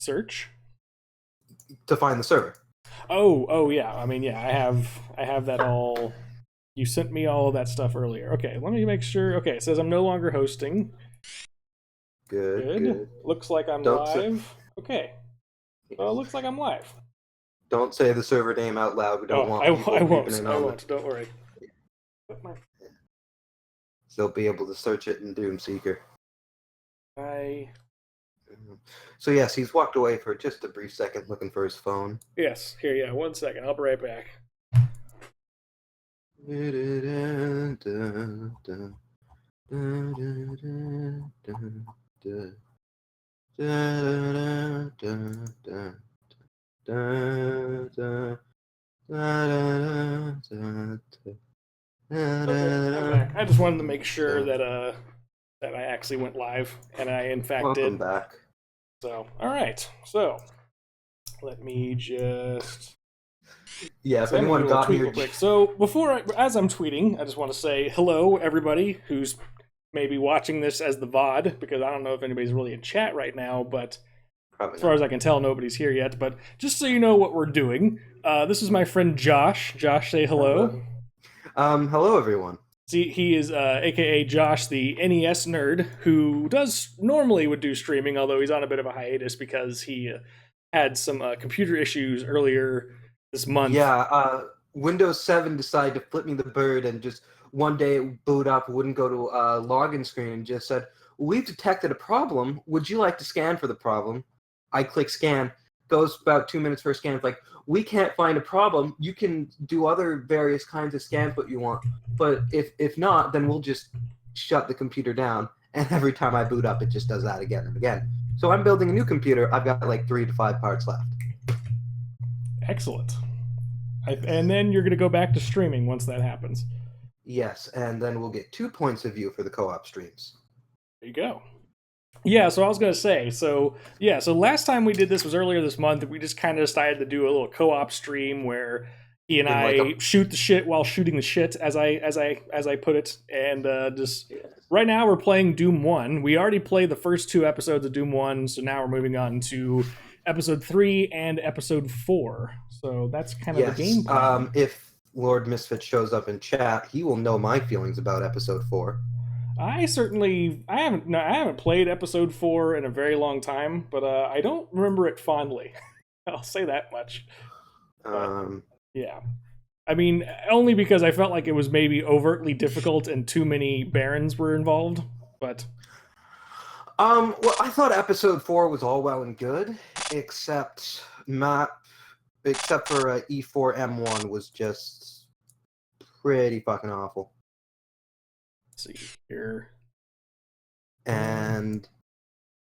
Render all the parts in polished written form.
Search. to find the server. Oh yeah. I mean, yeah. I have that all. You sent me all of that stuff earlier. Okay, let me make sure. Okay, it says I'm no longer hosting. Good, Good. good. Looks like I'm Don't say, live. Okay. Well, it looks like I'm live. don't say the server name out loud. We Oh, don't want I people creeping won't. in I on the. won't. Don't worry. They'll be able to search it in Doom Seeker. I So yes, he's walked away for just a brief second looking for his phone. Yes. Here, yeah. 1 second. I'll be right back. Okay, I'm back. I just wanted to make sure that I actually went live, and I in fact Welcome did. back. So, all right. So, let me just. Yeah, if So I'm gonna anyone do a little got tweet here, real quick. So as I'm tweeting, I just want to say hello, everybody who's maybe watching this as the VOD, because I don't know if anybody's really in chat right now, but probably as far as not. I can tell, nobody's here yet. But just so you know what we're doing, this is my friend Josh. Josh, say hello. Hello everyone. See, he is AKA Josh, the NES nerd, who normally would do streaming, although he's on a bit of a hiatus because he had some computer issues earlier this month. Yeah, Windows 7 decided to flip me the bird and just one day it boot up, wouldn't go to login screen, and just said, "We've detected a problem. Would you like to scan for the problem?" I click scan. Goes about 2 minutes for a scan. It's like, we can't find a problem. You can do other various kinds of scans what you want, but if not, then we'll just shut the computer down. And every time I boot up, it just does that again and again. So I'm building a new computer. I've got like 3 to 5 parts left. Excellent. And then you're going to go back to streaming once that happens. Yes, and then we'll get 2 points of view for the co-op streams. There you go. Yeah, so I was going to say, so last time we did this was earlier this month. We just kind of decided to do a little co-op stream where he and I shoot the shit while shooting the shit, as I put it. And just right now we're playing Doom 1. We already played the first 2 episodes of Doom 1, so now we're moving on to episode 3 and episode 4. So that's kind of the game plan. If Lord Misfit shows up in chat, he will know my feelings about episode 4. I haven't played episode 4 in a very long time, but I don't remember it fondly. I'll say that much. Yeah. I mean, only because I felt like it was maybe overtly difficult and too many barons were involved, but well, I thought episode 4 was all well and good, except for E4M1 was just pretty fucking awful. Let's see here. And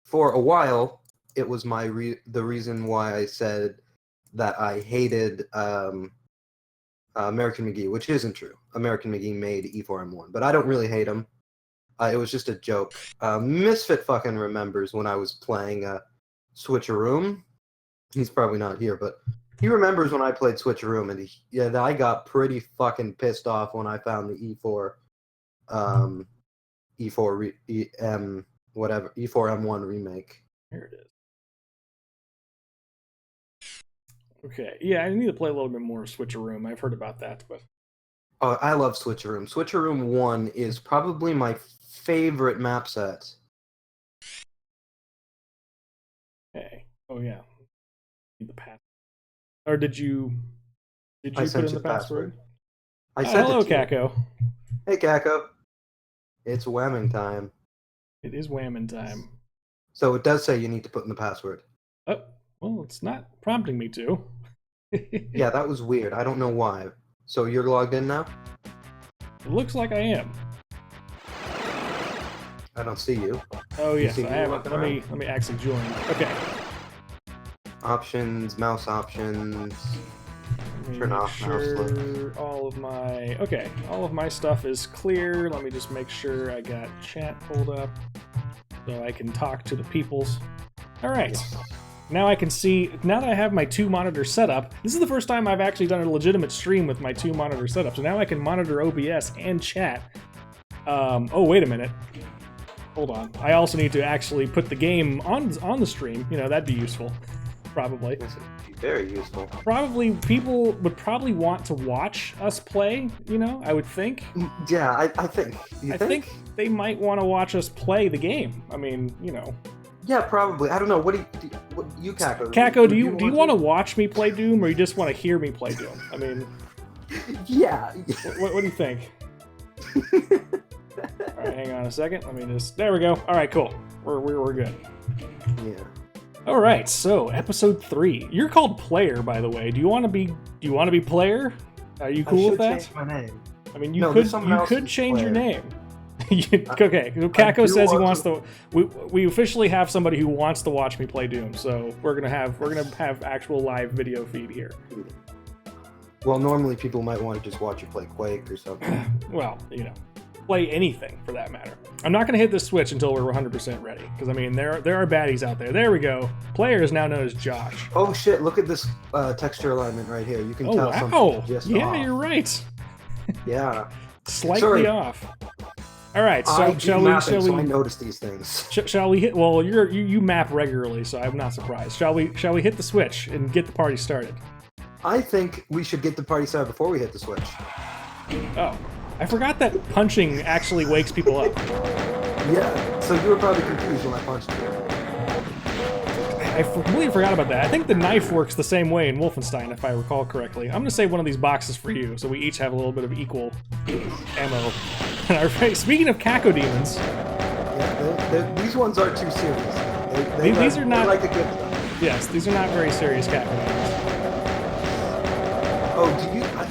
for a while, it was the reason why I said that I hated American McGee, which isn't true. American McGee made E4M1, but I don't really hate him. It was just a joke. Misfit fucking remembers when I was playing Switcheroom. He's probably not here, but he remembers when I played Switcheroom, and I got pretty fucking pissed off when I found the E4M1 remake. Here it is. Okay, yeah, I need to play a little bit more Switcheroom. I've heard about that, but I love Switcheroom. Switcheroom 1 is probably my favorite map set. okay. Oh yeah. Need the password. Or did you I put sent in you the password? I sent hello, it to you. Kako. Hey, Kako. It's whamming time. It is whamming time. So it does say you need to put in the password. Oh, well, it's not prompting me to. Yeah, that was weird. I don't know why. So you're logged in now? It looks like I am. I don't see you. Oh yes, I have. Let me actually join. Okay. Options, mouse options. Turn off mouse look. All of my stuff is clear. Let me just make sure I got chat pulled up so I can talk to the peoples. All right. Yes. Now I can see, now that I have my 2 monitor setup, this is the first time I've actually done a legitimate stream with my 2 monitor setup. So now I can monitor OBS and chat. Oh, wait a minute. hold on. I also need to actually put the game on the stream. You know, that'd be useful. Probably. This would be very useful. Probably people would probably want to watch us play, you know, I would think. Yeah, I think. I think they might want to watch us play the game. I mean, you know. Yeah, probably. I don't know. What you Kako? Kako, do you want to watch me play Doom, or you just want to hear me play Doom? I mean, yeah. What do you think? All right, hang on a second. Let me just. There we go. All right, cool. We're good. Yeah. All right, so episode 3. You're called Player, by the way. Do you want to be Player? Are you cool with that? Change my name. I mean, you could change your name. Okay, Kako says he wants to. We officially have somebody who wants to watch me play Doom, so we're gonna have actual live video feed here. Well, normally people might want to just watch you play Quake or something. Well, you know, play anything for that matter. I'm not gonna hit this switch until we're 100% ready, because I mean there are baddies out there. There we go. Player is now known as Josh. Oh shit! Look at this texture alignment right here. You can tell wow. something just off. You're right. Yeah. Slightly off. All right, so shall we? So I notice these things. Shall we hit? Well, you map regularly, so I'm not surprised. Shall we hit the switch and get the party started? I think we should get the party started before we hit the switch. Oh, I forgot that punching actually wakes people up. Yeah, so you were probably confused when I punched you. I completely forgot about that. I think the knife works the same way in Wolfenstein, if I recall correctly. I'm gonna save one of these boxes for you, so we each have a little bit of equal ammo. Speaking of Kako demons, yeah, these ones aren't too serious. These are not like the good stuff. Yes, these are not very serious Kako demons. Oh,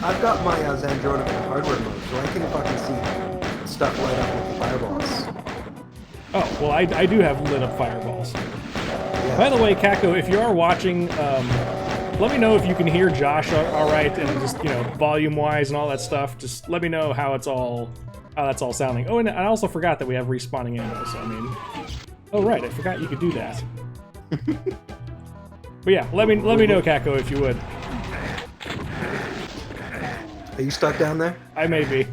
I've got my Zandrona in hardware mode, so I can fucking see stuff light up with the fireballs. Oh, well, I do have lit up fireballs. Yeah. By the way, Kako, if you are watching, let me know if you can hear Josh all right, and just, you know, volume-wise and all that stuff. Just let me know how that's all sounding. Oh, and I also forgot that we have respawning ammo, so I mean... Oh, right, I forgot you could do that. But yeah, let me know, Kako, if you would. Are you stuck down there? I may be.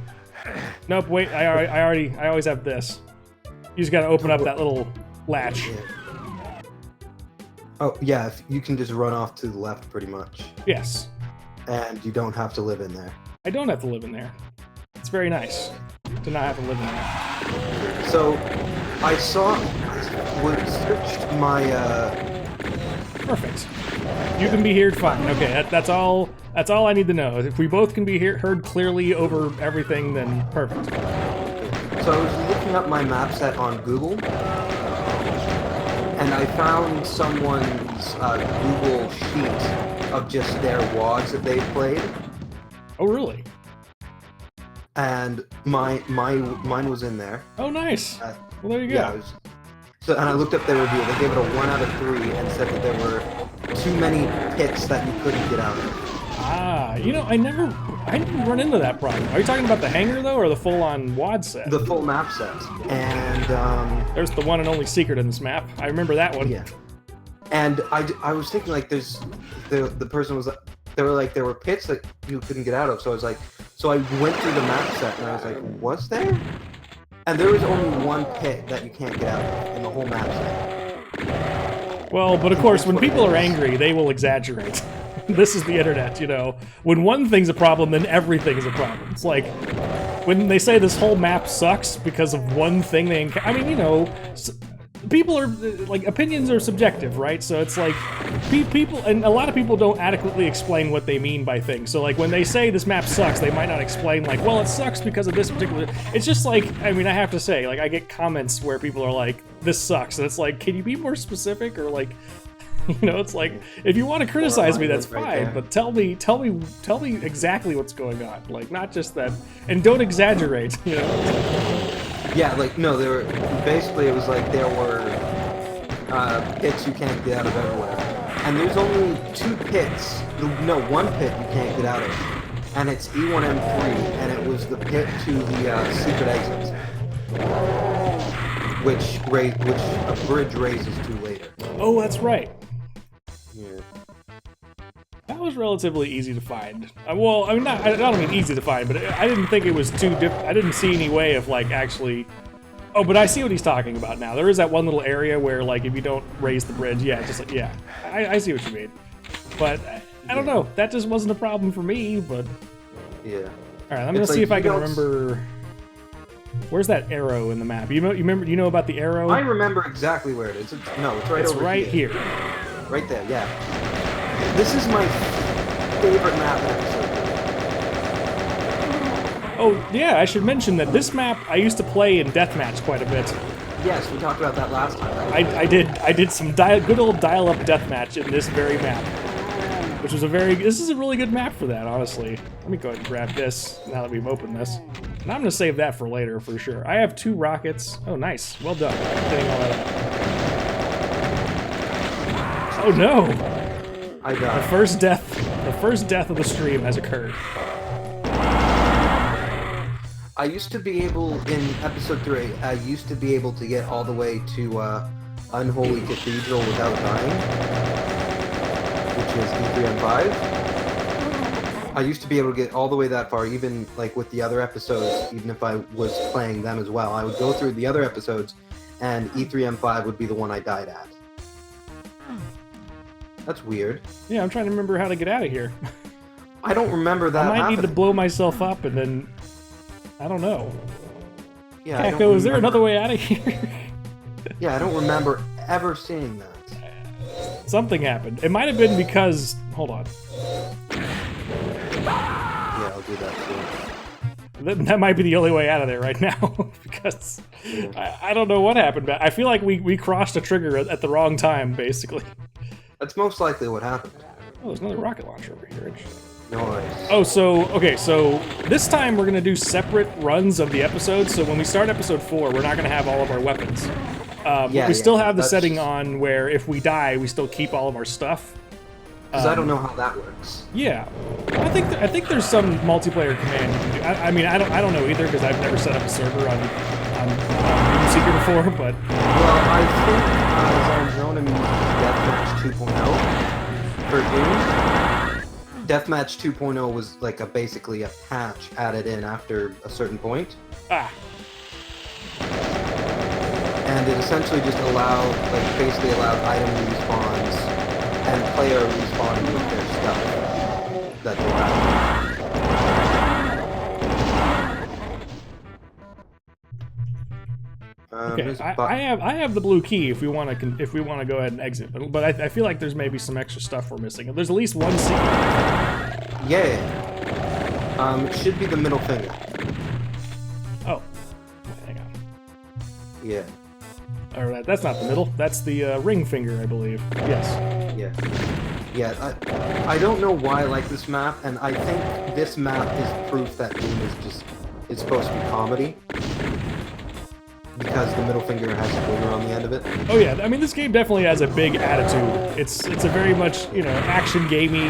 Nope, wait, I always have this. You just gotta open up that little latch. Yeah. Oh, yeah, you can just run off to the left pretty much. Yes. And you don't have to live in there. I don't have to live in there. It's very nice to not have to live in there. So, I switched my, Perfect. You can be heard fine. Okay, that's all I need to know. If we both can be heard clearly over everything, then perfect. So I was looking up my map set on Google, and I found someone's Google sheet of just their WADs that they've played. Oh, really? And mine was in there. Oh, nice. Well, there you go. Yeah, and I looked up their review. They gave it a 1 out of 3 and said that there were too many pits that you couldn't get out of. Ah, you know, I didn't run into that problem. Are you talking about the hangar, though, or the full-on WAD set? The full map set. And, there's the one and only secret in this map. I remember that one. Yeah. And I was thinking, like, the person was, there were pits that you couldn't get out of, so I was like, so I went through the map set, and I was like, was there? And there was only one pit that you can't get out of in the whole map set. Well, but of course, when people are angry, they will exaggerate. This is the internet, you know. When one thing's a problem, then everything is a problem. It's like, when they say this whole map sucks because of one thing they encounter, I mean, you know, people are, like, opinions are subjective, right? So it's like, people, and a lot of people don't adequately explain what they mean by things. So, like, when they say this map sucks, they might not explain, like, well, it sucks because of this particular, it's just like, I mean, I have to say, like, I get comments where people are like, this sucks, and it's like, can you be more specific, or, like, you know, it's like, if you want to criticize me, that's fine, but tell me exactly what's going on, like, not just that, and don't exaggerate, you know. Yeah, like, no, there were, basically it was like there were pits you can't get out of everywhere. And there's only 2 pits, one pit you can't get out of, and it's E1M3, and it was the pit to the secret exit, which a bridge raises to later. Oh, that's right. Yeah. That was relatively easy to find. Well, I mean, I don't mean easy to find, but I didn't think it was too I didn't see any way of, like, actually... Oh, but I see what he's talking about now. There is that one little area where, like, if you don't raise the bridge, I see what you mean. But I don't know. That just wasn't a problem for me. But yeah. All right, I'm gonna see if I can remember. Where's that arrow in the map? You remember? You know about the arrow? I remember exactly where it is. It's right it's over right here. Right there. Yeah. This is my favorite map episode. Oh, yeah, I should mention that this map I used to play in Deathmatch quite a bit. Yes, we talked about that last time. Right? I did some good old dial-up Deathmatch in this very map. Which was this is a really good map for that, honestly. Let me go ahead and grab this, now that we've opened this. And I'm gonna save that for later, for sure. I have 2 rockets. Oh, nice. Well done. Getting all that up. Oh, no! I got the first death of the stream has occurred. I used to be able, in episode 3, I used to be able to get all the way to Unholy Cathedral without dying, which is E3M5. I used to be able to get all the way that far, even like with the other episodes, even if I was playing them as well. I would go through the other episodes, and E3M5 would be the one I died at. That's weird. Yeah, I'm trying to remember how to get out of here. I don't remember that I might need to blow myself up and then... I don't know. Yeah, Echo, is there another way out of here? Yeah, I don't remember ever seeing that. Something happened. It might have been because... Hold on. Yeah, I'll do that too. That might be the only way out of there right now. Because I don't know what happened. But I feel like we crossed a trigger at the wrong time, basically. That's most likely what happened. Oh, there's another rocket launcher over here. Nice. Oh, so this time we're going to do separate runs of the episode. So when we start episode 4, we're not going to have all of our weapons. We still have the setting on where if we die, we still keep all of our stuff. Because I don't know how that works. Yeah, I think there's some multiplayer command you can do. I mean, I don't know either because I've never set up a server on Doom Seeker before. But well, I think Zone used Deathmatch 2.0 for Doom. Deathmatch 2.0 was like basically a patch added in after a certain point. And it essentially just basically allowed item respawns and player respawning with their stuff that they have. Okay, I have the blue key if we want to go ahead and exit, but I feel like there's maybe some extra stuff we're missing. There's at least one secret. Yeah. It should be the middle finger. Oh, hang on. Yeah. All right, that's not the middle. That's the ring finger, I believe. Yes. Yeah. Yeah. I don't know why I like this map, and I think this map is proof that Doom is supposed to be comedy. Because the middle finger has a booger on the end of it. Oh yeah, I mean this game definitely has a big attitude. It's a very much, action gamey.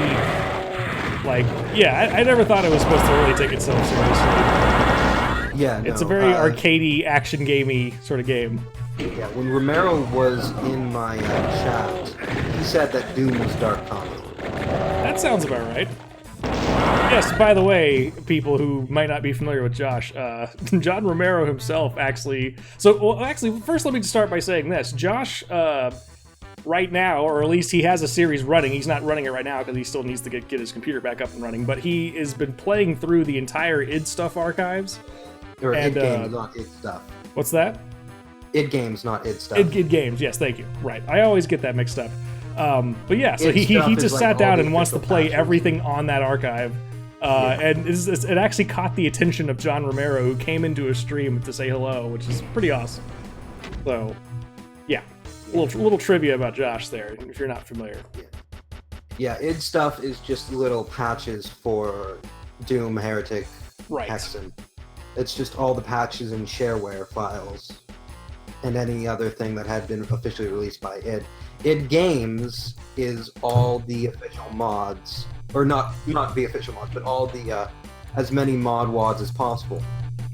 Like, yeah, I never thought it was supposed to really take itself seriously. Yeah, no, it's a very arcadey, action gamey sort of game. Yeah, when Romero was in my chat, he said that Doom was dark comedy. That sounds about right. Yes, by the way, people who might not be familiar with Josh, John Romero himself actually... first let me start by saying this. Josh, right now, or at least he has a series running. He's not running it right now because he still needs to get his computer back up and running, but he has been playing through the entire id Stuff archives. Or id Games, not id Stuff. What's that? id Games, not id Stuff. Id Games, yes, thank you. Right. I always get that mixed up. But yeah, so he just sat down and wants to play everything on that archive. And it actually caught the attention of John Romero, who came into a stream to say hello, which is pretty awesome. So, yeah, a little trivia about Josh there, if you're not familiar. Yeah, id Stuff is just little patches for Doom, Heretic, Hexen. It's just all the patches and shareware files, and any other thing that had been officially released by id. id Games is all the official mods. Or not the official mods, but all the, as many mod wads as possible.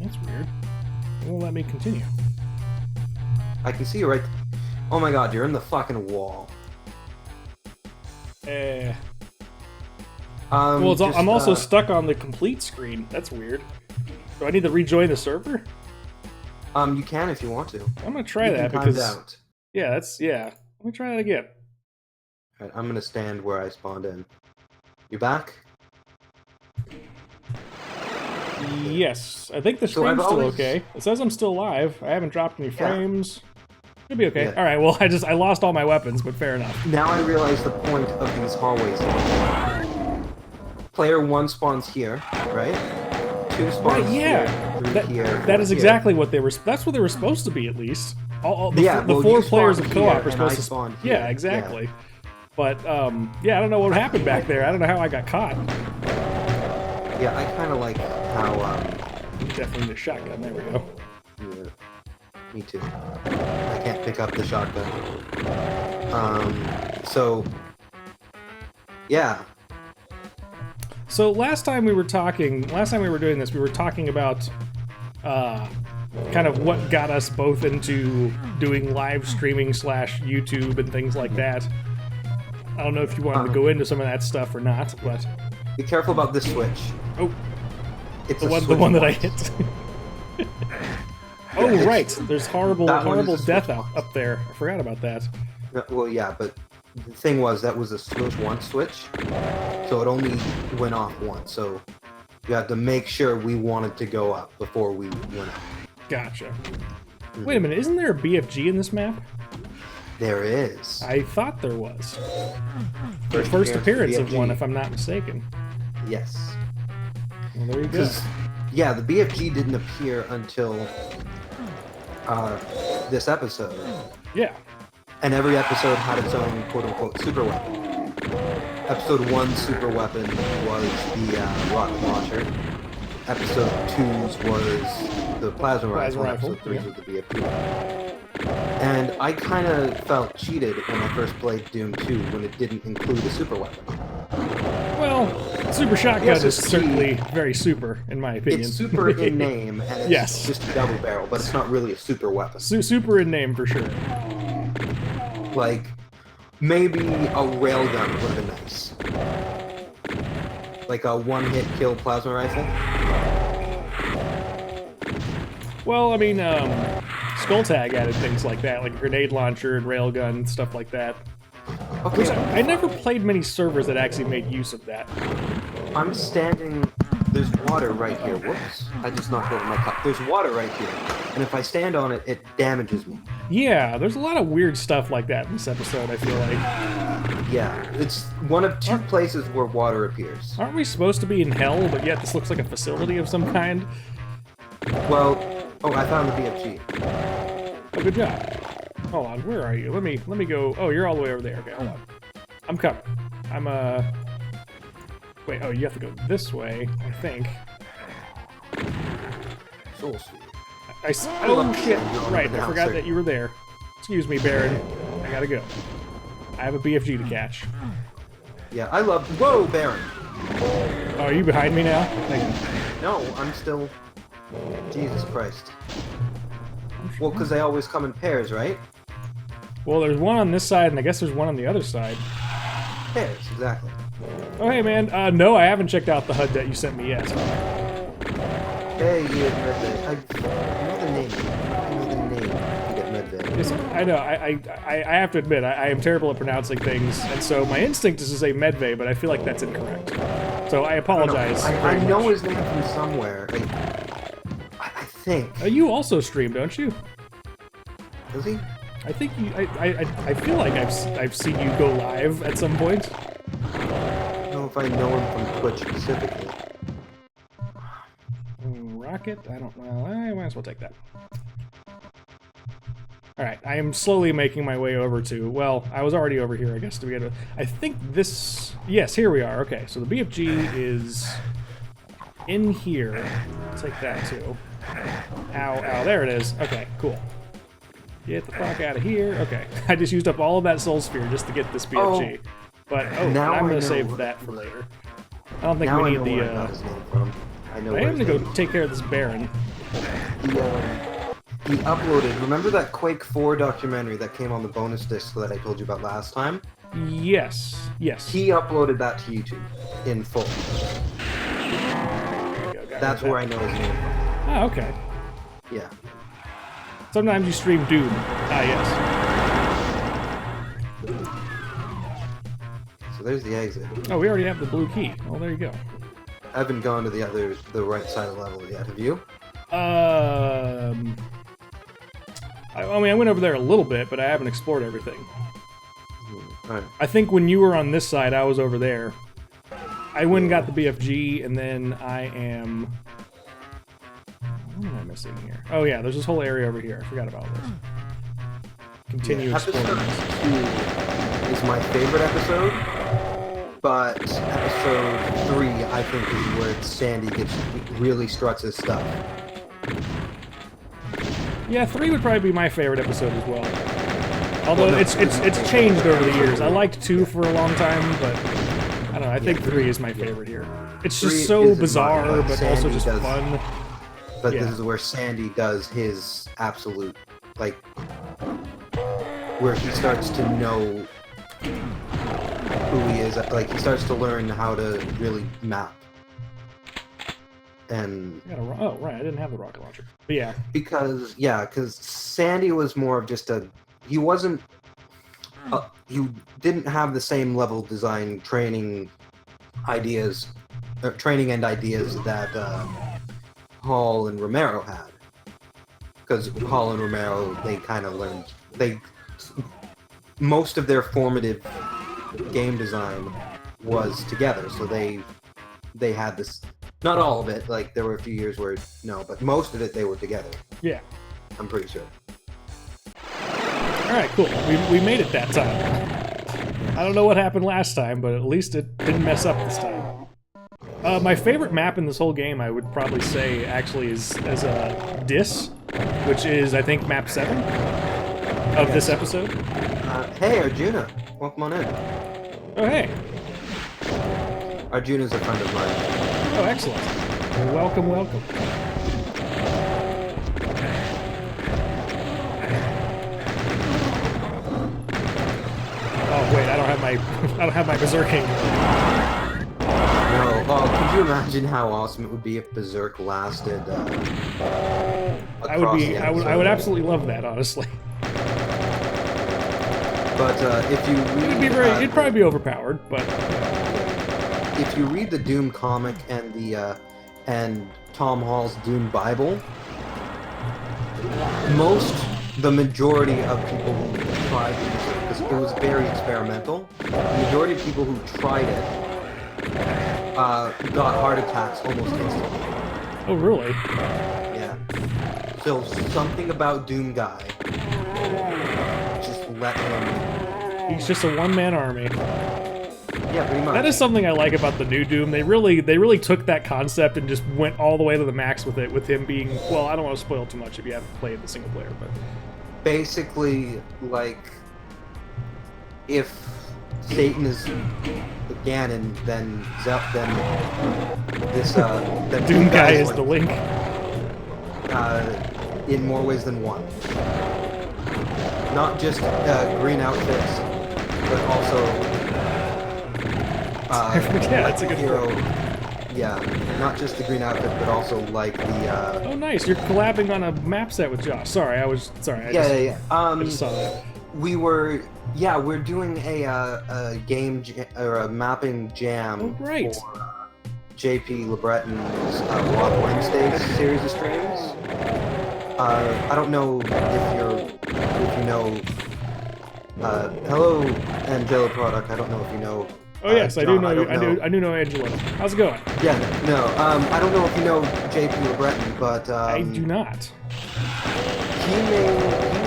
That's weird. It won't let me continue. I can see you right... Oh my god, you're in the fucking wall. I'm also stuck on the complete screen. That's weird. Do I need to rejoin the server? You can if you want to. I'm gonna try You that can times because out. yeah. Let me try that again. All right, I'm gonna stand where I spawned in. You back? Yes, I think the stream's still okay. It says I'm still live. I haven't dropped any frames. Should be okay. Yeah. All right. Well, I lost all my weapons, but fair enough. Now I realize the point of these hallways. Player 1 spawns here, right? 2 spawns here. 3 here. That is here. Exactly what they were. That's what they were supposed to be, at least. The 4 players of co-op are supposed to spawn. Yeah, exactly. Yeah. But yeah, I don't know what happened back there. I don't know how I got caught. Yeah, I kind of like how. Definitely the shotgun. There we go. Yeah, me too. I can't pick up the shotgun. So. Yeah. So last time we were doing this, we were talking about kind of what got us both into doing live streaming / YouTube and things like that. I don't know if you wanted to go into some of that stuff or not, but be careful about this switch. Oh, it's the one that I hit. Oh right, there's horrible death up there. I forgot about that. Well, yeah, but the thing was that was a switch 1 switch, so it only went off once. So you had to make sure we wanted to go up before we went up. Gotcha. Mm-hmm. Wait a minute, isn't there a BFG in this map? There is. I thought there was. The first appearance of one, if I'm not mistaken. Yes. Well, there you go. Yeah, the BFG didn't appear until this episode. Yeah. And every episode had its own quote-unquote super weapon. Episode 1's super weapon was the rocket launcher. Episode 2's was the plasma rifle. Episode 3's was the BFG. And I kind of felt cheated when I first played Doom 2 when it didn't include a super weapon. Well, super shotgun is certainly very super, in my opinion. It's super in name, and it's just a double barrel, but it's not really a super weapon. Super in name, for sure. Like, maybe a railgun would have been nice. Like a one-hit kill plasma rifle. Well, I mean, Skulltag added things like that, like grenade launcher and railgun, stuff like that. Okay. I never played many servers that actually made use of that. I'm standing... There's water right here. Whoops. I just knocked over my cup. There's water right here. And if I stand on it, it damages me. Yeah, there's a lot of weird stuff like that in this episode, I feel like. Yeah, it's one of 2 places where water appears. Aren't we supposed to be in hell, but yet this looks like a facility of some kind? Well... Oh, I found the BFG. Oh, good job. Hold on, where are you? Let me go... Oh, you're all the way over there. Okay, hold on. I'm coming. I'm, Wait, oh, you have to go this way, I think. Soul Sweet. Oh, shit. Right, I forgot that you were there. Excuse me, Baron. I gotta go. I have a BFG to catch. Yeah, I love... Whoa, Baron! Oh, are you behind me now? Thank you. No, I'm still... Jesus Christ. Well, because they always come in pairs, right? Well, there's one on this side, and I guess there's one on the other side. Pairs, exactly. Oh, hey, man. No, I haven't checked out the HUD that you sent me yet. Hey, you had Medved. I know the name. I know the name. You get Medved. Yes, I know. I have to admit, I am terrible at pronouncing things, and so my instinct is to say Medved, but I feel like that's incorrect. So I apologize. I know his name from somewhere. Like, I think. You also stream, don't you? Does he? I think you. I feel like I've seen you go live at some point. I don't know if I know him from Twitch specifically. Rocket? I don't know. I might as well take that. Alright, I am slowly making my way over to... Well, I was already over here, I guess, to begin with. I think this... Yes, here we are. Okay, so the BFG is in here. I'll take that, too. Ow, ow, there it is. Okay, cool. Get the fuck out of here. Okay, I just used up all of that soul sphere just to get this BFG. Oh. But, now I'm going to save that for later. I don't think we need the... I am going to go take care of this Baron. He uploaded... Remember that Quake 4 documentary that came on the bonus disc that I told you about last time? Yes, yes. He uploaded that to YouTube in full. That's where I know his name from. Oh, okay. Yeah. Sometimes you stream Doom. Ah, yes. So there's the exit. Oh, we already have the blue key. Oh, there you go. I haven't gone to the right side of the level yet. Have you? I mean, I went over there a little bit, but I haven't explored everything. Alright. I think when you were on this side, I was over there. I went and got the BFG, and then I am... What am I missing here? Oh yeah, there's this whole area over here. I forgot about this. Continue exploring. Episode 2 is my favorite episode, but episode 3, I think, is where Sandy really struts his stuff. Yeah, 3 would probably be my favorite episode as well. Although it's changed over the years. I liked 2 for a long time, but I don't know. I think 3 is my favorite here. It's just so bizarre, but also just fun. But this is where Sandy does his absolute, like, where he starts to know who he is. Like, he starts to learn how to really map. And oh, right, I didn't have the rocket launcher. But yeah. Because Sandy was more of just he wasn't, he didn't have the same level design training ideas and ideas that Hall and Romero had. Because Hall and Romero, they kind of learned, most of their formative game design was together, so they had this, not all of it, like there were a few years where, no, but most of it they were together. Yeah. I'm pretty sure. Alright, cool. We made it that time. I don't know what happened last time, but at least it didn't mess up this time. My favorite map in this whole game, I would probably say, actually, is as a Dis, which is, I think, map 7 of this episode. Hey, Arjuna. Welcome on in. Oh, hey. Arjuna's a friend of mine. Oh, excellent. Welcome, welcome. Oh wait, I don't have my berserking. No. Oh, could you imagine how awesome it would be if Berserk lasted? I would absolutely love that, honestly. But if you read, it'd probably be overpowered, but if you read the Doom comic and and Tom Hall's Doom Bible, the majority of people who tried it, because it was very experimental, the majority of people who tried it got heart attacks almost instantly. Oh, really? Yeah. So something about Doom Guy just let him. He's just a one-man army. Yeah, pretty much. That is something I like about the new Doom. They really took that concept and just went all the way to the max with it, with him being, well, I don't want to spoil too much if you haven't played the single player, but basically, like, if Satan is Ganon, then Doom Guy is the Link. In more ways than one. Not just green outfits, but also yeah, that's a good hero. Yeah, not just the green outfit, but also like the. Oh, nice! You're collabing on a map set with Josh. Sorry, I just saw that. We're doing a game or a mapping jam for JP LeBreton's Walk Wednesdays series of streams. I don't know if you know. Hello, Angela Product. I don't know if you know. Oh yes, I do know. I do know Angela. How's it going? Yeah, no. I don't know if you know JP LeBreton, but I do not. He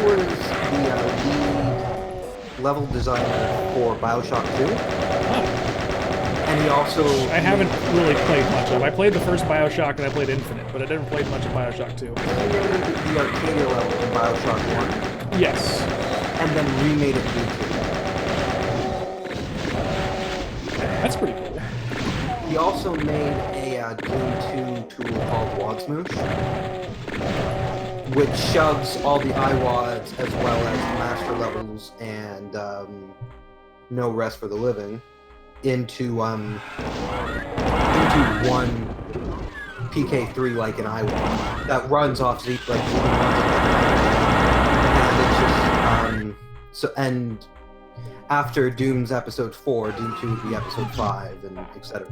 was the lead level designer for Bioshock 2. And he also... I haven't really played much of it. I played the first Bioshock and I played Infinite, but I didn't play much of Bioshock 2. He made the Arcadia level in Bioshock 1. Yes. And then remade it into 2. That's pretty cool. He also made a Doom 2 tool called Wadsmoosh, which shoves all the iWads as well as the master levels and No Rest for the Living into one PK3 like an iWad that runs off Z, like So and after Doom's episode 4, Doom 2 would be episode 5, and etc.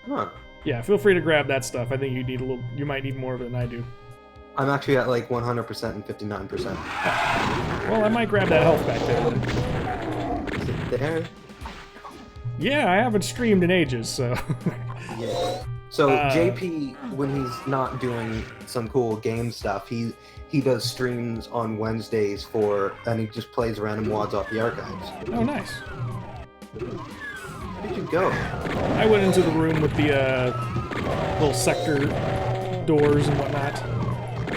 Huh. Yeah, feel free to grab that stuff. I think you might need more of it than I do. I'm actually at like 100% and 59%. Well, I might grab that health back there. Is it there? Yeah, I haven't streamed in ages, so. Yeah. So JP, when he's not doing some cool game stuff, he does streams on Wednesdays and he just plays random wads off the archives. Oh, nice. Where did you go? I went into the room with the little sector doors and whatnot.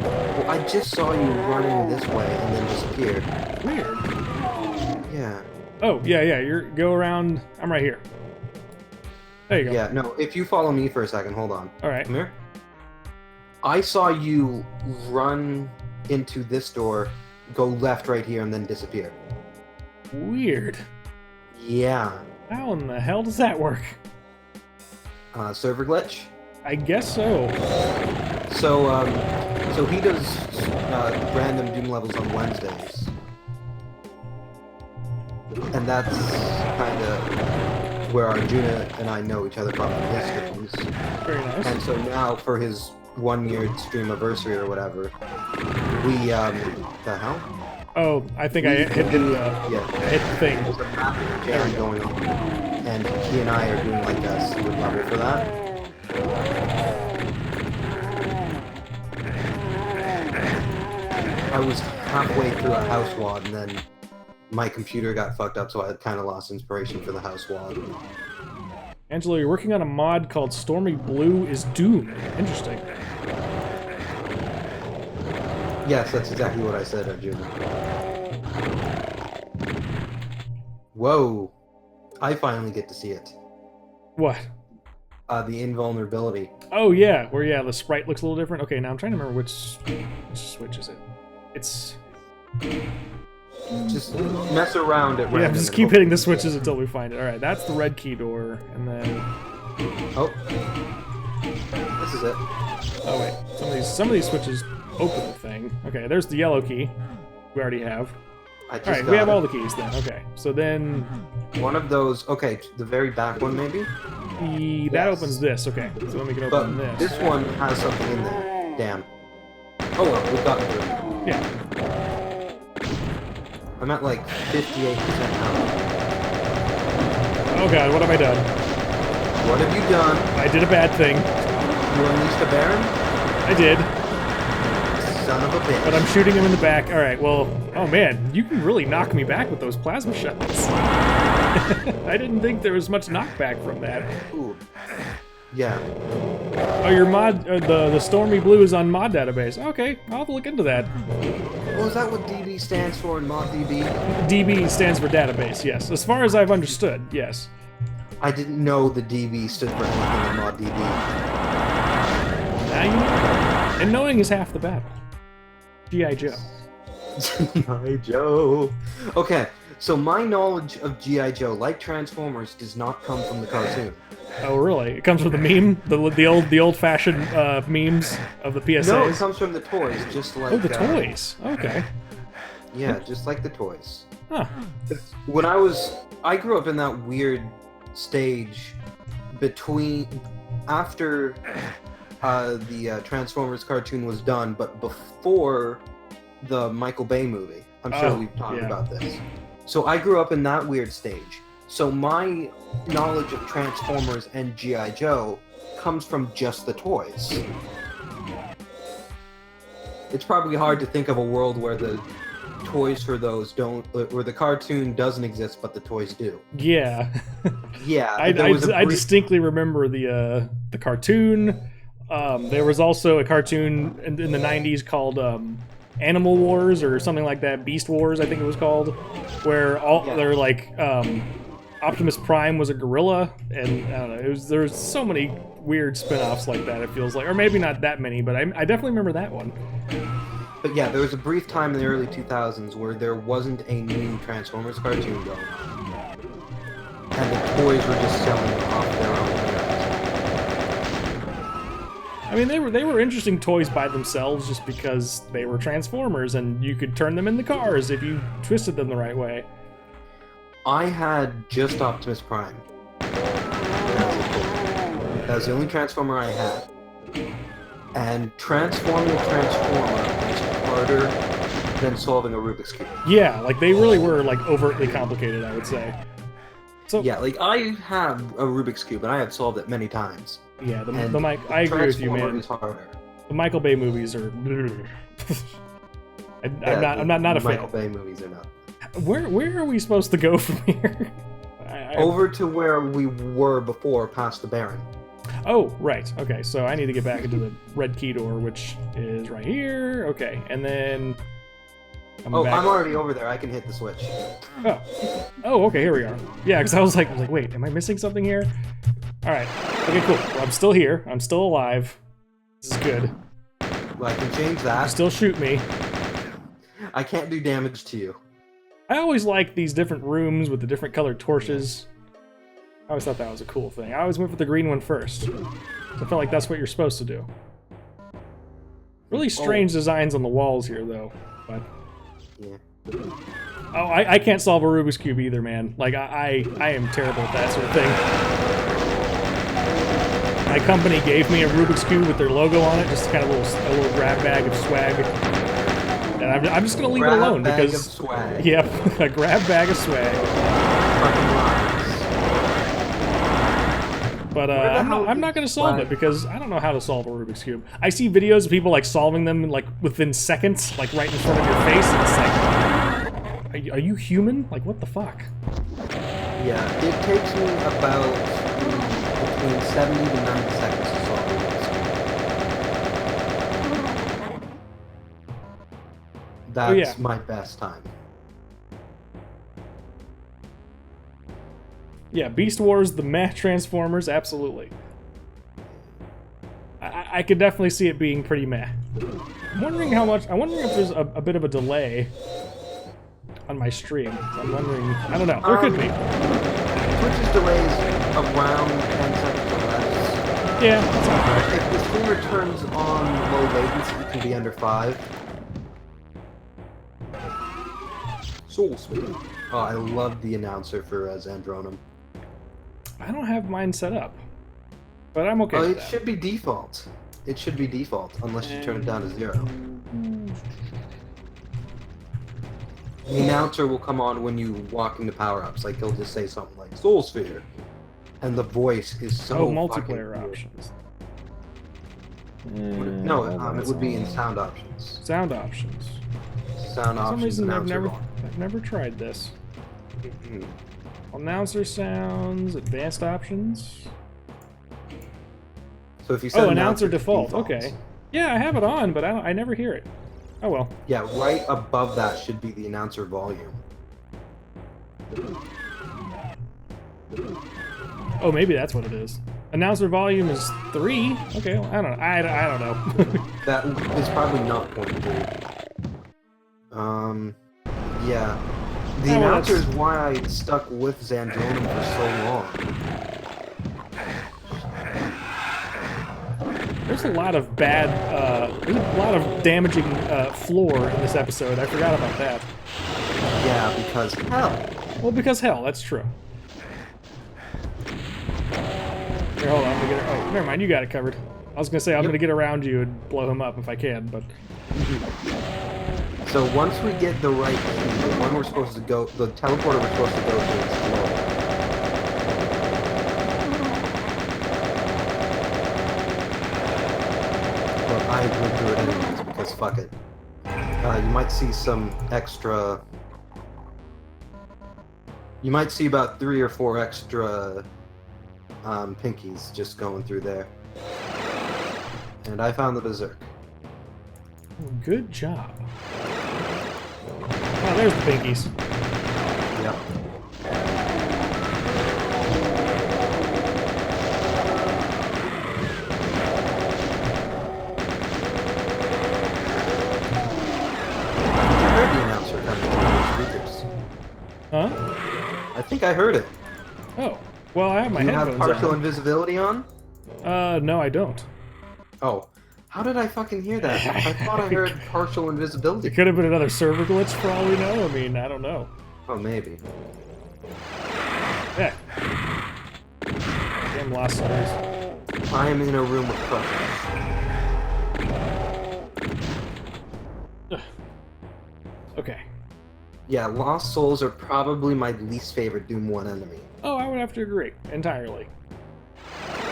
Well, I just saw you running this way and then disappeared. Weird. Yeah. Oh, yeah, go around. I'm right here. There you go. Yeah, no, if you follow me for a second, hold on. All right. Come here. I saw you run into this door, go left right here, and then disappear. Weird. Yeah. How in the hell does that work? Server glitch? I guess so. So he does random Doom levels on Wednesdays. And that's kind of where Arjuna and I know each other from his streams. Very nice. And so now for his 1-year stream anniversary or whatever, we the hell? Oh, I think I hit the thing. There's a massive jam going on, and he and I are doing like a secret level for that. I was halfway through a house wad, and then my computer got fucked up, so I kind of lost inspiration for the house wad. Angelo, you're working on a mod called Stormy Blue is Doom. Interesting. Yes, that's exactly what I said, Arjuna. Whoa. I finally get to see it. What? The invulnerability. Oh, yeah. Where, the sprite looks a little different. Okay, now I'm trying to remember which switch is it. It's... Just mess around at random. Yeah, just keep hitting the switches until we find it. Alright, that's the red key door, and then... Oh. This is it. Oh, wait. Some of these switches open the thing. Okay, there's the yellow key. We already have. Alright, we have all the keys then. Okay, so then... One of those... Okay, the very back one, maybe? That opens this. Okay, so then we can open this. This one has something in there. Damn. Oh well, we've got it. Yeah. I'm at like 58% now. Oh god, what have I done? What have you done? I did a bad thing. You unleashed a Baron? I did. Son of a bitch. But I'm shooting him in the back. Alright, well... Oh man, you can really knock me back with those plasma shots. I didn't think there was much knockback from that. Ooh. Yeah. Oh, your mod... the Stormy Blue is on mod database. Okay, I'll have to look into that. Well, is that what DB stands for in ModDB? DB stands for database, yes. As far as I've understood, yes. I didn't know the DB stood for anything in ModDB. Now you know. And knowing is half the battle. G.I. Joe. G.I. Joe. Okay, so my knowledge of G.I. Joe, like Transformers, does not come from the cartoon. Oh, really? It comes from the meme? The old-fashioned memes of the PSAs? No, it comes from the toys, just like... Oh, the toys. Okay. Yeah, just like the toys. Huh. When I grew up in that weird stage after the Transformers cartoon was done, but before the Michael Bay movie. I'm sure we've talked about this. So I grew up in that weird stage. So my knowledge of Transformers and G.I. Joe comes from just the toys. It's probably hard to think of a world where the toys for those where the cartoon doesn't exist, but the toys do. Yeah. Yeah. I distinctly remember the cartoon. There was also a cartoon in the 90s called Animal Wars or something like that. Beast Wars, I think it was called, where they're like Optimus Prime was a gorilla, and I don't know. There's so many weird spin-offs like that. It feels like, or maybe not that many, but I definitely remember that one. But yeah, there was a brief time in the early 2000s where there wasn't a new Transformers cartoon going on, and the toys were just selling off their own. I mean, they were interesting toys by themselves just because they were Transformers and you could turn them into cars if you twisted them the right way. I had just Optimus Prime. That was the only Transformer I had. And transforming a Transformer is harder than solving a Rubik's Cube. Yeah, like they really were like overtly complicated, I would say. So yeah, like I have a Rubik's Cube and I have solved it many times. Yeah, the Mike. I agree with you, man. Is harder. The Michael Bay movies are. I'm not a fan. Michael Bay movies are not. Where are we supposed to go from here? Over to where we were before, past the Baron. Oh, right. Okay, so I need to get back into the red key door, which is right here. Okay, and then... I'm already over there. I can hit the switch. Oh, okay, here we are. Yeah, because I was like, wait, am I missing something here? All right. Okay, cool. Well, I'm still here. I'm still alive. This is good. Well, I can change that. You still shoot me. I can't do damage to you. I always like these different rooms with the different colored torches. I always thought that was a cool thing. I always went for the green one first. So I felt like that's what you're supposed to do. Really strange designs on the walls here, though. But yeah. Oh, I can't solve a Rubik's Cube either, man. Like, I am terrible at that sort of thing. My company gave me a Rubik's Cube with their logo on it, just kind of a little grab bag of swag. And I'm just gonna leave it alone because... Grab bag of swag. Yep, a grab bag of swag. But I'm not gonna solve it because I don't know how to solve a Rubik's Cube. I see videos of people like solving them like within seconds, like right in front of your face, and it's like, are you human? Like, what the fuck? Yeah, it takes me about between 70 to 90 seconds to solve a Rubik's Cube. That's my best time. Yeah, Beast Wars, the meh Transformers, absolutely. I could definitely see it being pretty meh. I'm wondering if there's a bit of a delay on my stream. So I'm wondering, I don't know, there could be. Twitch's delays around 10 seconds or less. Yeah, that sounds right. If the streamer turns on low latency, it can be under 5. Soul Speed. Oh, I love the announcer for Zandronum. I don't have mine set up, but I'm okay with that. It should be default. It should be default, unless you turn it down to 0. The announcer will come on when you walk into power-ups. Like, he'll just say something like, Soul Sphere. And the voice is so multiplayer options. No, it would be in sound options. Sound options. Sound options. For some reason, announcer I've never tried this. Announcer sounds, advanced options. So if you set announcer default. Okay. Yeah, I have it on, but I never hear it. Oh well. Yeah, right above that should be the announcer volume. Oh, maybe that's what it is. Announcer volume is 3. Okay, well, I don't know. I don't know. That is probably not 0.3. Yeah. The announcer is why I stuck with Zandronum for so long. There's a lot of bad, there's a lot of damaging floor in this episode. I forgot about that. Yeah, because hell. Well, because hell, that's true. Here, hold on, I'm gonna get it. Oh, never mind, you got it covered. I was gonna say I'm gonna get around you and blow him up if I can, but... So once we get the right key, the one we're supposed to go, the teleporter we're supposed to go to is low. But I would do it anyways because fuck it. You might see some extra. You might see about 3 or 4 extra pinkies just going through there. And I found the Berserk. Good job. Oh, there's the pinkies. Yep. I heard the announcer coming through the speakers. Huh? I think I heard it. Oh. Well, I have my Do you headphones have partial on. invisibility on? No, I don't. Oh, how did I fucking hear that? I thought I heard partial invisibility. It could have been another server glitch for all we know. I mean, I don't know. Oh, maybe. Yeah. Damn lost souls. I am in a room with crushers. Okay. Yeah, Lost Souls are probably my least favorite Doom 1 enemy. Oh, I would have to agree entirely.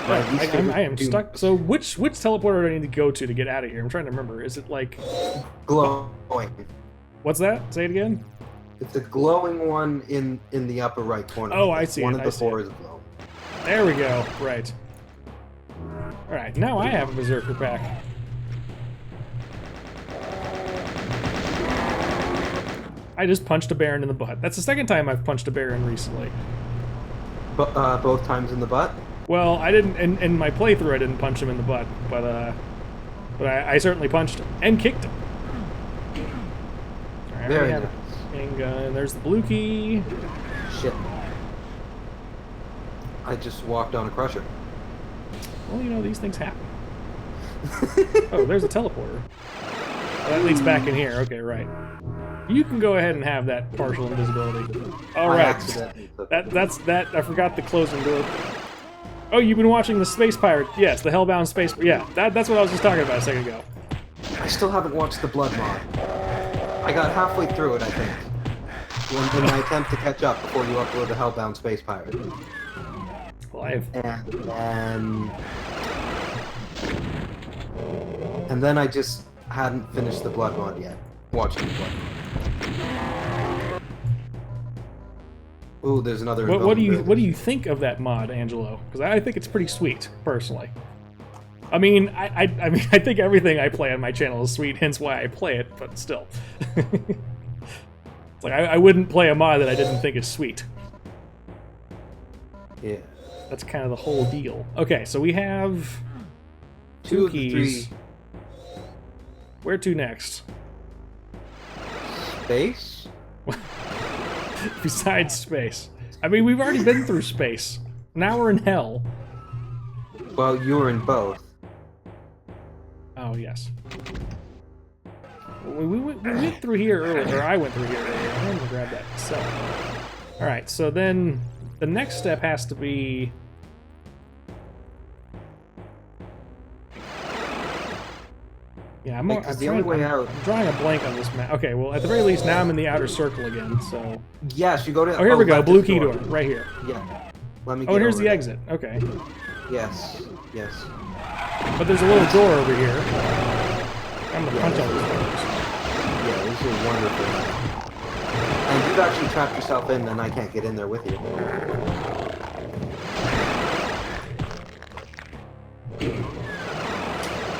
I am stuck. So which teleporter do I need to go to get out of here? I'm trying to remember. Is it like glowing? What's that? Say it again. It's a glowing one in the upper right corner. Oh, I see. One of the four is glowing. There we go. Right. All right. Now I have a berserker pack. I just punched a Baron in the butt. That's the second time I've punched a Baron recently. But both times in the butt? Well, I didn't in my playthrough. I didn't punch him in the butt, but I certainly punched him and kicked him. All right, very nice. Handgun. There's the blue key. Shit. I just walked on a crusher. Well, you know these things happen. Oh, there's a teleporter. Oh, that leads back in here. Okay, right. You can go ahead and have that partial invisibility. All right. That's that. I forgot the closing door. Oh, you've been watching the Space Pirate? Yes, the Hellbound Space. Yeah, that's what I was just talking about a second ago. I still haven't watched the Blood mod. I got halfway through it, I think. In my attempt to catch up before you upload the Hellbound Space Pirate. Well, and then I just hadn't finished the Blood mod yet. Watching the Blood mod. Ooh, there's another. What do you think of that mod, Angelo? Because I think it's pretty sweet, personally. I mean, I mean, I think everything I play on my channel is sweet, hence why I play it. But still, it's like I wouldn't play a mod that I didn't think is sweet. Yeah, that's kind of the whole deal. Okay, so we have two keys. Where to next? Space. Besides space. I mean, we've already been through space. Now we're in hell. Well, you were in both. Oh, yes. We went through here earlier, or I went through here earlier. I'm going to grab that. So, alright, so then the next step has to be... Yeah, I'm the only way out. I'm drawing a blank on this map. Okay, well, at the very least, now I'm in the outer circle again, so... Yes, you go to... Oh, here we go. Blue key door. Right here. Yeah. Let me oh, here's the exit. Okay. Yes. Yes. But there's a little door over here. I'm gonna punch all these doors. Yeah, this is wonderful. And you've actually trapped yourself in, and I can't get in there with you.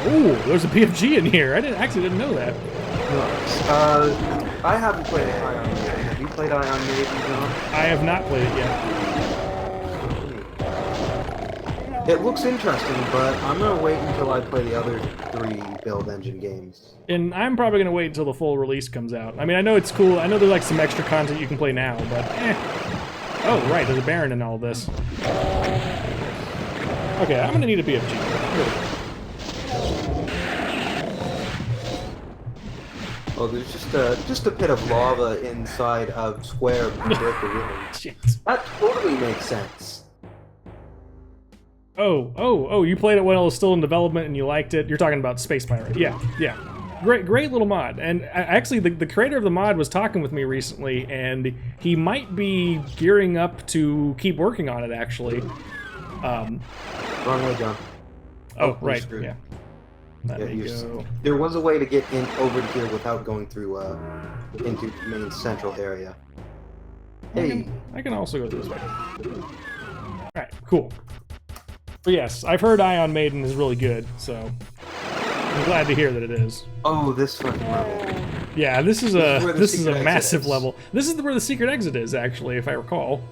Ooh, there's a BFG in here. I actually didn't know that. I haven't played Ion Maiden. Have you played Ion Maiden, John? I have not played it yet. It looks interesting, but I'm gonna wait until I play the other 3 build engine games. And I'm probably gonna wait until the full release comes out. I mean, I know it's cool. I know there's like some extra content you can play now, but Oh, right, there's a Baron in all this. Okay, I'm gonna need a BFG. Oh, there's just a pit of lava inside a square brick room. That totally makes sense. Oh, you played it when it was still in development and you liked it. You're talking about Space Pirate. Yeah. Great little mod. And actually, the creator of the mod was talking with me recently, and he might be gearing up to keep working on it, actually. Wrong way, John. Oh, right, screwed. yeah. There was a way to get in over here without going through into the main central area. Hey, I can also go this way. Alright, cool. But yes, I've heard Ion Maiden is really good, so I'm glad to hear that it is. Oh, this fucking level. Yeah, this is a massive level. This is where the secret exit is, actually, if I recall.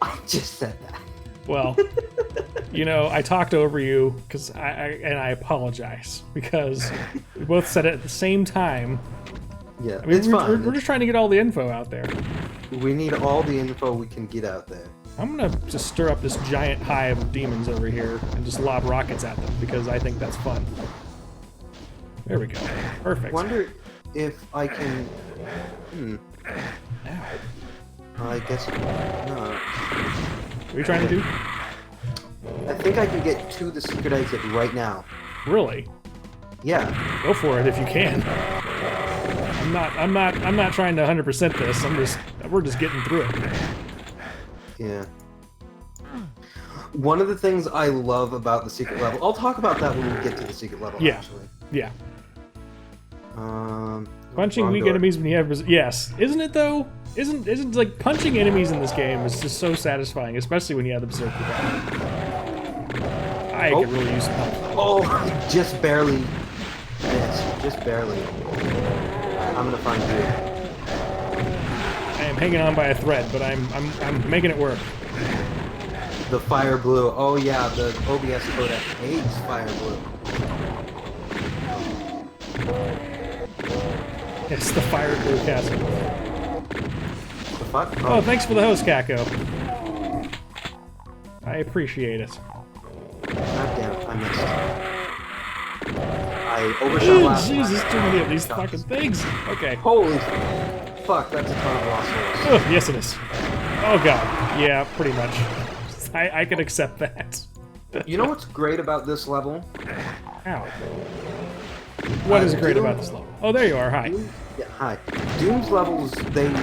I just said that. Well, you know, I talked over you because I apologize because we both said it at the same time. Yeah, I mean, we're just trying to get all the info out there. We need all the info we can get out there. I'm gonna just stir up this giant hive of demons over here and just lob rockets at them because I think that's fun. There we go. Perfect. I wonder if I can... Ow. I guess not. What are you trying to do? I think I can get to the secret exit right now. Really? Yeah. Go for it if you can. I'm not trying to 100% this. We're just getting through it. Yeah. One of the things I love about the secret level, I'll talk about that when we get to the secret level, actually. Yeah. Punching Punching weak enemies when you have... Yes. Isn't it, though? Isn't like, punching enemies in this game is just so satisfying, especially when you have the berserker button. I could really use some help. Oh, just barely missed. Just barely. I'm gonna find you. I am hanging on by a thread, but I'm making it work. The fire blue. Oh yeah, the OBS codec hates fire blue. It's the fire blue castle. The fuck? Oh, thanks for the host, Kako. I appreciate it. God damn it, I missed. I overshot last time. Jesus, too many of these fucking things. Okay. Holy fuck, that's a ton of lost souls. Oh, yes, it is. Oh god. Yeah, pretty much. I can accept that. You know what's great about this level? Ow. What is great about this level? Oh, there you are. Hi. Yeah, hi. Doom's levels, you can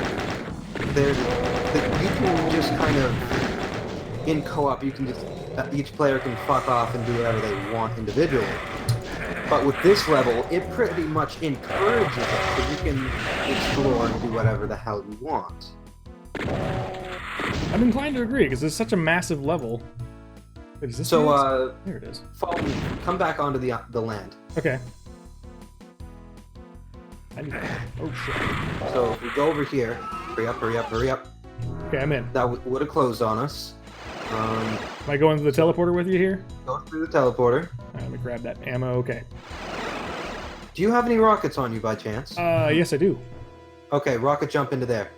just kind of, in co-op, you can just, each player can fuck off and do whatever they want individually. But with this level, it pretty much encourages it, because you can explore and do whatever the hell you want. I'm inclined to agree, because it's such a massive level. Wait, is this so, there it is. Follow me. Come back onto the land. Okay. Oh shit. So if we go over here, hurry up, hurry up, hurry up. Okay, I'm in. That would have closed on us. Am I going to the teleporter with you here? Go through the teleporter. Alright, let me grab that ammo. Okay. Do you have any rockets on you by chance? Yes I do. Okay, rocket jump into there.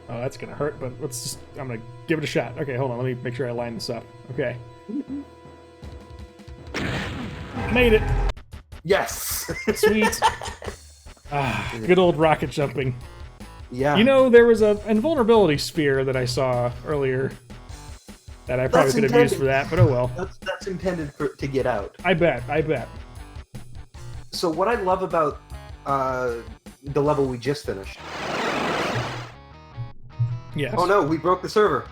Oh, that's gonna hurt, but let's just... I'm gonna give it a shot. Okay, hold on. Let me make sure I line this up. Okay. Made it! Yes! Sweet. Good old rocket jumping. Yeah. You know, there was an invulnerability sphere that I saw earlier that I probably could have used for that, but oh well. That's intended to get out. I bet. So what I love about the level we just finished... Yes. Oh no, we broke the server.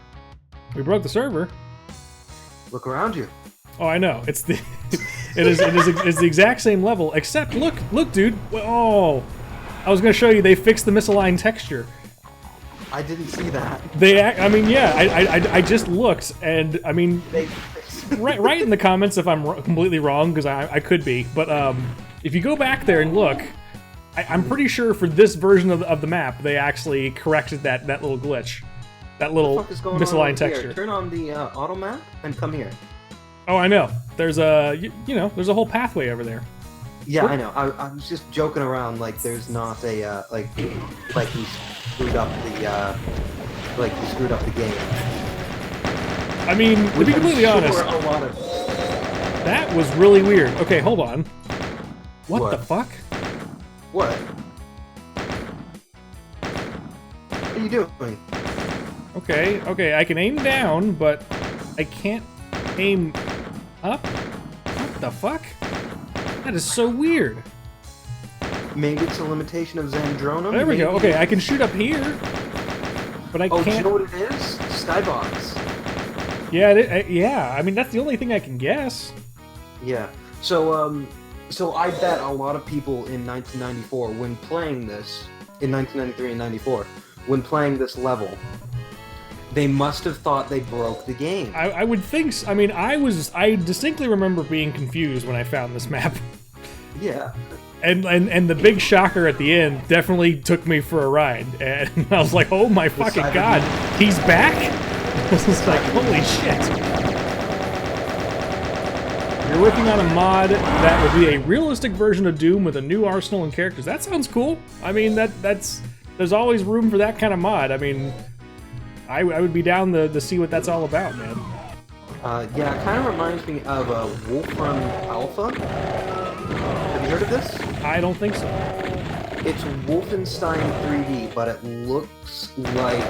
We broke the server? Look around you. Oh, I know. It's the... it's the exact same level, except look, dude. Oh, I was gonna show you. They fixed the misaligned texture. I didn't see that. I mean, yeah. I just looked, and I mean, right in the comments if I'm completely wrong, because I could be. But if you go back there and look, I'm pretty sure for this version of the map they actually corrected that little glitch, that little misaligned texture. Turn on the auto map and come here. Oh, I know. There's there's a whole pathway over there. Yeah, I know. I was just joking around like there's not a like we screwed up the game. I mean, to be completely honest, that was really weird. Okay, hold on. What the fuck? What? What are you doing? Okay, I can aim down, but I can't aim up? What the fuck? That is so weird. Maybe it's a limitation of Zandronum? There we go. Okay, I can shoot up here, but I can't... Oh, do you know what it is? Skybox. Yeah, yeah. I mean, that's the only thing I can guess. Yeah. So I bet a lot of people in 1994, when playing this, in 1993 and 94, when playing this level, they must have thought they broke the game. I would think so. I mean, I distinctly remember being confused when I found this map. Yeah. And the big shocker at the end definitely took me for a ride. And I was like, oh my fucking god, he's back? I was like, holy shit. You're working on a mod that will be a realistic version of Doom with a new arsenal and characters. That sounds cool. I mean, there's always room for that kind of mod. I mean, I would be down to see what that's all about, man. Yeah, it kind of reminds me of Wolfram Alpha. Have you heard of this? I don't think so. It's Wolfenstein 3D, but it looks like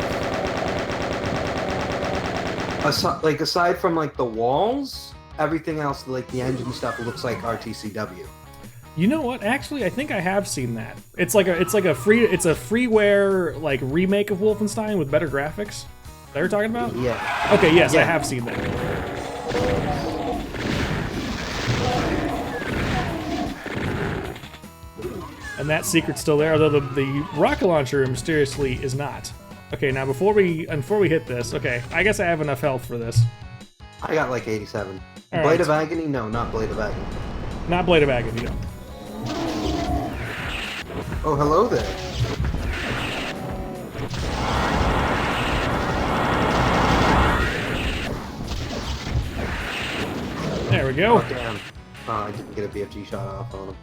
aside from like the walls, everything else, like the engine stuff, looks like RTCW. You know what? Actually, I think I have seen that. It's a freeware like remake of Wolfenstein with better graphics. That you're talking about? Yeah. Okay, yes, yeah. I have seen that. And that secret's still there, although the rocket launcher mysteriously is not. Okay, now before we hit this, okay, I guess I have enough health for this. I got like 87. All Blade right. of Agony? No, not Blade of Agony. Not Blade of Agony, no. Oh, hello there. There we go. Oh, damn. Oh, I didn't get a BFG shot off on him.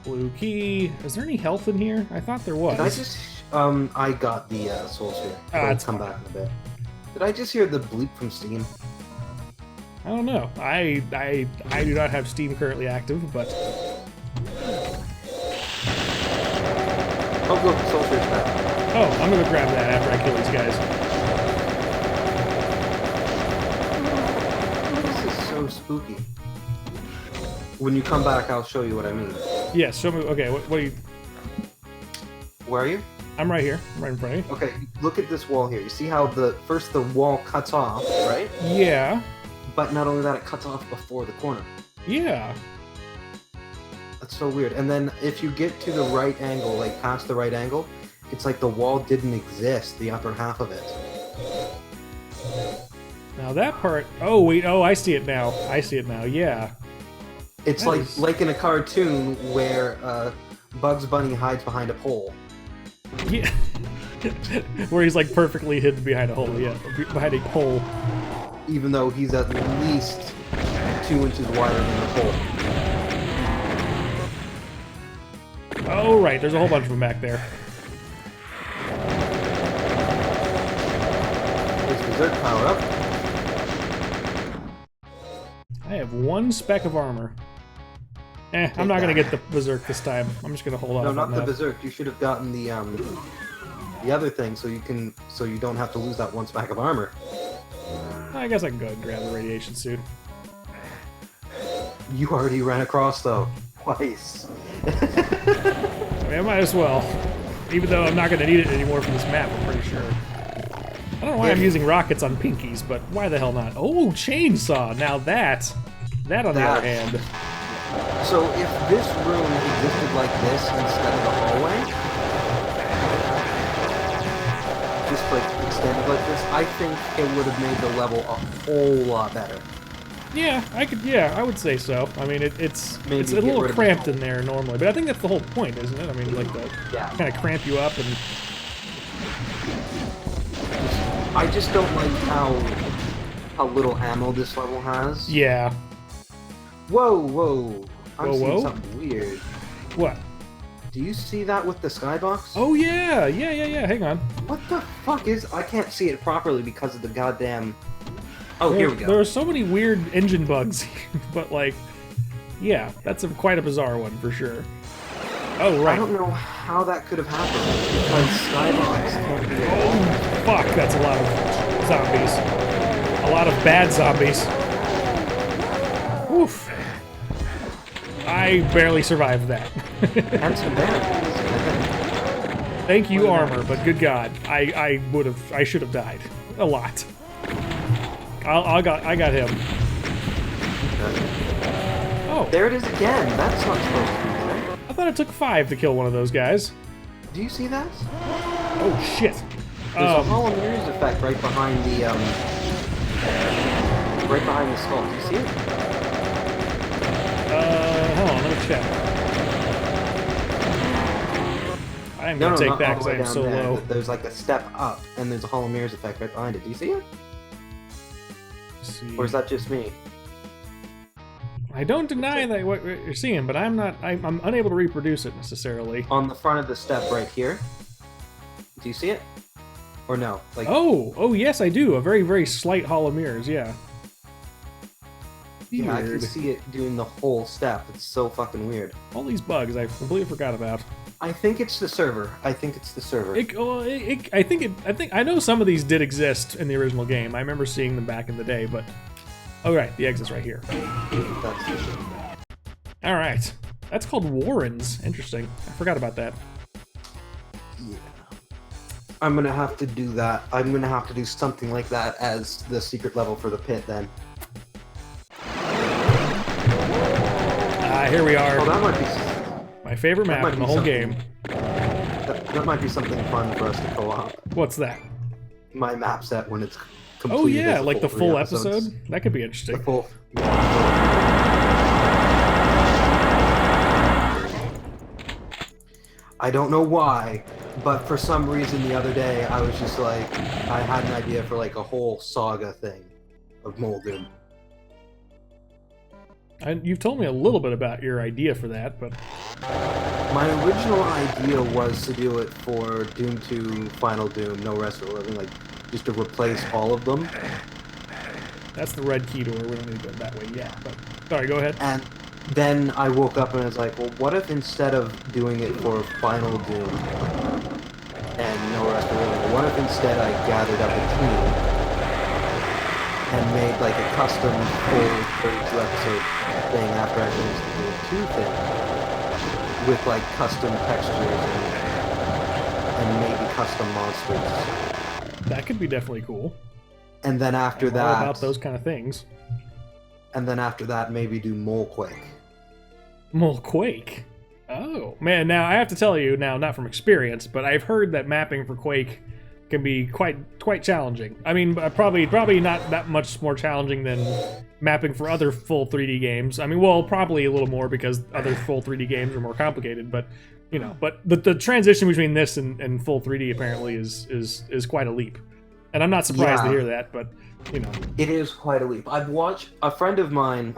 Blue key. Is there any health in here? I thought there was. Did I just... I got the Soul Sphere. I'll come back in a bit. Did I just hear the bleep from Steam? I don't know. I do not have Steam currently active, but... Oh, look, Soul Sphere's back. Oh, I'm gonna grab that after I kill these guys. This is so spooky. When you come back, I'll show you what I mean. Yes, show me... Okay, what are you... Where are you? I'm right here. I'm right in front of you. Okay, look at this wall here. You see how first the wall cuts off, right? Yeah. But not only that, it cuts off before the corner. Yeah. That's so weird. And then if you get to the right angle, like past the right angle, it's like the wall didn't exist, the upper half of it. Now that part... Oh, wait. Oh, I see it now. I see it now. Yeah. It's like in a cartoon where Bugs Bunny hides behind a pole. Yeah. Where he's like perfectly hidden behind a hole, yeah. Behind a pole. Even though he's at least 2 inches wider than the pole. Oh, right. There's a whole bunch of them back there. This Berserk power up. I have 1 speck of armor. I'm not gonna get the Berserk this time. I'm just gonna hold off. No, not on the that. Berserk. You should have gotten the other thing, so you don't have to lose that 1 speck of armor. I guess I can go ahead and grab the radiation suit. You already ran across though, twice. I mean, I might as well. Even though I'm not gonna need it anymore for this map, I'm pretty sure. I don't know why I'm using rockets on pinkies, but why the hell not? Oh, chainsaw! Now that on the other hand. So if this room existed like this instead of the hallway, just like extended like this, I think it would have made the level a whole lot better. Yeah, I would say so. I mean, it's a little cramped in there normally, but I think that's the whole point, isn't it? I mean, like kind of cramp you up and. I just don't like how little ammo this level has. Yeah. Whoa! I'm seeing whoa? something weird. What? Do you see that with the skybox? Oh yeah. Hang on. What the fuck is? I can't see it properly because of the goddamn. Oh, here we go. There are so many weird engine bugs, but like, yeah, that's quite a bizarre one for sure. Oh right. I don't know how that could have happened because skybox can't be. Oh fuck! That's a lot of zombies. A lot of bad zombies. Oof. I barely survived that. And some bad. Thank you, armor, but good God, I should have died a lot. I got him. Oh, there it is again. That's not supposed to be there. I thought it took 5 to kill one of those guys. Do you see that? Oh shit! There's a Hall of Mirrors effect right behind the skull. Do you see it? Hold on, let me check. I'm gonna take that because I am so low. There's like a step up, and there's a Hall of Mirrors effect right behind it. Do you see it? See. Or is that just me? I don't deny that what you're seeing, but I'm unable to reproduce it necessarily. On the front of the step right here. Do you see it? Or no? Like oh yes, I do. A very, very slight hall of mirrors. Yeah. yeah, I can see it doing the whole step. It's so fucking weird. All these bugs I completely forgot about. I think it's the server. I think I know some of these did exist in the original game. I remember seeing them back in the day, but oh right, the exit's right here. That's the shit. All right, that's called Warrens. Interesting. I forgot about that. Yeah. I'm gonna have to do that. I'm gonna have to do something like that as the secret level for the pit then. Here we are. Oh, that might be my favorite map in the whole game. That might be something fun for us to co-op. What's that? My map set when it's completed. Oh yeah, like the full episode? That could be interesting. The full. I don't know why, but for some reason the other day I was just like, I had an idea for like a whole saga thing of Doom. You've told me a little bit about your idea for that, but... My original idea was to do it for Doom 2, Final Doom, No Rest for the Living, like, just to replace all of them. That's the red key door, we don't need to go that way yet, but... Sorry, go ahead. And then I woke up and I was like, well, what if instead of doing it for Final Doom and No Rest for the Living, what if instead I gathered up a team and made like a custom full 32 episode thing after I finished the Doom 2 thing with like custom textures and maybe custom monsters. That could be definitely cool. And then after I'm that, all about those kind of things. And then after that, maybe do Quake. Quake? Oh man! Now I have to tell you, now not from experience, but I've heard that mapping for Quake can be quite challenging. I mean, probably not that much more challenging than mapping for other full 3D games. I mean, well, probably a little more because other full 3D games are more complicated. But you know, but the transition between this and full 3D apparently is quite a leap. And I'm not surprised to hear that, but you know, it is quite a leap. I've watched a friend of mine.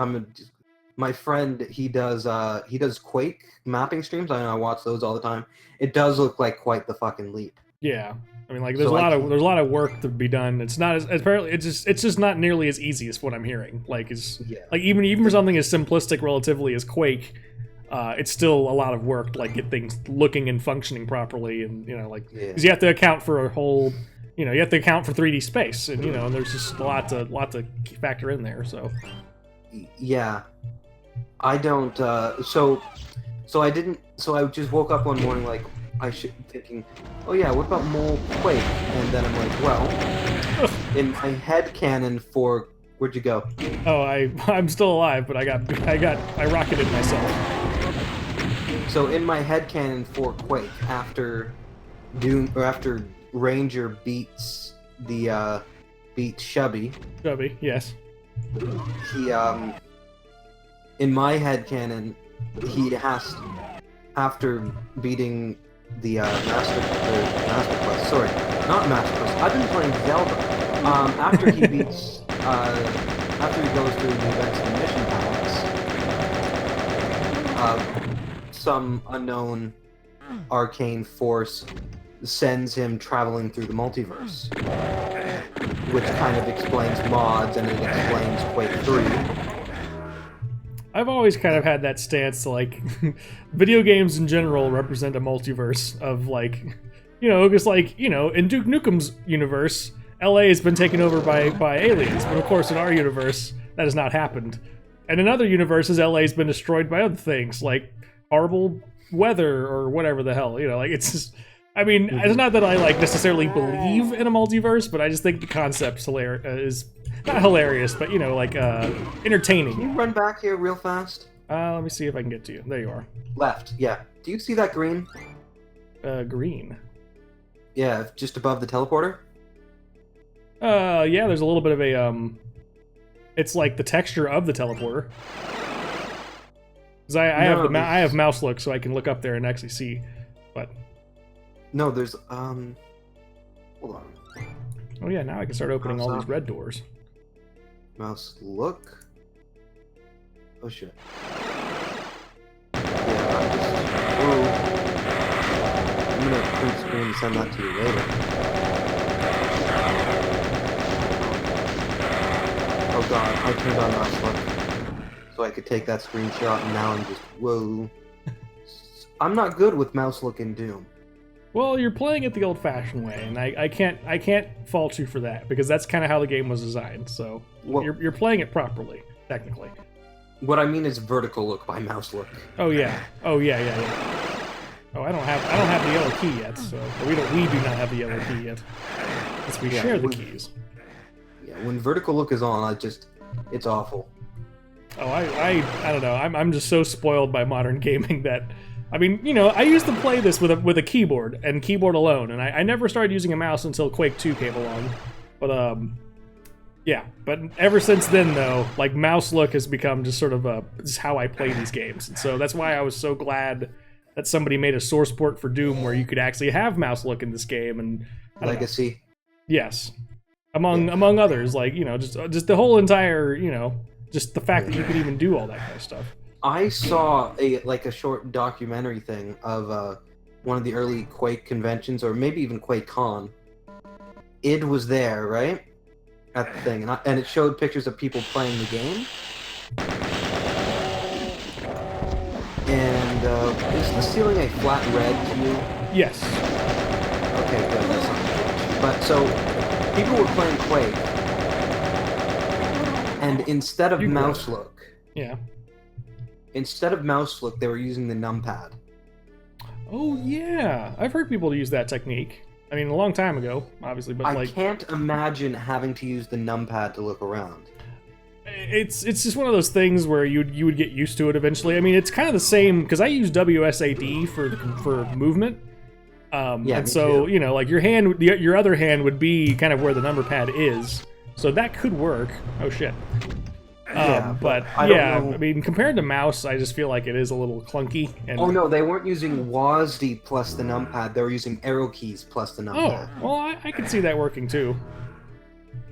My friend. He does Quake mapping streams. I watch those all the time. It does look like quite the fucking leap. Yeah. I mean, like there's a lot of work to be done. It's not as apparently it's just not nearly as easy as what I'm hearing. Like like even for something as simplistic relatively as Quake, it's still a lot of work to like get things looking and functioning properly, and you know, like because you have to account for a whole, you know, you have to account for 3D space, and you know, and there's just a lot to factor in there. So yeah, I don't. So I didn't. So I just woke up one morning like. Thinking, oh yeah, what about Quake? And then I'm like, well, in my head canon for where'd you go? Oh, I'm still alive, but I rocketed myself. So in my head canon for Quake, after Ranger beats Chubby. Chubby, yes. He in my head canon, he has after beating the Master Quest. Sorry, not Master Quest. I've been playing Zelda. After he beats, after he goes through the events and mission packs, some unknown arcane force sends him traveling through the multiverse, which kind of explains mods and it explains Quake 3. I've always kind of had that stance to like video games in general represent a multiverse of like, you know, because like, you know, in Duke Nukem's universe, LA has been taken over by aliens, but of course in our universe that has not happened. And in other universes, LA has been destroyed by other things like horrible weather or whatever the hell, you know, like it's just, I mean, it's not that I like necessarily believe in a multiverse, but I just think the concept's is not hilarious, but you know, like entertaining. Can you run back here real fast? Let me see if I can get to you. There you are. Left, yeah. Do you see that green? Green. Yeah, just above the teleporter. Yeah. There's a little bit of a it's like the texture of the teleporter. Because I have mouse look, so I can look up there and actually see. But no, there's hold on. Oh yeah, now I can start opening all these red doors. Mouse look. Oh shit. Yeah, I'm gonna print screen and send that to you later. Oh god, I turned on mouse look so I could take that screenshot, and now I'm just, whoa. I'm not good with mouse look in Doom. Well, you're playing it the old-fashioned way, and I can't fault you for that, because that's kind of how the game was designed. So you're playing it properly, technically. What I mean is vertical look by mouse look. Oh yeah. Oh yeah. Oh, I don't have the yellow key yet, so we do not have the yellow key yet. Because we share the keys. Yeah, when vertical look is on, it's awful. Oh, I don't know. I'm just so spoiled by modern gaming that, I mean, you know, I used to play this with a keyboard and keyboard alone, and I never started using a mouse until Quake 2 came along. But yeah. But ever since then, though, like mouse look has become just sort of this is how I play these games, and so that's why I was so glad that somebody made a source port for Doom where you could actually have mouse look in this game. And Legacy. Yes, among others, like, you know, just the whole entire, you know, just the fact that you could even do all that kind of stuff. I saw a short documentary thing of one of the early Quake conventions, or maybe even Quake Con. Id was there, right, at the thing, and it showed pictures of people playing the game. And is the ceiling a flat red to you? Yes. Okay, good. That's not. But so people were playing Quake, and instead of mouse look, they were using the numpad. Oh yeah, I've heard people use that technique. I mean, a long time ago, obviously, but I can't imagine having to use the numpad to look around. It's just one of those things where you would get used to it eventually. I mean, it's kind of the same because I use WSAD for movement. And so, you know, like your other hand would be kind of where the number pad is, so that could work. Oh shit. But I mean, compared to mouse, I just feel like it is a little clunky. And oh no, they weren't using WASD plus the numpad; they were using arrow keys plus the numpad. Oh, well, I could see that working too.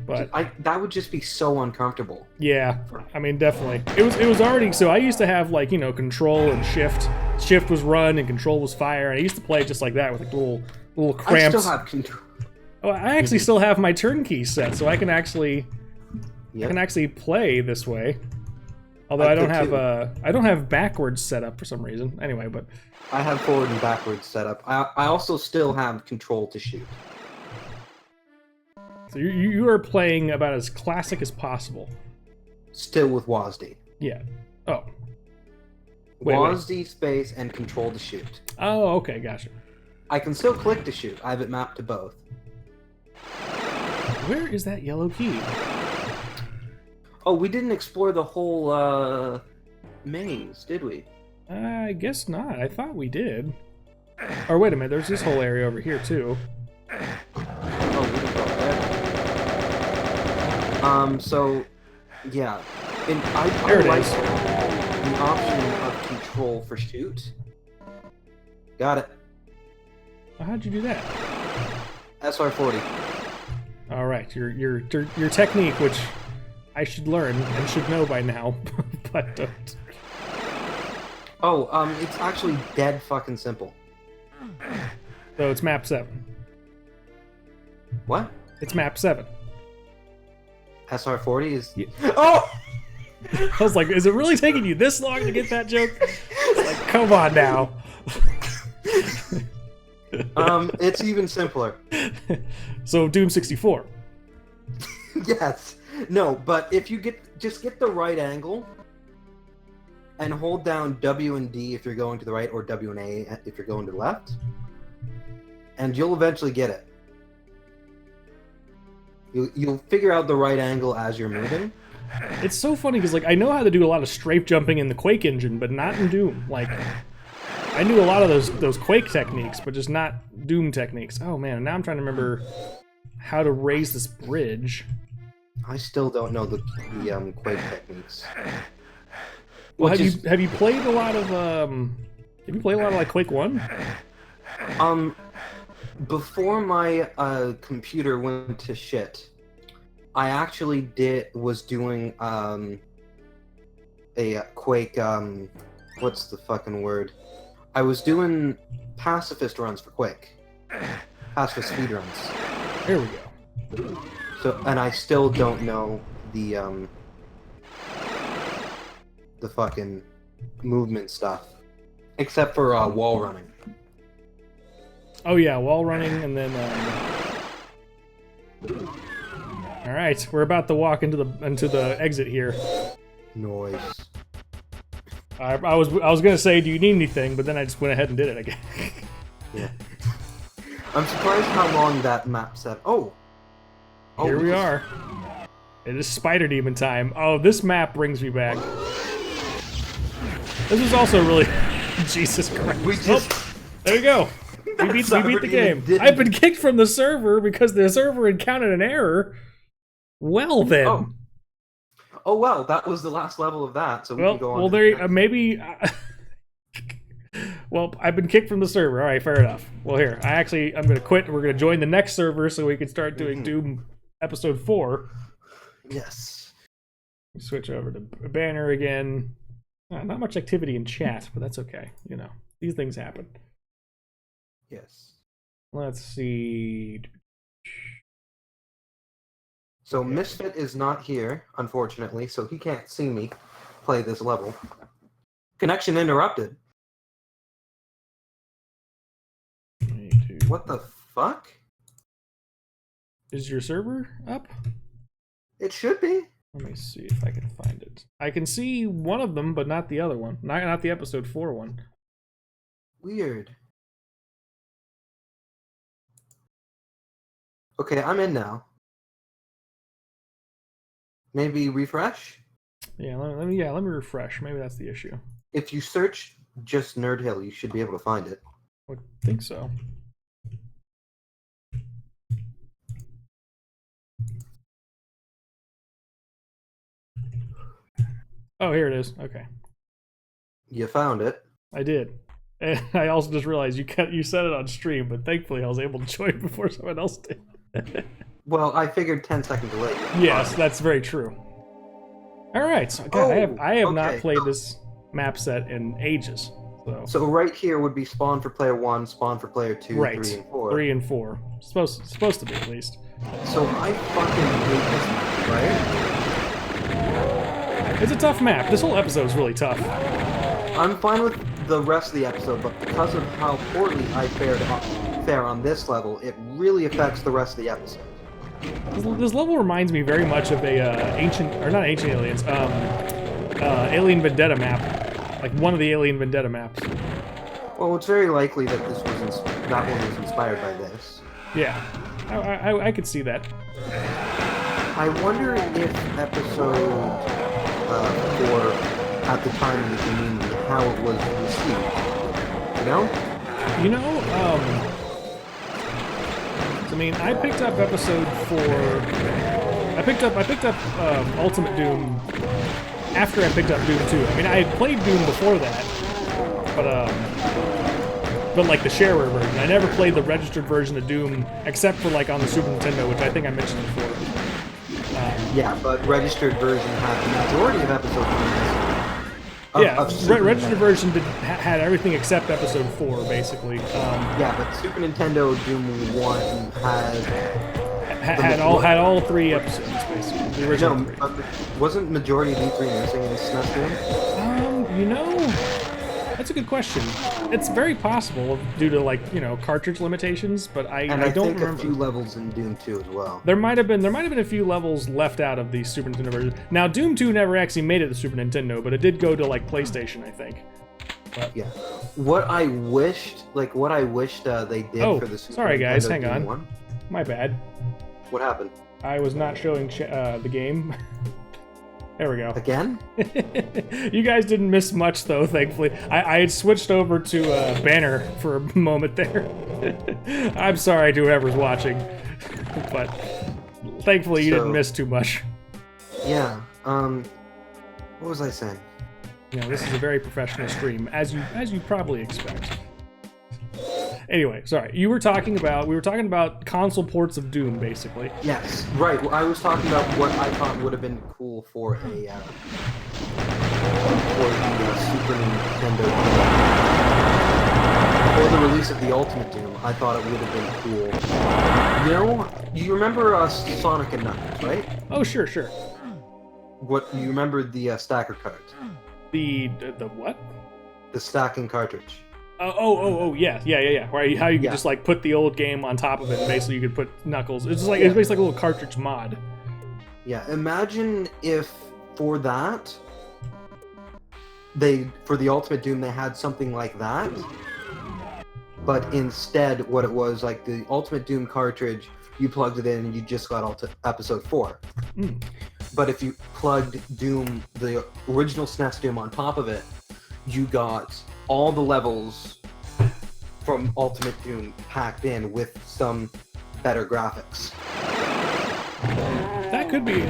But that would just be so uncomfortable. Yeah, I mean, definitely. It was already, so I used to have, like, you know, control and shift. Shift was run and control was fire. And I used to play just like that with like little cramps. I still have control. Oh, I actually still have my turn key set, so I can actually play this way. Although I don't have backwards set up for some reason. Anyway, but I have forward and backwards set up. I also still have control to shoot. So you are playing about as classic as possible. Still with WASD. Yeah. Oh. WASD space and control to shoot. Oh, okay, gotcha. I can still click to shoot. I have it mapped to both. Where is that yellow key? Oh, we didn't explore the whole maze, did we? I guess not. I thought we did. Or wait a minute, there's this whole area over here too. Oh, we didn't go there. So, yeah. I like the option of control for shoot. Got it. Well, how'd you do that? SR40. All right, your technique, which I should learn and should know by now, but don't. Oh, it's actually dead fucking simple. So it's map 7. What? It's map 7. SR40 is... Yeah. Oh! I was like, is it really taking you this long to get that joke? Like, come on now. It's even simpler. So Doom 64. Yes. No, but if you just get the right angle and hold down W and D if you're going to the right, or W and A if you're going to the left, and you'll eventually get it. You'll figure out the right angle as you're moving. It's so funny because, like, I know how to do a lot of strafe jumping in the Quake engine, but not in Doom. Like, I knew a lot of those Quake techniques, but just not Doom techniques. Oh man, now I'm trying to remember how to raise this bridge. I still don't know the Quake techniques. Well, have you played a lot of like Quake 1? Before my computer went to shit, I actually was doing a Quake, what's the fucking word? I was doing pacifist runs for Quake. Pacifist speedruns. There we go. So, and I still don't know the the fucking movement stuff, except for wall running. Oh yeah, wall running, and then. All right, we're about to walk into the exit here. Noise. I was gonna say, do you need anything? But then I just went ahead and did it again. Yeah. I'm surprised how long that map said. Oh. Here we are. It is Spider Demon time. Oh, this map brings me back. This is also really Jesus Christ. There we go. We beat the game. I've been kicked from the server because the server encountered an error. Well then. Oh well, that was the last level of that, so we can go on. Well, there maybe. Well, I've been kicked from the server. All right, fair enough. Well, here I'm going to quit. We're going to join the next server so we can start doing Doom episode 4. Yes. Switch over to banner again. Not much activity in chat, but that's okay. You know, these things happen. Yes. Let's see. So Misfit is not here, unfortunately, so he can't see me play this level. Connection interrupted. What the fuck? Is your server up? It should be. Let me see if I can find it. I can see one of them, but not the other one. Not the episode 4 one. Weird. Okay, I'm in now. Maybe refresh? Yeah, let me refresh. Maybe that's the issue. If you search just NerdHill, you should be able to find it. I think so. Oh, here it is. Okay. You found it. I did. And I also just realized you said it on stream, but thankfully I was able to join before someone else did. Well, I figured 10-second delay. Yes, that's very true. All right. So, God, I have not played this map set in ages. So right here would be spawn for player 1, spawn for player 2, right. 3, and 4. 3 and 4. Supposed to be, at least. So I fucking hate this map, right? It's a tough map. This whole episode is really tough. I'm fine with the rest of the episode, but because of how poorly I fare on this level, it really affects the rest of the episode. This level reminds me very much of a Alien Vendetta map, like one of the Alien Vendetta maps. Well, it's very likely that that one was inspired by this. Yeah, I could see that. I wonder if episode 4, at the time of the community, how it was received. You know? I mean, I picked up episode 4. I picked up Ultimate Doom after I picked up Doom 2. I mean, I had played Doom before that, but like the shareware version. I never played the registered version of Doom except for like on the Super Nintendo, which I think I mentioned before. Yeah, but registered version had the majority of episodes. Registered version had everything except episode 4, basically. Yeah, but Super Nintendo Doom 1 had all 3 episodes, basically. The original 3. Wasn't majority of E3 missing in SNES Doom? That's a good question. It's very possible due to cartridge limitations, but I don't remember. A few levels in Doom 2 as well. There might have been a few levels left out of the Super Nintendo version. Now Doom 2 never actually made it to Super Nintendo, but it did go to PlayStation, I think. But, yeah. What I wished they did for the Super sorry guys, Nintendo hang on. Doom 1. My bad. What happened? I was not showing the game. There we go. Again? You guys didn't miss much, though, thankfully. I had switched over to Banner for a moment there. I'm sorry to whoever's watching, but thankfully you didn't miss too much. Yeah, what was I saying? This is a very professional stream, as you probably expect. Anyway, sorry. We were talking about console ports of Doom, basically. Yes, right. Well, I was talking about what I thought would have been cool for the Super Nintendo Doom. For the release of the Ultimate Doom, I thought it would have been cool. You remember Sonic and Knuckles, right? Oh, sure. You remember the stacker cards? The what? The stacking cartridge. Yeah. Right, how you could just like put the old game on top of it, and basically you could put Knuckles. It's basically like a little cartridge mod. Yeah, imagine if for that for the Ultimate Doom they had something like that, but instead what it was like the Ultimate Doom cartridge, you plugged it in and you just got episode 4. But if you plugged Doom, the original SNES Doom on top of it, you got all the levels from Ultimate Doom packed in with some better graphics. That could be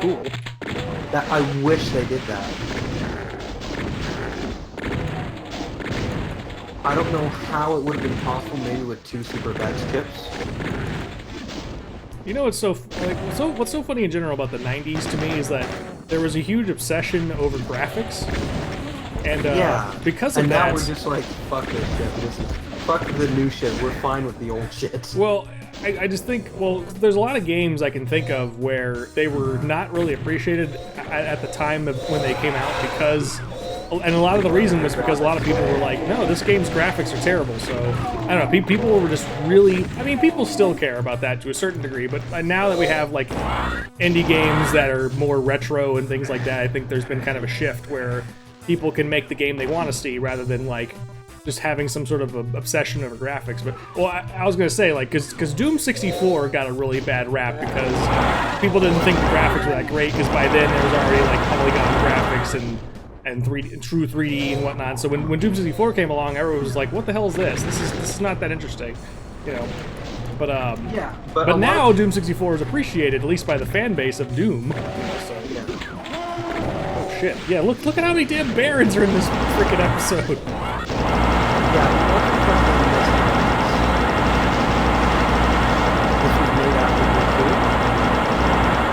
cool. That I wish they did that. I don't know how it would have been possible, maybe with 2 Super Vex chips. You know what's so funny in general about the 90s to me is that there was a huge obsession over graphics, and because of that, now we're just like, fuck this shit. Fuck the new shit. We're fine with the old shit. Well, I just think, there's a lot of games I can think of where they were not really appreciated at the time of when they came out and a lot of the reason was because a lot of people were like, no, this game's graphics are terrible. So, I don't know, people were just really, people still care about that to a certain degree, but now that we have like indie games that are more retro and things like that, I think there's been kind of a shift where people can make the game they want to see rather than like just having some sort of obsession over graphics. But I was gonna say, like, because Doom 64 got a really bad rap because people didn't think the graphics were that great, because by then there was already like polygon graphics and 3D, true 3D and whatnot. So when Doom 64 came along, everyone was like, "What the hell is this? This is not that interesting," you know. But but now Doom 64 is appreciated, at least by the fan base of Doom. So, oh shit! Yeah, look at how many damn Barons are in this freaking episode.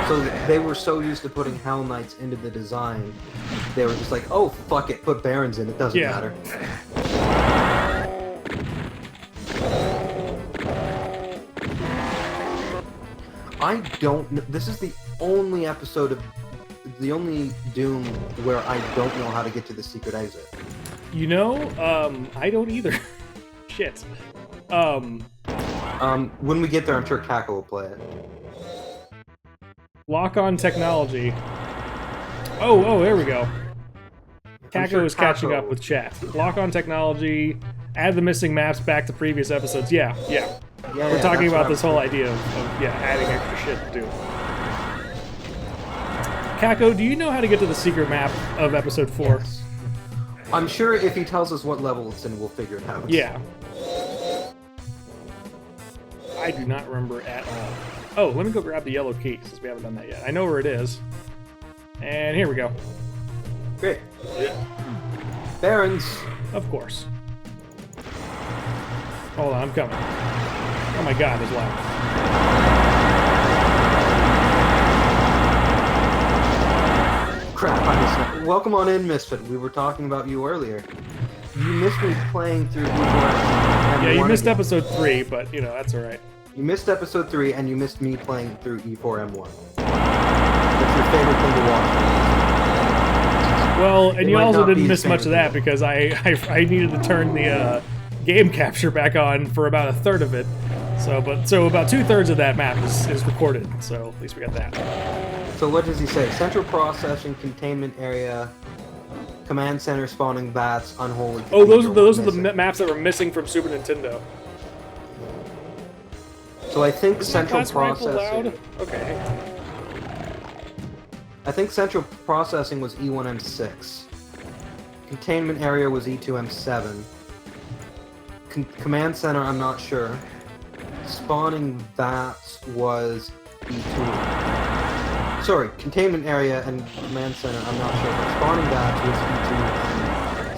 So they were so used to putting Hell Knights into the design, they were just like, oh, fuck it, put Barons in, it doesn't matter. I don't know, this is the only episode of, the only Doom where I don't know how to get to the secret exit. You know, I don't either. Shit. When we get there, I'm sure Kako will play it. Lock-on technology. Oh, there we go. Kako is catching up with chat. Lock-on technology. Add the missing maps back to previous episodes. Yeah. We're talking about this whole idea of adding extra shit to do. Kako, do you know how to get to the secret map of episode 4? Yes. I'm sure if he tells us what level it's in, we'll figure it out. Yeah. I do not remember at all. Oh, let me go grab the yellow key, since we haven't done that yet. I know where it is. And here we go. Great. Barons. Of course. Hold on, I'm coming. Oh my god, there's loud. Crap, I missed it. Welcome on in, Misfit. We were talking about you earlier. You missed me playing through E4. Yeah, you missed episode 3, but, you know, that's alright. You missed episode 3, and you missed me playing through E4M1. What's your favorite thing to watch? Well, and you also didn't miss much of that, because I needed to turn the game capture back on for about a third of it. So about 2/3 of that map is recorded, so at least we got that. So what does he say? Central processing, containment area, command center, spawning bats, unholy. Oh, those are the maps that were missing from Super Nintendo. So I think central processing. Okay. I think central processing was E1M6. Containment area was E2M7. Command center, I'm not sure. Spawning bats was E2. Sorry, containment area and command center, I'm not sure. But spawning bats was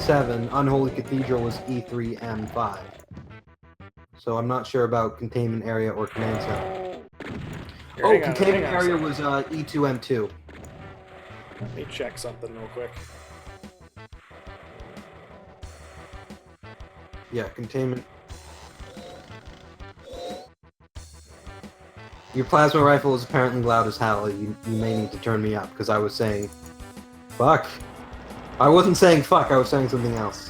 E2M7. Unholy Cathedral was E3M5. So I'm not sure about containment area or command center. Oh, containment area was E2M2. Let me check something real quick. Yeah, containment. Your plasma rifle is apparently loud as hell. You may need to turn me up, because I was saying, fuck. I wasn't saying fuck, I was saying something else.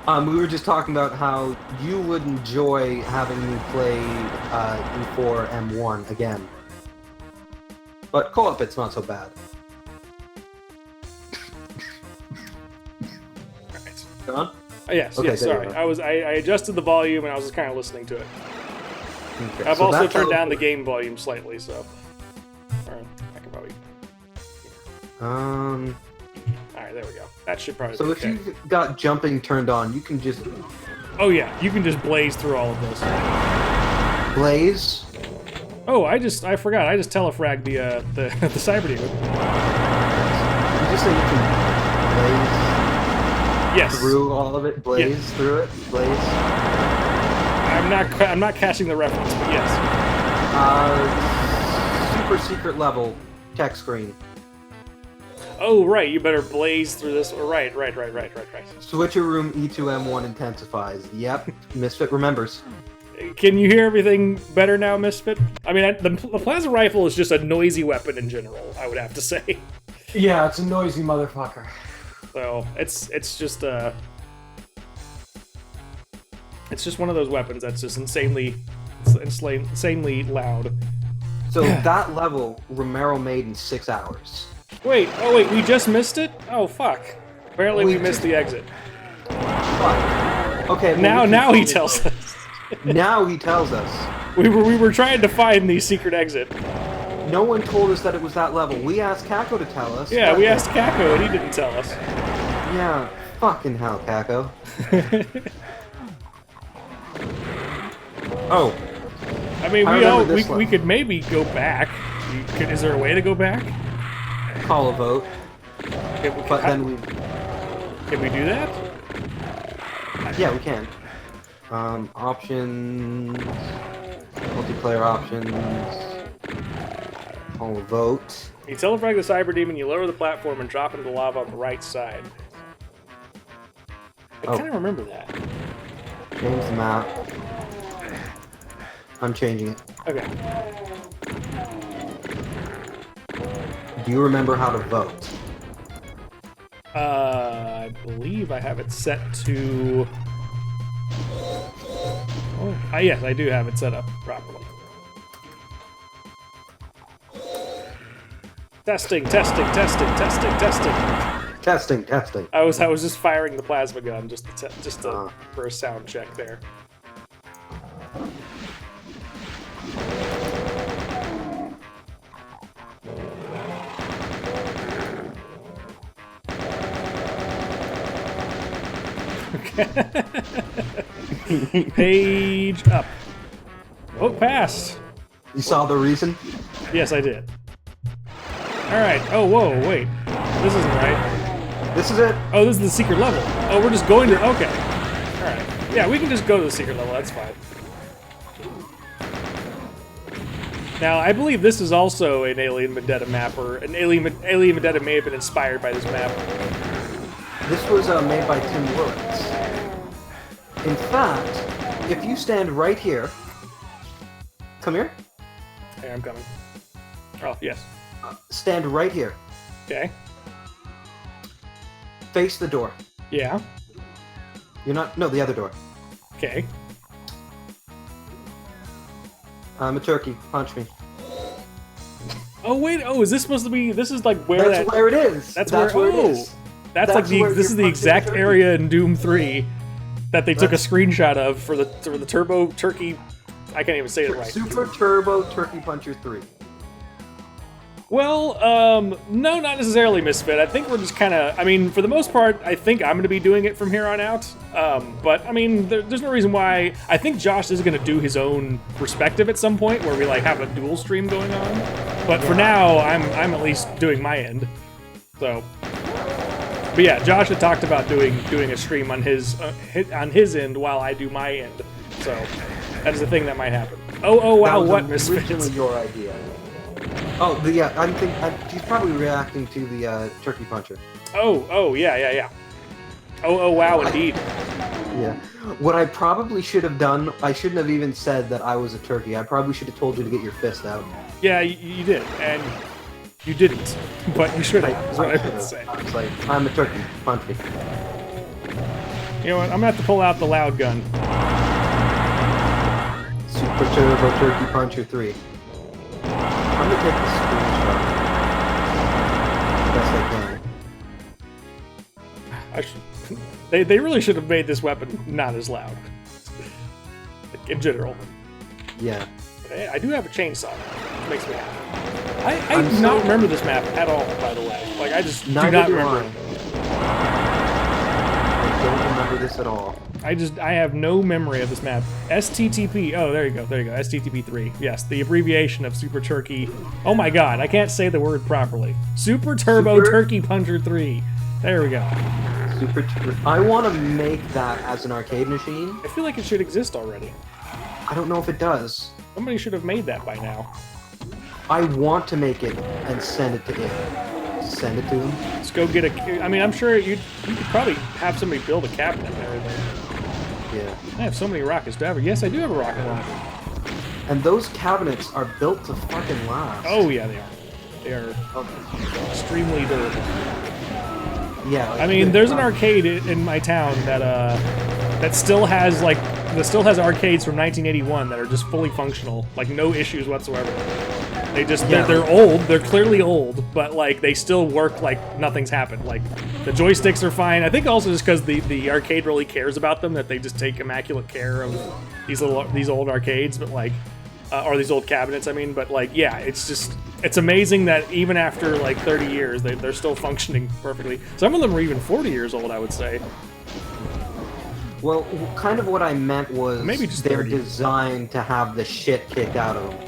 We were just talking about how you would enjoy having me play E4 M1 again. But co-op, it's not so bad. Alright. John? Yes, Okay, yes, sorry. I adjusted the volume and I was just kind of listening to it. Okay, I've so also that's turned how- down the game volume slightly, so... Alright, I can probably... Alright, there we go. That should probably So be if okay. you've got jumping turned on, you can just Oh yeah, you can just blaze through all of this. blaze. Oh, I forgot. I just telefragged the cyber demon. You just say you can blaze Yes. through all of it, blaze through it, blaze. I'm not catching the reference, but yes. Super secret level tech screen. Oh right, you better blaze through this. Right. Switcher room E2M1 intensifies. Yep, Misfit remembers. Can you hear everything better now, Misfit? I mean, the plasma rifle is just a noisy weapon in general, I would have to say. Yeah, it's a noisy motherfucker. So it's just it's just one of those weapons that's just insanely loud. So that level, Romero made in 6 hours. Wait, we just missed it? Oh fuck! Apparently we missed the exit. Fuck. Okay. Now he tells us. Now he tells us. We were trying to find the secret exit. No one told us that it was that level. We asked Kako to tell us. Yeah, we asked Kako and he didn't tell us. Yeah, fucking hell, Kako. Oh. I mean, I we could maybe go back. Is there a way to go back? Call a vote. But then we... Can we do that? Yeah, we can. Options... Multiplayer options... Call a vote. You telefrag the cyber demon, you lower the platform and drop into the lava on the right side. I kind of remember that. Change the map. I'm changing it. Okay. Do you remember how to vote? I believe I have it set to... Oh, yes, I do have it set up properly. Testing. Testing. I was just firing the plasma gun just for a sound check there. Page up. Oh, passed. You saw the reason? Yes, I did. Alright. Oh, whoa, wait. This isn't right. This is it? Oh, this is the secret level. Oh, we're just going to... Okay. Alright. Yeah, we can just go to the secret level. That's fine. Now, I believe this is also an Alien Vendetta map, or an Alien Vendetta may have been inspired by this map. This was made by Tim Willits. In fact, if you stand right here... Come here. Hey, I'm coming. Oh, yes. Stand right here. Okay. Face the door. Yeah. You're not... No, the other door. Okay. I'm a turkey. Punch me. Oh, wait. Oh, is this supposed to be... This is like where That's where it is. That's where where... it Oh. is. That's like the... where This is the you're exact punching a area in Doom 3 that they took a That's- screenshot of for the Turbo Turkey... I can't even say it right. Super Turbo Turkey Puncher 3. Well, no, not necessarily, Misfit. I think we're just kind of... I mean, for the most part, I think I'm going to be doing it from here on out. But, I mean, there's no reason why... I think Josh is going to do his own perspective at some point, where we, like, have a dual stream going on. But for now, I'm at least doing my end. So... But yeah, Josh had talked about doing a stream on his end while I do my end. So, that is a thing that might happen. Oh, wow, what, Misfit? Originally your idea. Oh, I'm thinking he's probably reacting to the turkey puncher. Oh, yeah. Oh, wow, indeed. Yeah. What I probably should have done, I shouldn't have even said that I was a turkey. I probably should have told you to get your fist out. Yeah, you did, and You didn't, but you should have. Is what I would say. I was like, I'm a turkey. Punch me. You know what? I'm gonna have to pull out the loud gun. Super Turbo Turkey Puncher 3. I'm gonna take the screenshot. Best I can. They really should have made this weapon not as loud. Like, in general. Yeah. But I do have a chainsaw, which makes me happy. I do not remember this map at all, by the way. Like, I just do not remember it. I don't remember this at all. I have no memory of this map. STTP. Oh, there you go. STTP 3. Yes, the abbreviation of Super Turkey. Oh my god, I can't say the word properly. Super Turbo Turkey Puncher 3. There we go. I want to make that as an arcade machine. I feel like it should exist already. I don't know if it does. Somebody should have made that by now. I want to make it and send it to him. Send it to him. Let's go get a... I mean, I'm sure you could probably have somebody build a cabinet and everything. Yeah. I have so many rockets. Do I have yes, I do have a rocket launcher. And those cabinets are built to fucking last. Oh, yeah, they are. They are extremely durable. Yeah. Like, I mean, there's an arcade in my town that still has arcades from 1981 that are just fully functional, like no issues whatsoever. They're old, they're clearly old, but like they still work like nothing's happened. Like the joysticks are fine. I think also just because the arcade really cares about them, that they just take immaculate care of these old arcades, but like or these old cabinets, I mean, but like yeah, it's amazing that even after like 30 years they're still functioning perfectly. Some of them are even 40 years old, I would say. Well, kind of what I meant was maybe just they're 30. designed to have the shit kicked out of them.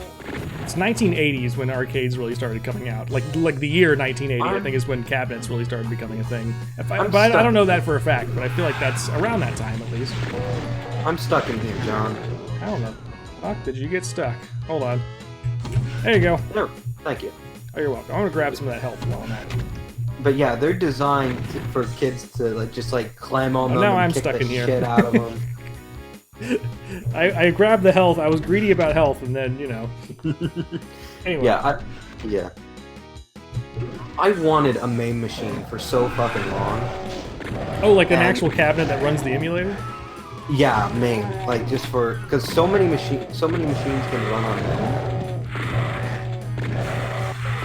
It's 1980s when arcades really started coming out. Like the year 1980, I think, is when cabinets really started becoming a thing. But I don't know that for a fact, but I feel like that's around that time at least. I'm stuck in here, John. I don't know. Fuck, did you get stuck? Hold on. There you go. No, thank you. Oh, you're welcome. I'm gonna grab some of that health while I'm at it. But yeah, they're designed for kids to just climb on them now and I'm kick stuck the in here. shit out of them. I grabbed the health. I was greedy about health, and then, you know. Anyway. Yeah, I wanted a main machine for so fucking long. Oh, like an actual cabinet that runs the emulator? Yeah, main. Like just for because so many machines can run on main.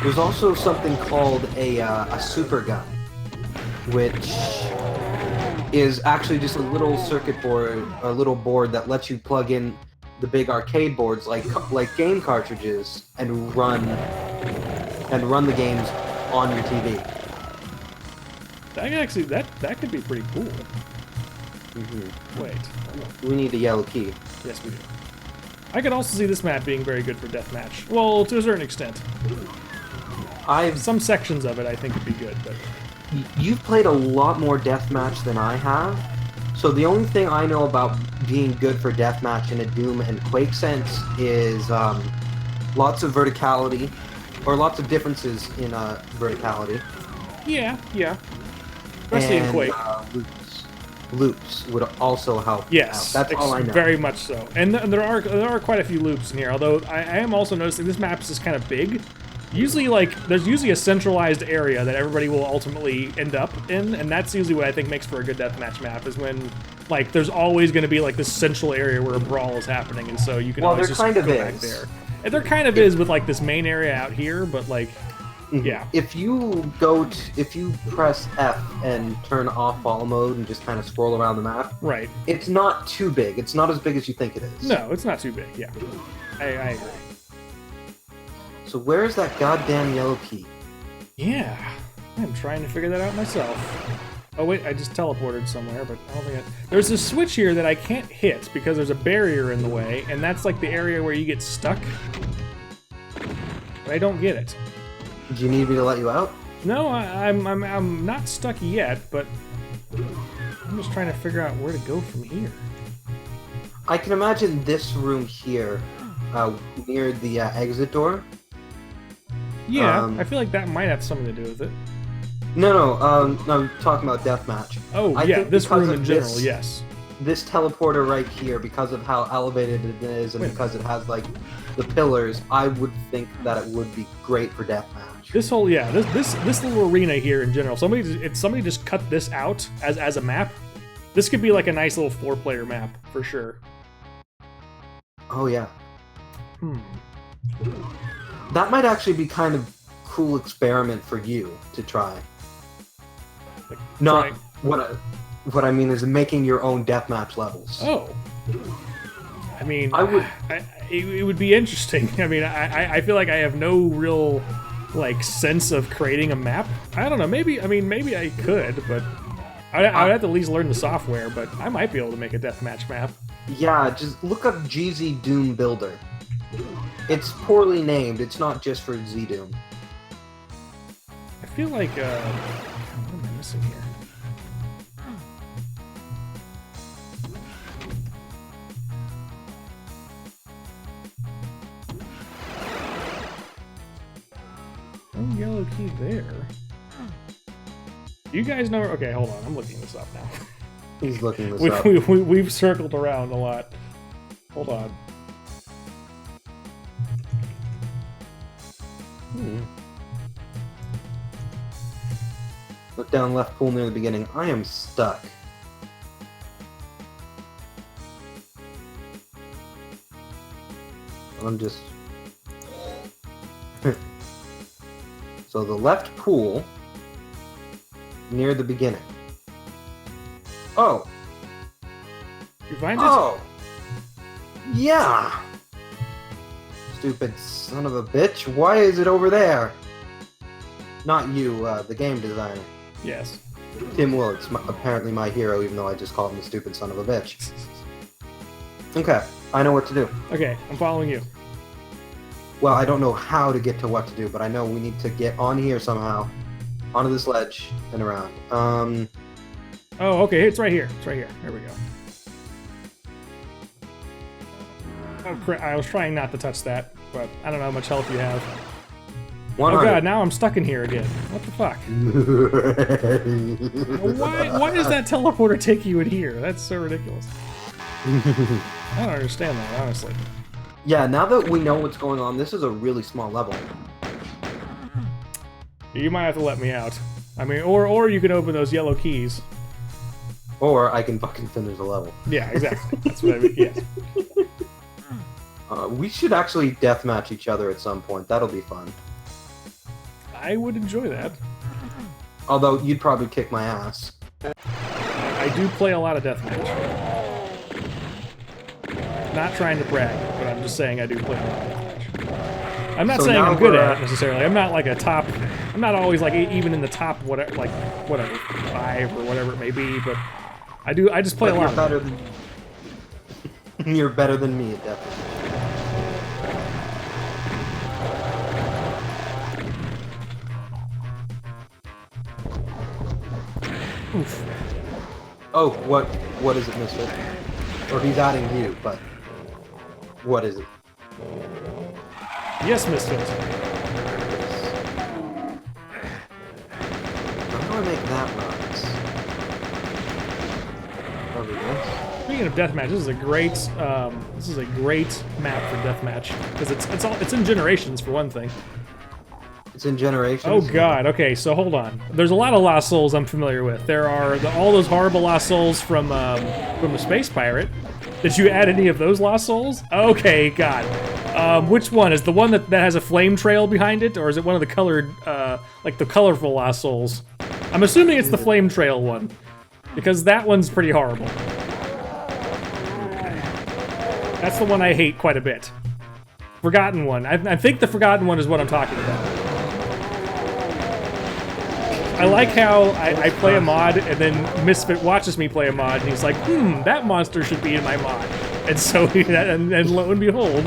There's also something called a super gun, which is actually just a little circuit board, a little board that lets you plug in the big arcade boards like game cartridges and run the games on your TV. That could be pretty cool. Mm-hmm. Wait. We need a yellow key. Yes, we do. I could also see this map being very good for Deathmatch. Well, to a certain extent. Some sections of it I think would be good, but... You've played a lot more Deathmatch than I have, so the only thing I know about being good for Deathmatch in a Doom and Quake sense is lots of verticality, or lots of differences in verticality. Yeah. Especially in Quake. Loops would also help. Yes, that's all I know. Very much so. And there are quite a few loops in here, although I am also noticing this map is just kind of big. Usually, there's usually a centralized area that everybody will ultimately end up in, and that's usually what I think makes for a good deathmatch map, is when, there's always going to be, this central area where a brawl is happening, and so you can always just go back there. And there kind of is with, this main area out here, but, yeah. If you press F and turn off follow mode and just kind of scroll around the map, right, it's not too big. It's not as big as you think it is. No, it's not too big, yeah. I agree. So where's that goddamn yellow key? Yeah, I'm trying to figure that out myself. Oh wait, I just teleported somewhere, but I don't think there's a switch here that I can't hit because there's a barrier in the way, and that's the area where you get stuck. But I don't get it. Do you need me to let you out? No, I'm not stuck yet, but I'm just trying to figure out where to go from here. I can imagine this room here, near the exit door. Yeah, I feel like that might have something to do with it. No, I'm talking about Deathmatch. Oh, yeah, this room in general, yes. This teleporter right here, because of how elevated it is, and because it has, the pillars, I would think that it would be great for deathmatch. This whole this little arena here in general. If somebody just cut this out as a map, this could be like a nice little 4-player map for sure. Oh yeah. That might actually be kind of cool experiment for you to try. Like, Not what I mean is making your own deathmatch levels. Oh. I mean, it would be interesting. I mean, I feel like I have no real like sense of creating a map. I don't know. Maybe I could, but I would have to at least learn the software. But I might be able to make a deathmatch map. Yeah, just look up GZ Doom Builder. It's poorly named. It's not just for Z Doom. I feel like what am I missing here? No yellow key there. You guys know? Okay, hold on. I'm looking this up now. He's looking this up. We've circled around a lot. Hold on. Look down left pool near the beginning. I am stuck. I'm just... So the left pool near the beginning. Oh! You find it? Oh! Yeah! Stupid son of a bitch. Why is it over there? Not you, the game designer. Yes. Tim Willet's apparently my hero, even though I just called him a stupid son of a bitch. Okay, I know what to do. Okay, I'm following you. Well, I don't know how to get to what to do, but I know we need to get on here somehow. Onto this ledge and around. Oh, okay, it's right here. It's right here. There we go. Oh, I was trying not to touch that, but I don't know how much health you have. 100. Oh god, now I'm stuck in here again. What the fuck? Why does that teleporter take you in here? That's so ridiculous. I don't understand that, honestly. Yeah, now that we know what's going on, this is a really small level. You might have to let me out. I mean, or you can open those yellow keys. Or I can fucking finish the level. Yeah, exactly. That's what I mean, yeah. We should actually deathmatch each other at some point. That'll be fun. I would enjoy that. Although, you'd probably kick my ass. I do play a lot of Deathmatch. Not trying to brag, but I'm just saying I do play a lot of Deathmatch. I'm not saying I'm good at it necessarily. I'm not like a top... I'm not always like even in the top, whatever, 5 or whatever it may be, but I just play a lot. You're better than me at Deathmatch. Oof. Oh, what is it, Misfit? Or he's adding you, but what is it? Yes, Misfit. How do I make that rise? Probably this. Speaking of deathmatch, this is a great map for deathmatch because it's in generations for one thing. It's in generations. Oh god. Okay, so hold on. There's a lot of Lost Souls I'm familiar with. There are all those horrible Lost Souls from the Space Pirate. Did you add any of those Lost Souls? Okay, god. Which one is the one that has a flame trail behind it, or is it one of the colored, like the colorful Lost Souls? I'm assuming it's the flame trail one, because that one's pretty horrible. That's the one I hate quite a bit. Forgotten one. I think the Forgotten one is what I'm talking about. I like how I play a mod, and then Misfit watches me play a mod, and he's like, that monster should be in my mod. And so, and lo and behold,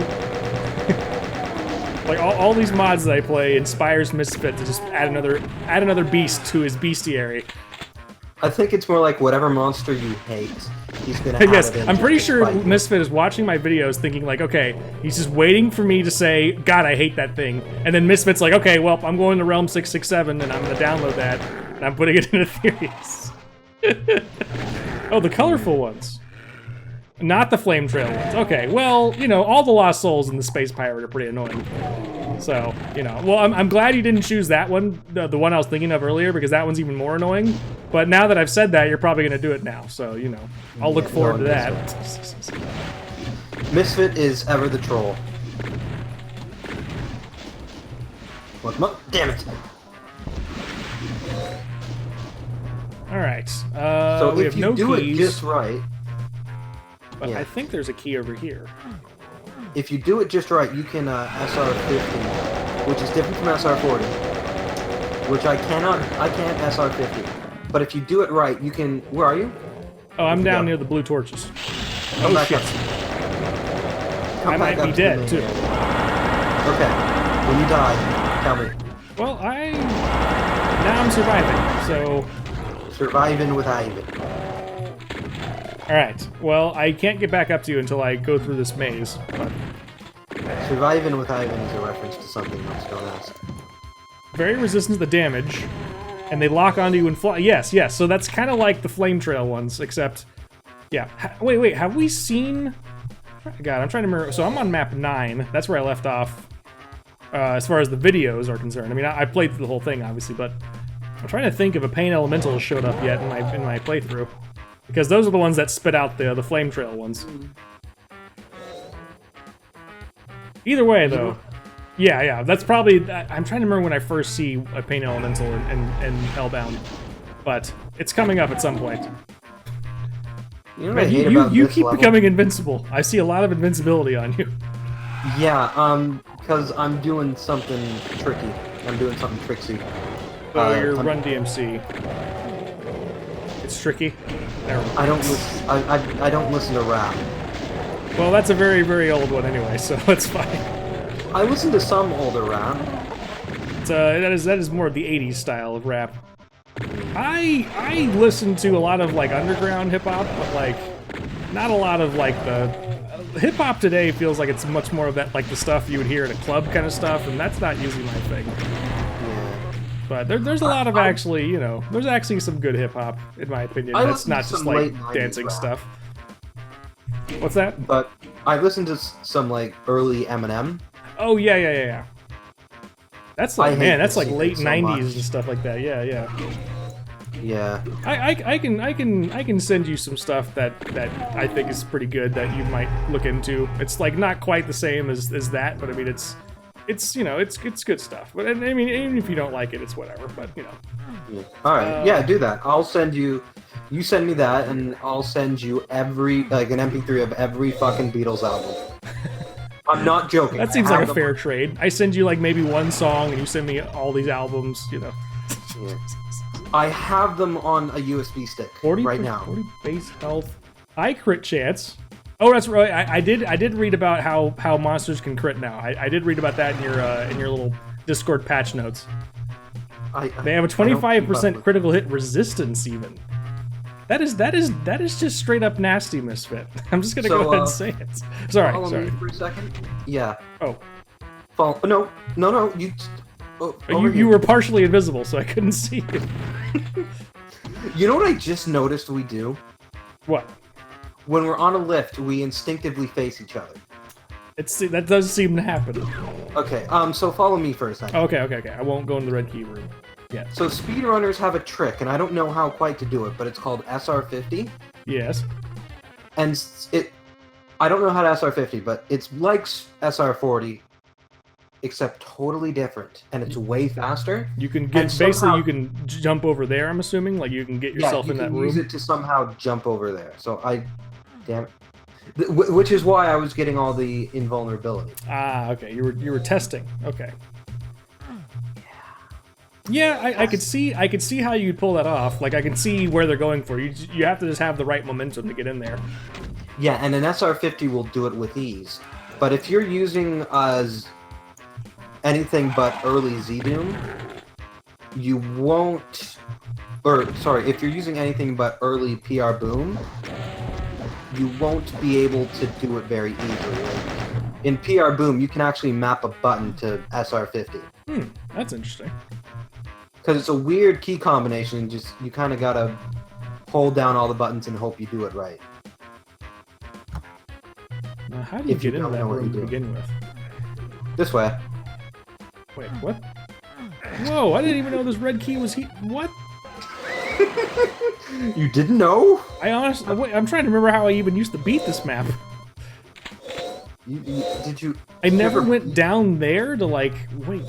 like all these mods that I play inspires Misfit to just add another beast to his bestiary. I think it's more like whatever monster you hate, he's gonna add Yes, it in I'm pretty to sure fight. Misfit is watching my videos thinking like, okay, he's just waiting for me to say, God, I hate that thing. And then Misfit's like, okay, well, I'm going to Realm 667 and I'm gonna download that, and I'm putting it into Theories. Oh, the colorful ones. Not the flame trail ones. Okay, well, you know, all the Lost Souls and the Space Pirate are pretty annoying. So, you know, well, I'm glad you didn't choose that one, the one I was thinking of earlier, because that one's even more annoying. But now that I've said that, you're probably going to do it now. So, you know, I'll look forward to that. Misfit is ever the troll. What? Damn it! All right. So we if have you no do keys, it just right, but I think there's a key over here. if you do it just right, you can SR50, which is different from SR40, which I can't SR50. But if you do it right, you can. Where are you? Oh, I'm down near the blue torches. Come back shit! Up. Come I back might be up dead too. Okay. When you die, tell me. Well, now I'm surviving. So. Surviving with Ivan. Alright, well, I can't get back up to you until I go through this maze, but... Surviving with Ivan is a reference to something else, don't ask. Very resistant to the damage, and they lock onto you and fly. Yes, so that's kind of like the Flame Trail ones, except... Yeah, wait, have we seen... God, I'm trying to remember... So I'm on map 9, that's where I left off, as far as the videos are concerned. I mean, I played through the whole thing, obviously, but... I'm trying to think if a Pain Elemental has showed up yet in my playthrough. Because those are the ones that spit out the Flame Trail ones. Either way, though. Yeah, that's probably... I'm trying to remember when I first see a Pain Elemental in Hellbound. But it's coming up at some point. You know what I hate about you this keep level? becoming invincible. I see a lot of invincibility on you. Yeah, because I'm doing something tricky. I'm doing something tricksy. So your Run DMC. It's tricky. I don't listen. I don't listen to rap. Well, that's a very, very old one anyway, so it's fine. I listen to some older rap. It's, that is more of the '80s style of rap. I listen to a lot of like underground hip hop, but like not a lot of like the hip hop today feels like it's much more of that like the stuff you would hear at a club kind of stuff, and that's not usually my thing. But there's a lot of actually, you know, there's actually some good hip hop in my opinion. That's not just like dancing stuff. What's that? But I listened to some like early Eminem. Oh yeah. That's like that's like late so '90s much. and stuff like that. Yeah. Yeah. I can send you some stuff that I think is pretty good that you might look into. It's like not quite the same as that, but I mean it's you know it's good stuff. But I mean even if you don't like it, it's whatever. But you know. Yeah. All right. Yeah, do that. I'll send you. You send me that, and I'll send you every an MP3 of every fucking Beatles album. I'm not joking. That seems like a fair trade. I send you like maybe one song, and you send me all these albums. You know. Yeah. I have them on a USB stick 40 right now. 40 base health. High crit chance. Oh, that's right. I did read about how monsters can crit now. I did read about that in your little Discord patch notes. They have a 25% critical hit resistance even. That is just straight up nasty, Misfit. I'm just gonna go ahead and say it. Sorry. Follow me for a second. Yeah. Oh. No. You. You were partially invisible, so I couldn't see you. You know what I just noticed we do? What? When we're on a lift, we instinctively face each other. That does seem to happen. Okay, so follow me for a second. Okay. I won't go in the red key room yet. So speedrunners have a trick, and I don't know how quite to do it, but it's called SR50. Yes. And I don't know how to SR50, but it's like SR40, except totally different, and it's way faster. You can you can jump over there. I'm assuming, like you can get yourself in that room. Use it to somehow jump over there. So damn it. Which is why I was getting all the invulnerability. Ah, okay. You were testing. Okay. Yeah, I could see how you'd pull that off. Like I can see where they're going for. You have to just have the right momentum to get in there. Yeah, and an SR50 will do it with ease. But if you're using anything but early Z-Doom, you won't... if you're using anything but early PR Boom, you won't be able to do it very easily. In PR Boom, you can actually map a button to SR50. That's interesting. Because it's a weird key combination, you kind of gotta hold down all the buttons and hope you do it right. How do you get into that room to begin with? This way. Wait, what? Whoa, I didn't even know this red key was What? You didn't know? I'm trying to remember how I even used to beat this map. Did you? I never went down there to like. Wait,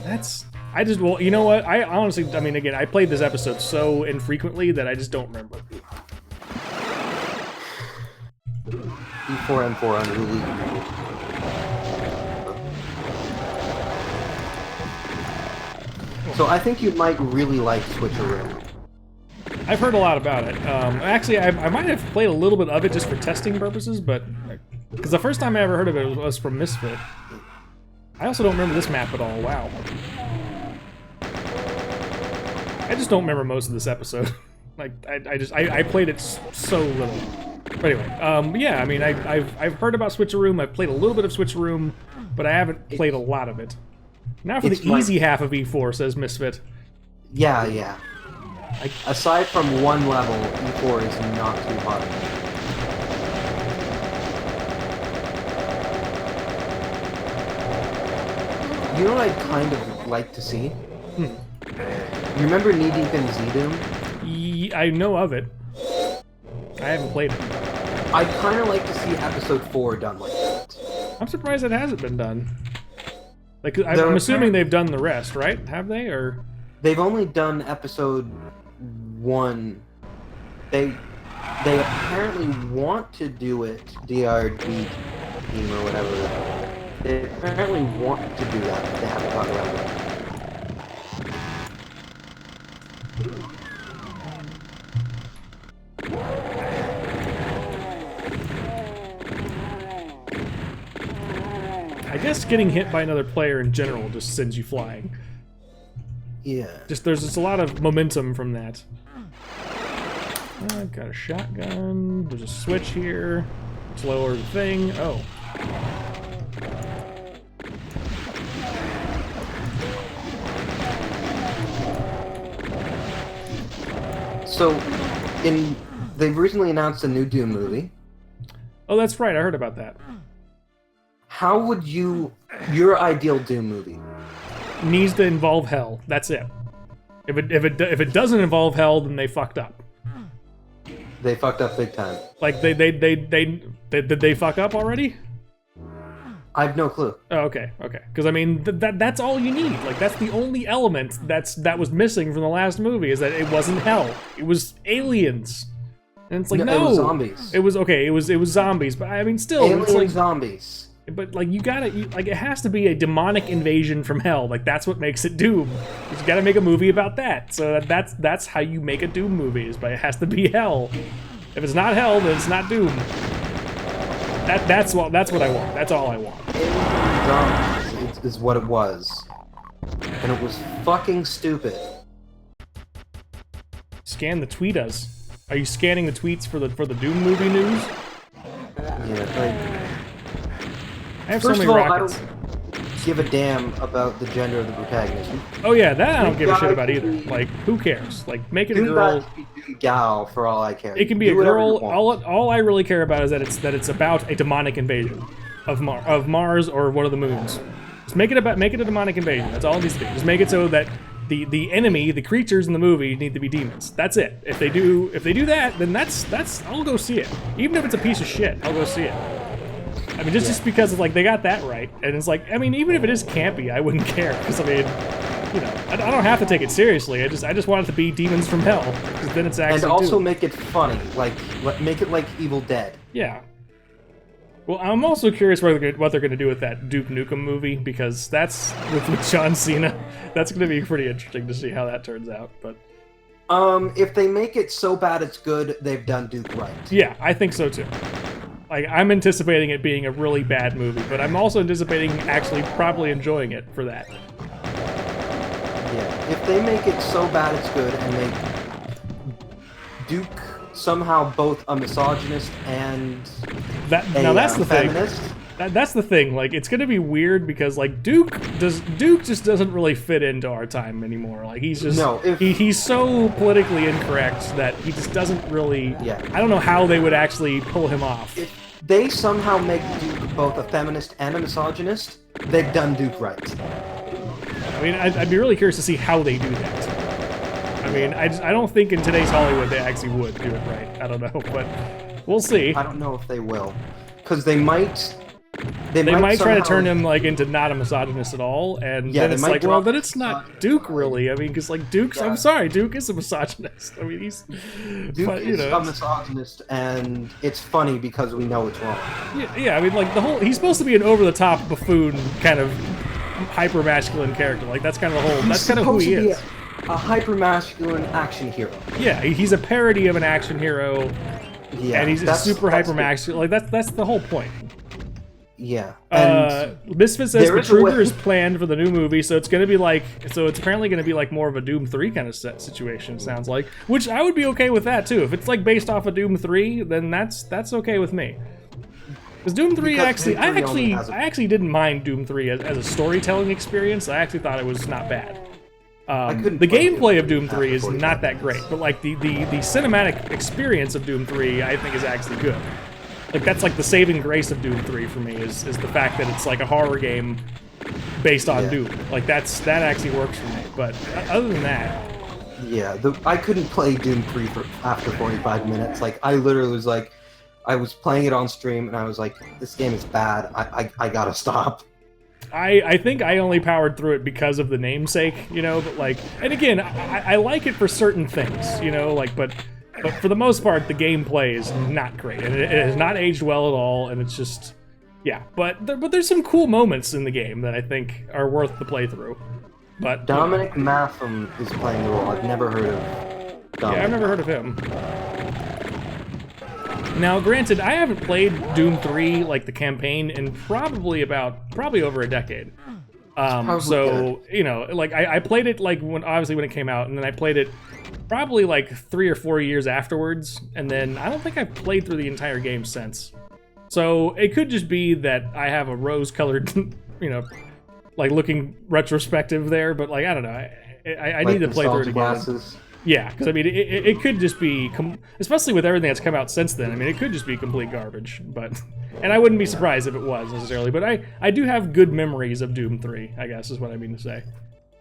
well, you know what? I honestly, I mean, again, I played this episode so infrequently that I just don't remember. E4 M4 unruly. So I think you might really like Switcheroo. I've heard a lot about it. Actually, I might have played a little bit of it just for testing purposes, but because the first time I ever heard of it was from Misfit. I also don't remember this map at all. Wow. I just don't remember most of this episode. Like I played it so little. But anyway, yeah. I mean, I've heard about Switcheroo. I've played a little bit of Switcheroo, but I haven't played a lot of it. Now for the easy half of E4, says Misfit. Yeah. Aside from one level, E4 is not too hard. You know what I'd kind of like to see? You remember Knee Deep in Z-Doom? I know of it. I haven't played it. I'd kind of like to see episode 4 done like that. I'm surprised it hasn't been done. Like, I'm assuming they've done the rest, right? Have they, or? They've only done episode 1. They apparently want to do it, DRD team or whatever. They apparently want to do that, but they haven't talked about it. I guess getting hit by another player in general just sends you flying. Yeah. There's just a lot of momentum from that. I've got a shotgun. There's a switch here. Let's lower the thing. Oh. So, they've recently announced a new Doom movie. Oh, that's right. I heard about that. How would your ideal Doom movie? Needs to involve hell. That's it. If it doesn't involve hell, then they fucked up. They fucked up big time. Like did they fuck up already? I have no clue. Oh, okay. Because I mean, that's all you need. Like that's the only element that was missing from the last movie is that it wasn't hell. It was aliens. And it's like no, it was zombies. It was okay. It was zombies, but I mean, still, alien like, zombies. But like it has to be a demonic invasion from hell. Like that's what makes it Doom. You gotta make a movie about that. So that's how you make a Doom movie. Is by it has to be hell. If it's not hell, then it's not Doom. That's what I want. That's all I want. Alien zombies is what it was, and it was fucking stupid. Scan the tweetas. Are you scanning the tweets for the Doom movie news? Yeah, I have first so of many all, rockets. I don't give a damn about the gender of the protagonist. Oh yeah, that I don't give a shit about either. Like, who cares? Like, make it a girl. Doom gal for all I care. It can be a girl. All I really care about is that it's about a demonic invasion of Mars or one of the moons. Just make it a demonic invasion. That's all it needs to be. Just make it so that the enemy, the creatures in the movie need to be demons. That's it. If they do that, then that's I'll go see it. Even if it's a piece of shit, I'll go see it. I mean, just because like they got that right, and it's like, I mean, even if it is campy, I wouldn't care because I mean, you know, I don't have to take it seriously. I just want it to be demons from hell because then it's actually. And also make it funny, like make it like Evil Dead. Yeah. Well, I'm also curious what they're going to do with that Duke Nukem movie because that's with John Cena. That's going to be pretty interesting to see how that turns out. But if they make it so bad it's good, they've done Duke right. Yeah, I think so too. Like, I'm anticipating it being a really bad movie, but I'm also anticipating actually probably enjoying it for that. Yeah, if they make it so bad it's good and make Duke somehow both a misogynist and that's the feminist. thing. That's the thing. Like, it's gonna be weird because like Duke just doesn't really fit into our time anymore. Like he's just he's so politically incorrect that he just doesn't really. Yeah. I don't know how they would actually pull him off. they somehow make Duke both a feminist and a misogynist, they've done Duke right. I mean, I'd be really curious to see how they do that. I mean, I don't think in today's Hollywood they actually would do it right. I don't know, but we'll see. I don't know if they will, because they might try to turn him like into not a misogynist at all, and then it's like, well, then it's not Duke really. I mean, because like Duke's, I'm sorry, Duke is a misogynist. I mean, he's Duke is a misogynist, and it's funny because we know it's wrong. Yeah. I mean, like he's supposed to be an over-the-top buffoon kind of hyper-masculine character. Like that's kind of the whole. That's kind of who he is. A hyper-masculine action hero. Yeah, he's a parody of an action hero. Yeah, and he's super hyper-masculine. Like that's the whole point. Yeah. And Misfit says Betruger is planned for the new movie, so it's going to be like, so it's apparently going to be like more of a Doom 3 kind of situation, sounds like. Which I would be okay with that too. If it's like based off of Doom 3, then that's okay with me. Because Doom 3 I actually didn't mind Doom 3 as a storytelling experience. I actually thought it was not bad. The gameplay of Doom 3 is not that great, but like the cinematic experience of Doom 3 I think is actually good. Like that's like the saving grace of Doom 3 for me is the fact that it's like a horror game based on Doom. Like that actually works for me. But other than that, yeah, I couldn't play Doom 3 after 45 minutes. Like I literally was like, I was playing it on stream and I was like, this game is bad. I gotta stop. I think I only powered through it because of the namesake, you know. But like, and again, I like it for certain things, you know. Like, but for the most part, the gameplay is not great, and it has not aged well at all, and it's just, yeah. But there's some cool moments in the game that I think are worth the playthrough. But Dominic Matham is playing the role. I've never heard of Dominic. Yeah, I've never heard of him. Now, granted, I haven't played Doom 3, like the campaign, in probably over a decade. So, you know, like I played it like when it came out, and then I played it probably like 3 or 4 years afterwards, and then I don't think I've played through the entire game since. So it could just be that I have a rose-colored, you know, like looking retrospective there, but like I don't know, I need to play through it again. Glasses. Yeah, because I mean, it could just be, especially with everything that's come out since then. I mean, it could just be complete garbage. But, and I wouldn't be surprised if it was necessarily. But I do have good memories of Doom 3, I guess is what I mean to say.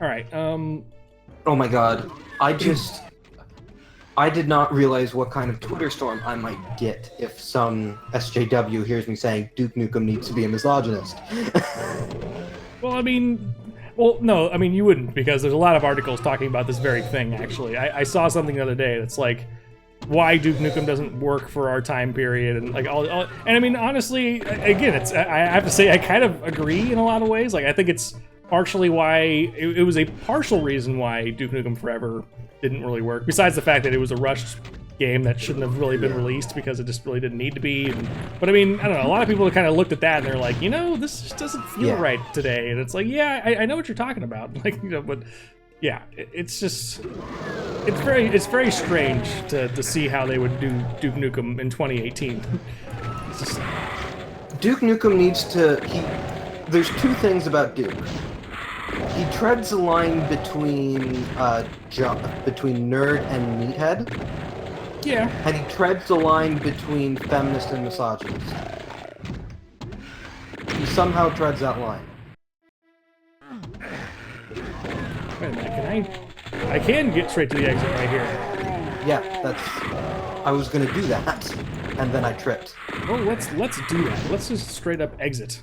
All right. Oh my God, I did not realize what kind of Twitter storm I might get if some SJW hears me saying Duke Nukem needs to be a misogynist. Well, I mean. Well, no, I mean, you wouldn't, because there's a lot of articles talking about this very thing, actually. I saw something the other day that's like, why Duke Nukem doesn't work for our time period, and like all and I mean, honestly, again, I have to say, I kind of agree in a lot of ways. Like, I think it's partially why, it was a partial reason why Duke Nukem Forever didn't really work, besides the fact that it was a rushed game that shouldn't have really been released because it just really didn't need to be. But I mean, I don't know, a lot of people kind of looked at that and they're like, you know, this just doesn't feel right today. And it's like, yeah, I know what you're talking about. Like, you know, but yeah, it's just, it's very strange to see how they would do Duke Nukem in 2018. It's just... Duke Nukem needs to, there's two things about Duke. He treads a line between nerd and meathead. Yeah. And he treads the line between feminist and misogynist. He somehow treads that line. Wait a minute, I can get straight to the exit right here. Yeah, I was gonna do that, and then I tripped. Well, let's do that. Let's just straight up exit.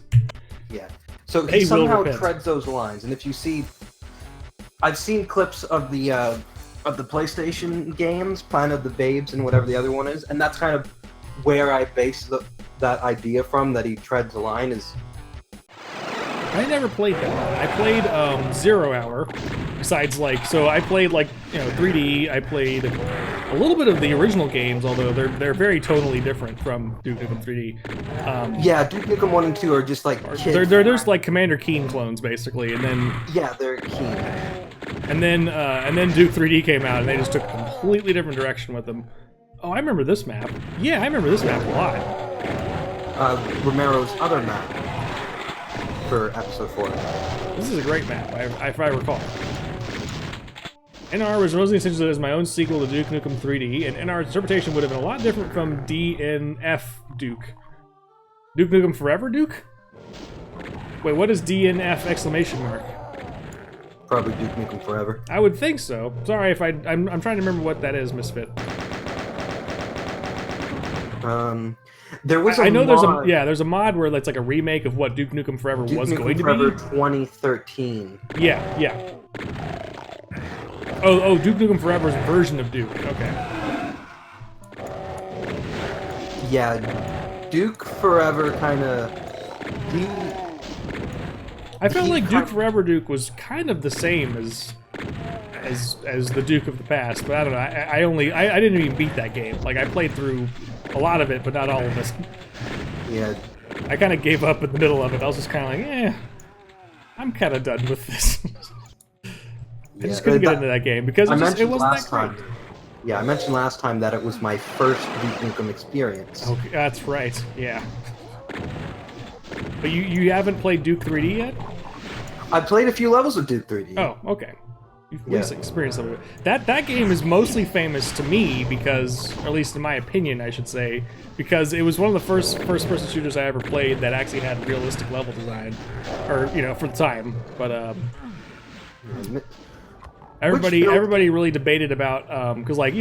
Yeah. So he somehow treads those lines, and if you see, I've seen clips of the PlayStation games, Planet of the Babes and whatever the other one is, and that's kind of where I base that idea from, that he treads a line is... I never played that one. I played 0 Hour, besides like, so I played like, you know, 3D, I played a little bit of the original games, although they're very tonally different from Duke Nukem 3D. Yeah, Duke Nukem 1 and 2 are just like kids. They're just like Commander Keen clones, basically, and then... Yeah, they're Keen. And then Duke 3D came out, and they just took a completely different direction with them. Oh, I remember this map. Yeah, I remember this map a lot. Romero's other map for episode 4. This is a great map, if I recall. NR was originally intended as my own sequel to Duke Nukem 3D, and NR's interpretation would have been a lot different from DNF Duke. Duke Nukem Forever, Duke? Wait, what is DNF exclamation mark? Probably Duke Nukem Forever. I would think so. Sorry if I'm trying to remember what that is, Misfit. There was I know there's a mod where it's like a remake of what Duke Nukem Forever was going to be. Duke Nukem Forever 2013. Yeah. Oh, Duke Nukem Forever's version of Duke. Okay. Yeah, Duke Forever kind of. I felt like Duke Forever Duke was kind of the same as the Duke of the past, but I don't know. I didn't even beat that game. Like I played through a lot of it, but not all of it. Yeah. I kind of gave up in the middle of it. I was just kind of like, I'm kind of done with this. I just couldn't get into that game because it wasn't that great. Yeah, I mentioned last time that it was my first Duke Nukem experience. Okay, that's right. Yeah. But you haven't played Duke 3D yet? I played a few levels of Duke 3D. Oh, okay. You've at least experienced some of it. That game is mostly famous to me because, or at least in my opinion, I should say, because it was one of the first-person shooters I ever played that actually had realistic level design, or for the time. But everybody really debated about because I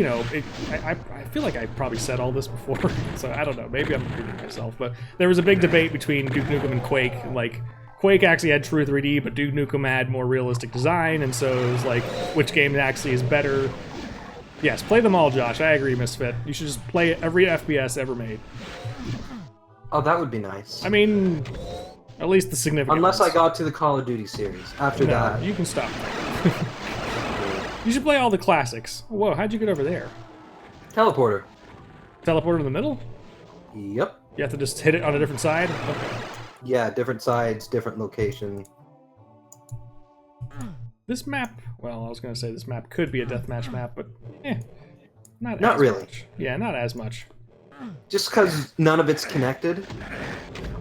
feel like I probably said all this before, so I don't know. Maybe I'm repeating myself, but there was a big debate between Duke Nukem and Quake. Like Quake actually had true 3D, but Duke Nukem had more realistic design, and so it was like which game actually is better. Yes, play them all, Josh. I agree, Misfit. You should just play every FPS ever made. Oh, that would be nice. I mean, at least the significant Unless ones. I got to the Call of Duty series. After that, you can stop. You should play all the classics. Whoa, how'd you get over there? Teleporter. Teleporter in the middle? Yep. You have to just hit it on a different side? Okay. Yeah, different sides, different location. This map, well, I was going to say this map could be a deathmatch map, but not as really. much. Yeah, not as much. Just because none of it's connected,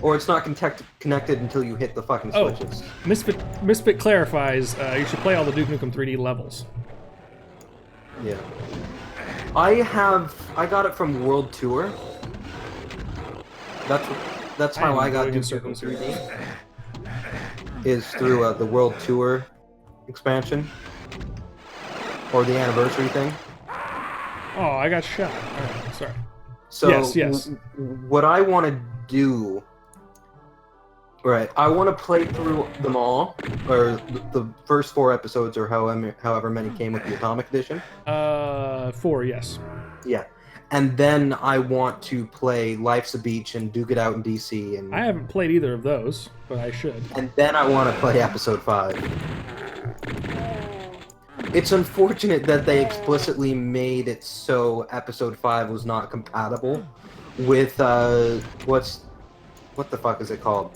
or it's not connected until you hit the fucking switches. Misfit clarifies you should play all the Duke Nukem 3D levels. Yeah. I got it from World Tour. That's how I got Duke Nukem 3D. Is through the World Tour expansion. Or the anniversary thing. Oh, I got shot. Alright, sorry. So, yes. What I want to do... Right, I want to play through them all, or the first 4 episodes, or however many came with the Atomic Edition. 4, yes. Yeah. And then I want to play Life's a Beach and Duke It Out in DC. And I haven't played either of those, but I should. And then I want to play Episode 5. It's unfortunate that they explicitly made it so Episode 5 was not compatible with, what the fuck is it called?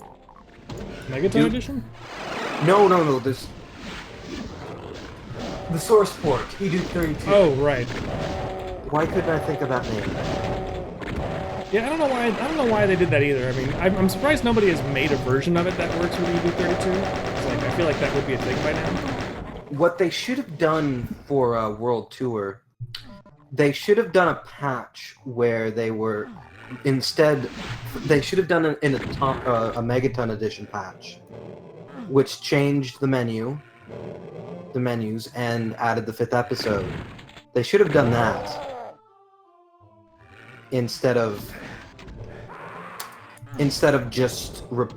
Megaton Edition? No, this... The source port, Duke 32. Oh, right. Why couldn't I think of that name? Yeah, I don't know why they did that either. I mean, I'm surprised nobody has made a version of it that works with ED32. I feel like that would be a thing by now. What they should have done for World Tour, they should have done a patch where they were they should have done a Megaton Edition patch, which changed the menus, and added the 5th episode. They should have done that instead of just removing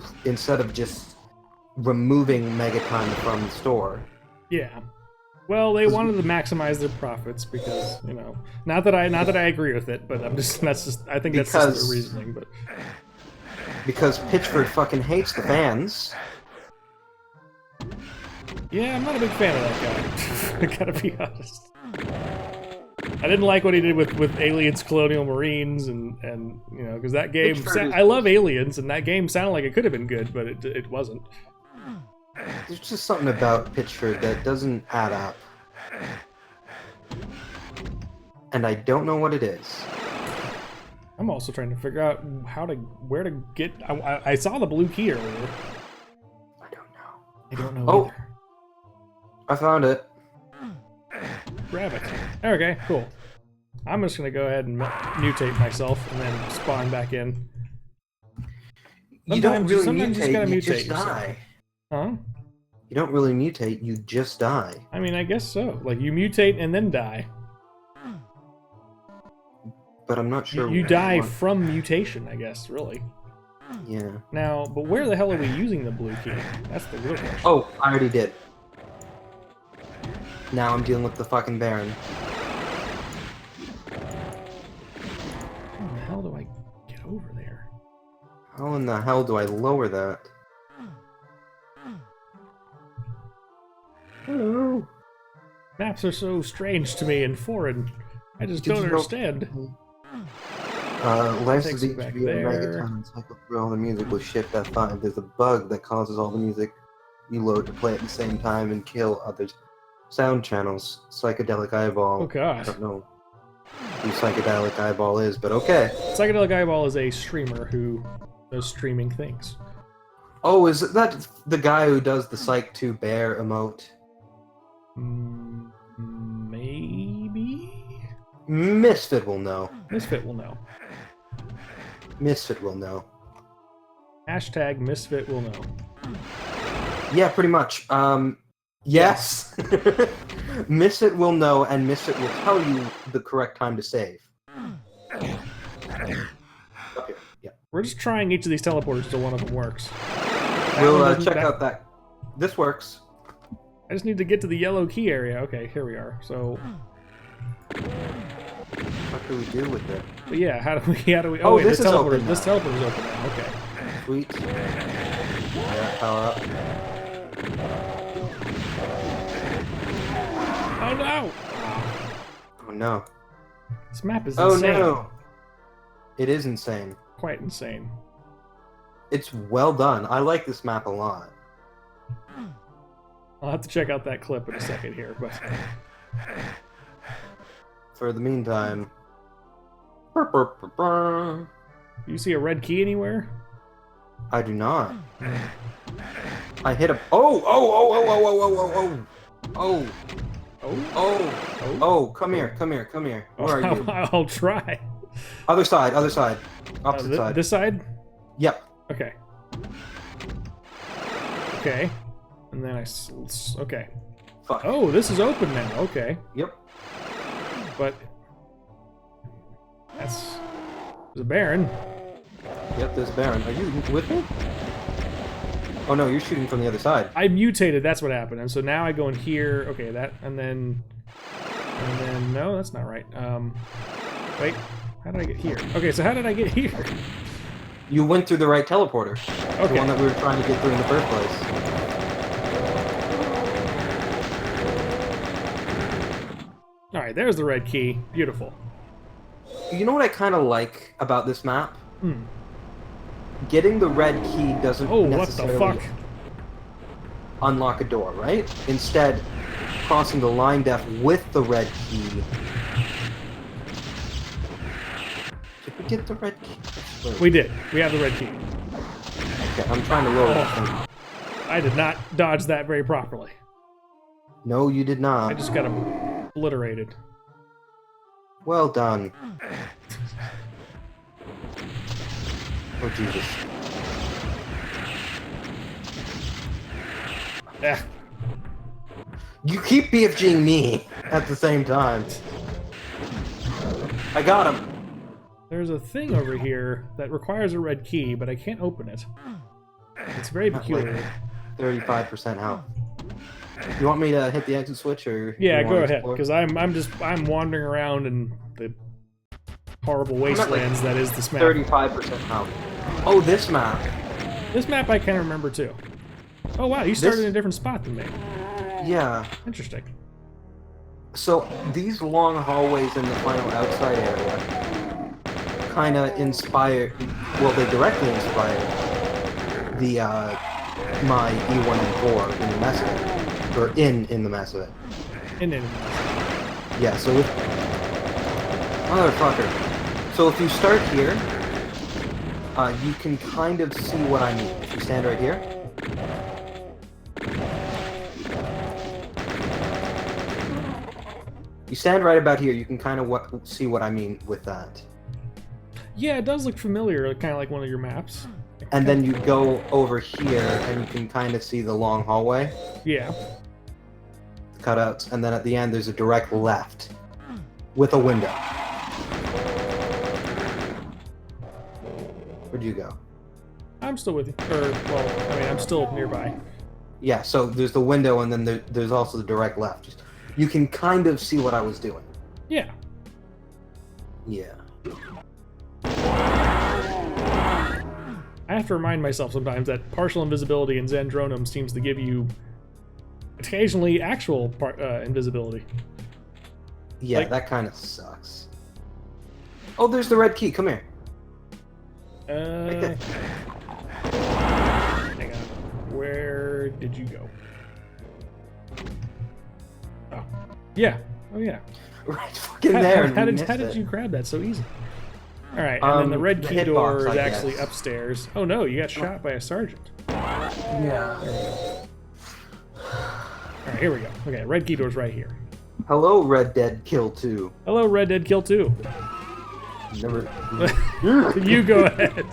Megaton from the store. Yeah. Well, they wanted to maximize their profits because, not that I agree with it, but I think that's just their reasoning, but because Pitchford fucking hates the fans. Yeah, I'm not a big fan of that guy. I gotta be honest. I didn't like what he did with Aliens, Colonial Marines, and because that game, I love Aliens, and that game sounded like it could have been good, but it wasn't. There's just something about Pitchford that doesn't add up. And I don't know what it is. I'm also trying to figure out where to get... I saw the blue key earlier. I don't know either. I found it. Grab it. Okay, cool. I'm just going to go ahead and mutate myself and then spawn back in. You don't really sometimes you just mutate, gotta you mutate just yourself. die. Huh? You don't really mutate, you just die. I mean, I guess so. Like, you mutate and then die. But I'm not sure. You die from mutation, I guess, really. Yeah. Now, but where the hell are we using the blue key? That's the real question. Oh, I already did. Now I'm dealing with the fucking Baron. How the hell do I get over there? How in the hell do I lower that? Hello. Maps are so strange to me and foreign. I just don't understand. License Takes it back there. Megaton cycle through all the music with Shift F5. There's a bug that causes all the music you load to play at the same time and kill others. Sound channels. Psychedelic Eyeball. Oh god. I don't know who Psychedelic Eyeball is, but okay. Psychedelic Eyeball is a streamer who does streaming things. Oh, is that the guy who does the Psych 2 Bear emote? Maybe? Misfit will know. Misfit will know. Misfit will know. Hashtag Misfit will know. Yeah, pretty much. Yes. Misfit will know, and Misfit will tell you the correct time to save. Up here. Yeah. We're just trying each of these teleporters till one of them works. We'll check out that. This works. I just need to get to the yellow key area. Okay, here we are. So, What do we do with it? but yeah, how do we? Oh, wait, this is teleporter. open This now. teleporter's open now. Okay. Sweet. Yeah, power up. Oh no! Oh no. This map is Oh insane. no. It is insane. Quite insane. It's well done. I like this map a lot. I'll have to check out that clip in a second here, but For the meantime. you see a red key anywhere? I do not. I hit a. Oh! Oh! Oh! Oh! Oh! Oh! Oh! Oh! Oh! Oh! Oh! Come here! Come here! Come here! Where are you? I'll try. Other side! Other side! Opposite side. This side? Yep. Okay. Okay. And then okay. Fuck. Oh, this is open now. Okay. Yep. But there's a Baron. Yep. There's Baron. Are you with me? Oh no, you're shooting from the other side. I mutated. That's what happened. And so now I go in here. Okay, that and then no, that's not right. Wait. How did I get here? Okay, so how did I get here? You went through the right teleporter. Okay. The one that we were trying to get through in the first place. All right, there's the red key. Beautiful. You know what I kind of like about this map? Hmm. Getting the red key doesn't Oh, what the necessarily fuck? unlock a door, right? Instead, crossing the line def with the red key. Did we get the red key? We did. We have the red key. Okay, I'm trying to load it. I did not dodge that very properly. No, you did not. I just got obliterated. Well done. Oh, Jesus. Eh. You keep BFGing me at the same time. I got him. There's a thing over here that requires a red key, but I can't open it. It's very peculiar. 35% health. You want me to hit the exit switch, or Yeah, you go wanna ahead, explore? because I'm wandering around in the horrible wastelands that is this map. 35% health. Oh, this map. This map I kind of remember too. Oh wow, you started in a different spot than me. Yeah. Interesting. So these long hallways in the final outside area kind of inspired. Well, they directly inspired the my E1 and 4 in the Mass Effect, or in the Mass Effect. Yeah. So if motherfucker. So if you start here, you can kind of see what I mean. If you stand right here. You stand right about here, you can kind of see what I mean with that. Yeah, it does look familiar, kind of like one of your maps. And then you go over here, and you can kind of see the long hallway. Yeah. Cutouts, and then at the end there's a direct left with a window. Where'd you go? I'm still with you. I'm still nearby. Yeah, so there's the window, and then there's also the direct left. You can kind of see what I was doing. Yeah. Yeah. I have to remind myself sometimes that partial invisibility in Zandronum seems to give you occasionally actual invisibility. Yeah, like, that kind of sucks. Oh, there's the red key. Come here. Right there. Hang on. Where did you go? Oh. Yeah. Oh, yeah. Right fucking there. How did you grab that so easy? All right, and then the red key door is actually upstairs. Oh no, you got shot by a sergeant. Yeah. All right, here we go. Okay, red key door's right here. Hello, Red Dead Kill 2. Hello, Red Dead Kill 2. Never. You go ahead.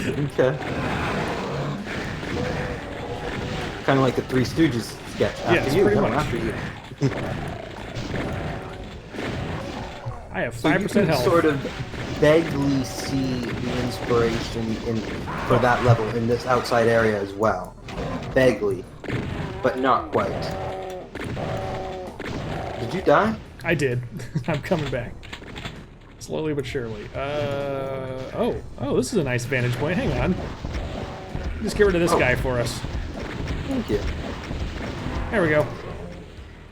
Okay. Kind of like the Three Stooges sketch. Yes, pretty much. After you. I have 5% so you can health. Sort of vaguely see the inspiration for that level in this outside area as well. Vaguely, but not quite. Did you die? I did. I'm coming back. Slowly but surely. Oh, this is a nice vantage point. Hang on. Just get rid of this guy for us. Thank you. There we go.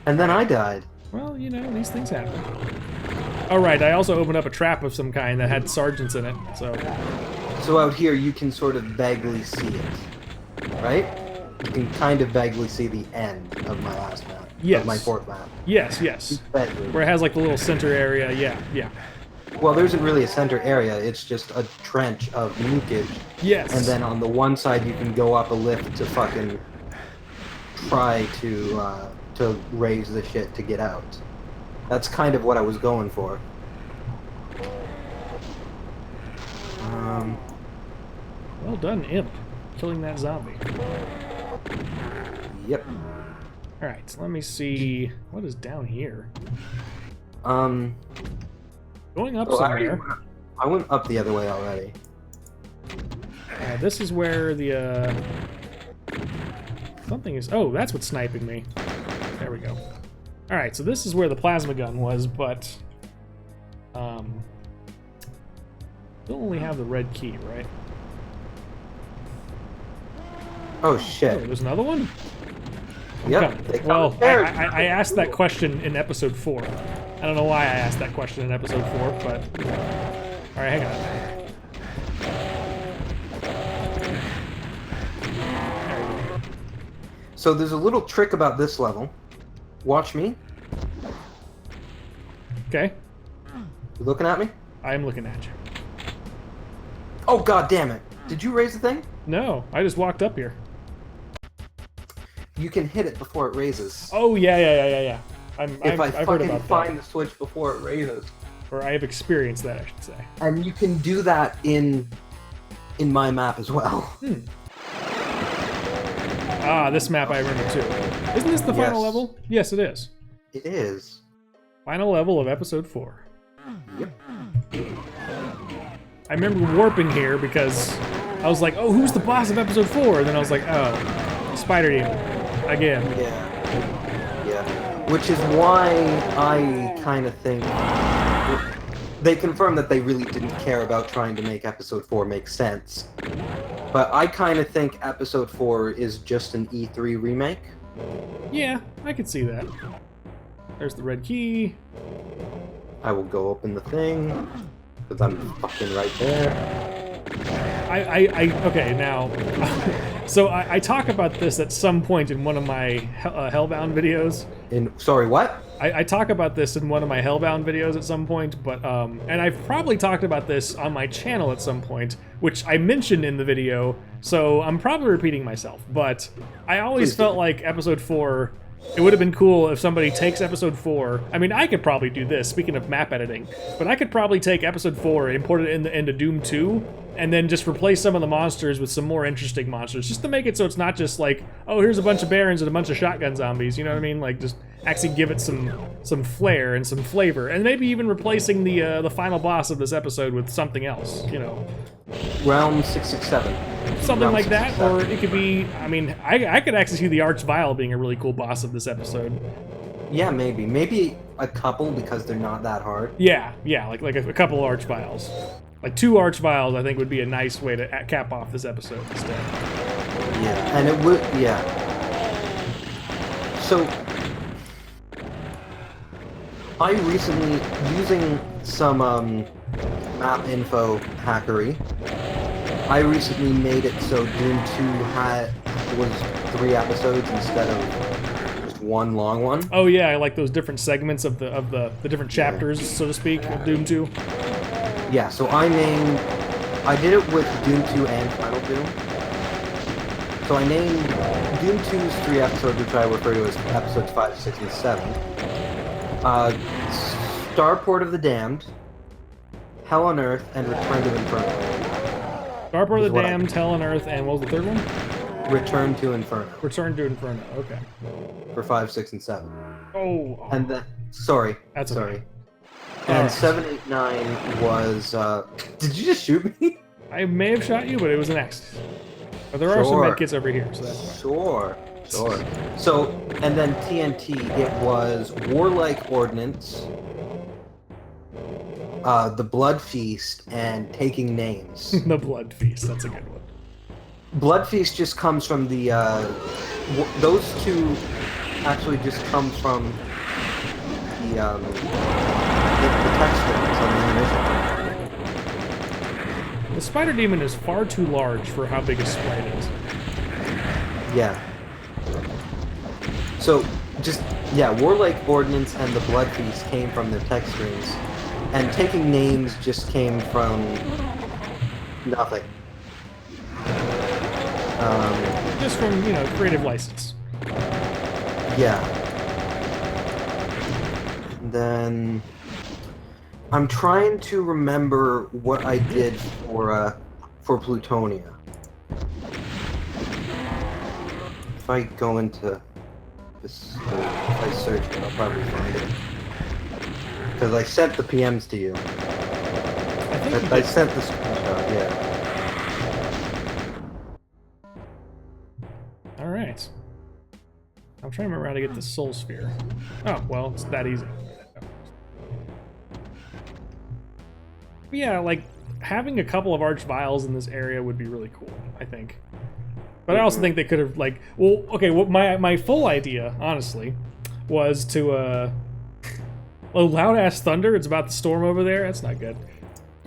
And then I died. Well, you know, these things happen. Oh, right, I also opened up a trap of some kind that had sergeants in it, so... So out here, you can sort of vaguely see it, right? You can kind of vaguely see the end of my last map. Yes. Of my fourth map. Yes. Vaguely. Where it has, like, the little center area, yeah. Well, there isn't really a center area, it's just a trench of nukage. Yes. And then on the one side, you can go up a lift to fucking try to raise the shit to get out. That's kind of what I was going for. Well done, Imp. Killing that zombie. Yep. Alright, so let me see... What is down here? Going up somewhere. I went up the other way already. This is where the, something is... Oh, that's what's sniping me. There we go. Alright, so this is where the plasma gun was, but... Still only have the red key, right? Oh, shit. Oh, there's another one? Yep. Well, I asked that question in episode 4. I don't know why I asked that question in episode 4, but... Alright, hang on. So there's a little trick about this level. Watch me. Okay. You looking at me? I am looking at you. Oh, god damn it. Did you raise the thing? No, I just walked up here. You can hit it before it raises. Oh, yeah. I've heard about that. Find the switch before it raises. Or I have experienced that, I should say. And you can do that in my map as well. Ah, this map I remember too. Isn't this the final level? Yes, it is. It is. Final level of episode 4. Yep. I remember warping here because I was like, oh, who's the boss of episode 4? And then I was like, oh, Spider Demon. Again. Yeah. Which is why I kind of think... They confirmed that they really didn't care about trying to make episode 4 make sense. But I kind of think episode 4 is just an E3 remake. Yeah, I could see that. There's the red key. I will go open the thing, because I'm fucking right there. Okay, now... So I talk about this at some point in one of my Hellbound videos. Sorry, what? I talk about this in one of my Hellbound videos at some point, but and I've probably talked about this on my channel at some point, which I mentioned in the video, so I'm probably repeating myself, but I always felt like episode 4 it would have been cool if somebody takes episode 4. I mean, I could probably do this, speaking of map editing, but I could probably take episode 4, import it into Doom 2, and then just replace some of the monsters with some more interesting monsters, just to make it so it's not just like, oh, here's a bunch of barons and a bunch of shotgun zombies, you know what I mean? Like, just actually give it some flair and some flavor, and maybe even replacing the final boss of this episode with something else, you know? Realm 667. Something Realm like that, 667. or it could be, I mean, I could actually see the Archvile being a really cool boss of this episode. Yeah, maybe. Maybe a couple, because they're not that hard. Yeah, like a couple Archviles. Like 2 Archviles, I think, would be a nice way to cap off this episode instead. Yeah, and it would, yeah. So, I recently, using some map info hackery, I recently made it so Doom 2 was 3 episodes instead of just one long one. Oh yeah, I like those different segments of the different chapters, so to speak, of Doom 2. Yeah, so I did it with Doom 2 and Final Doom. So I named Doom 2's 3 episodes, which I refer to as episodes 5, 6, and 7. Starport of the Damned, Hell on Earth, and Return to Inferno. Starport of the Damned, Hell on Earth, and what was the third one? Return to Inferno. Return to Inferno, okay. For 5, 6, and 7. Oh. And then, sorry. That's sorry. okay. And Alright. 7, 8, 9 was, did you just shoot me? I may have shot you, but it was an accident. But there are some Sure. medkits over here, so that's fine. Sure. So, and then TNT, it was Warlike Ordnance, the Blood Feast, and Taking Names. The Blood Feast, that's a good one. Blood Feast just comes from the, those 2 actually just comes from the text strings on the ammunition. The Spider Demon is far too large for how big a sprite is. Yeah. So, just, yeah, Warlike Ordnance and the Blood Feast came from their text strings, and Taking Names just came from nothing. Just from, creative license. Yeah. And then I'm trying to remember what I did for Plutonia. If I go into this, if I search it, I'll probably find it. Because I sent the PMs to you. I sent the screenshot, yeah. Alright. I'm trying to remember how to get the Soul Sphere. Oh, well, it's that easy. But yeah, like, having a couple of Archviles in this area would be really cool, I think. But I also think they could have, like... Well, okay, well, my full idea, honestly, was to, Oh, loud-ass thunder? It's about the storm over there? That's not good.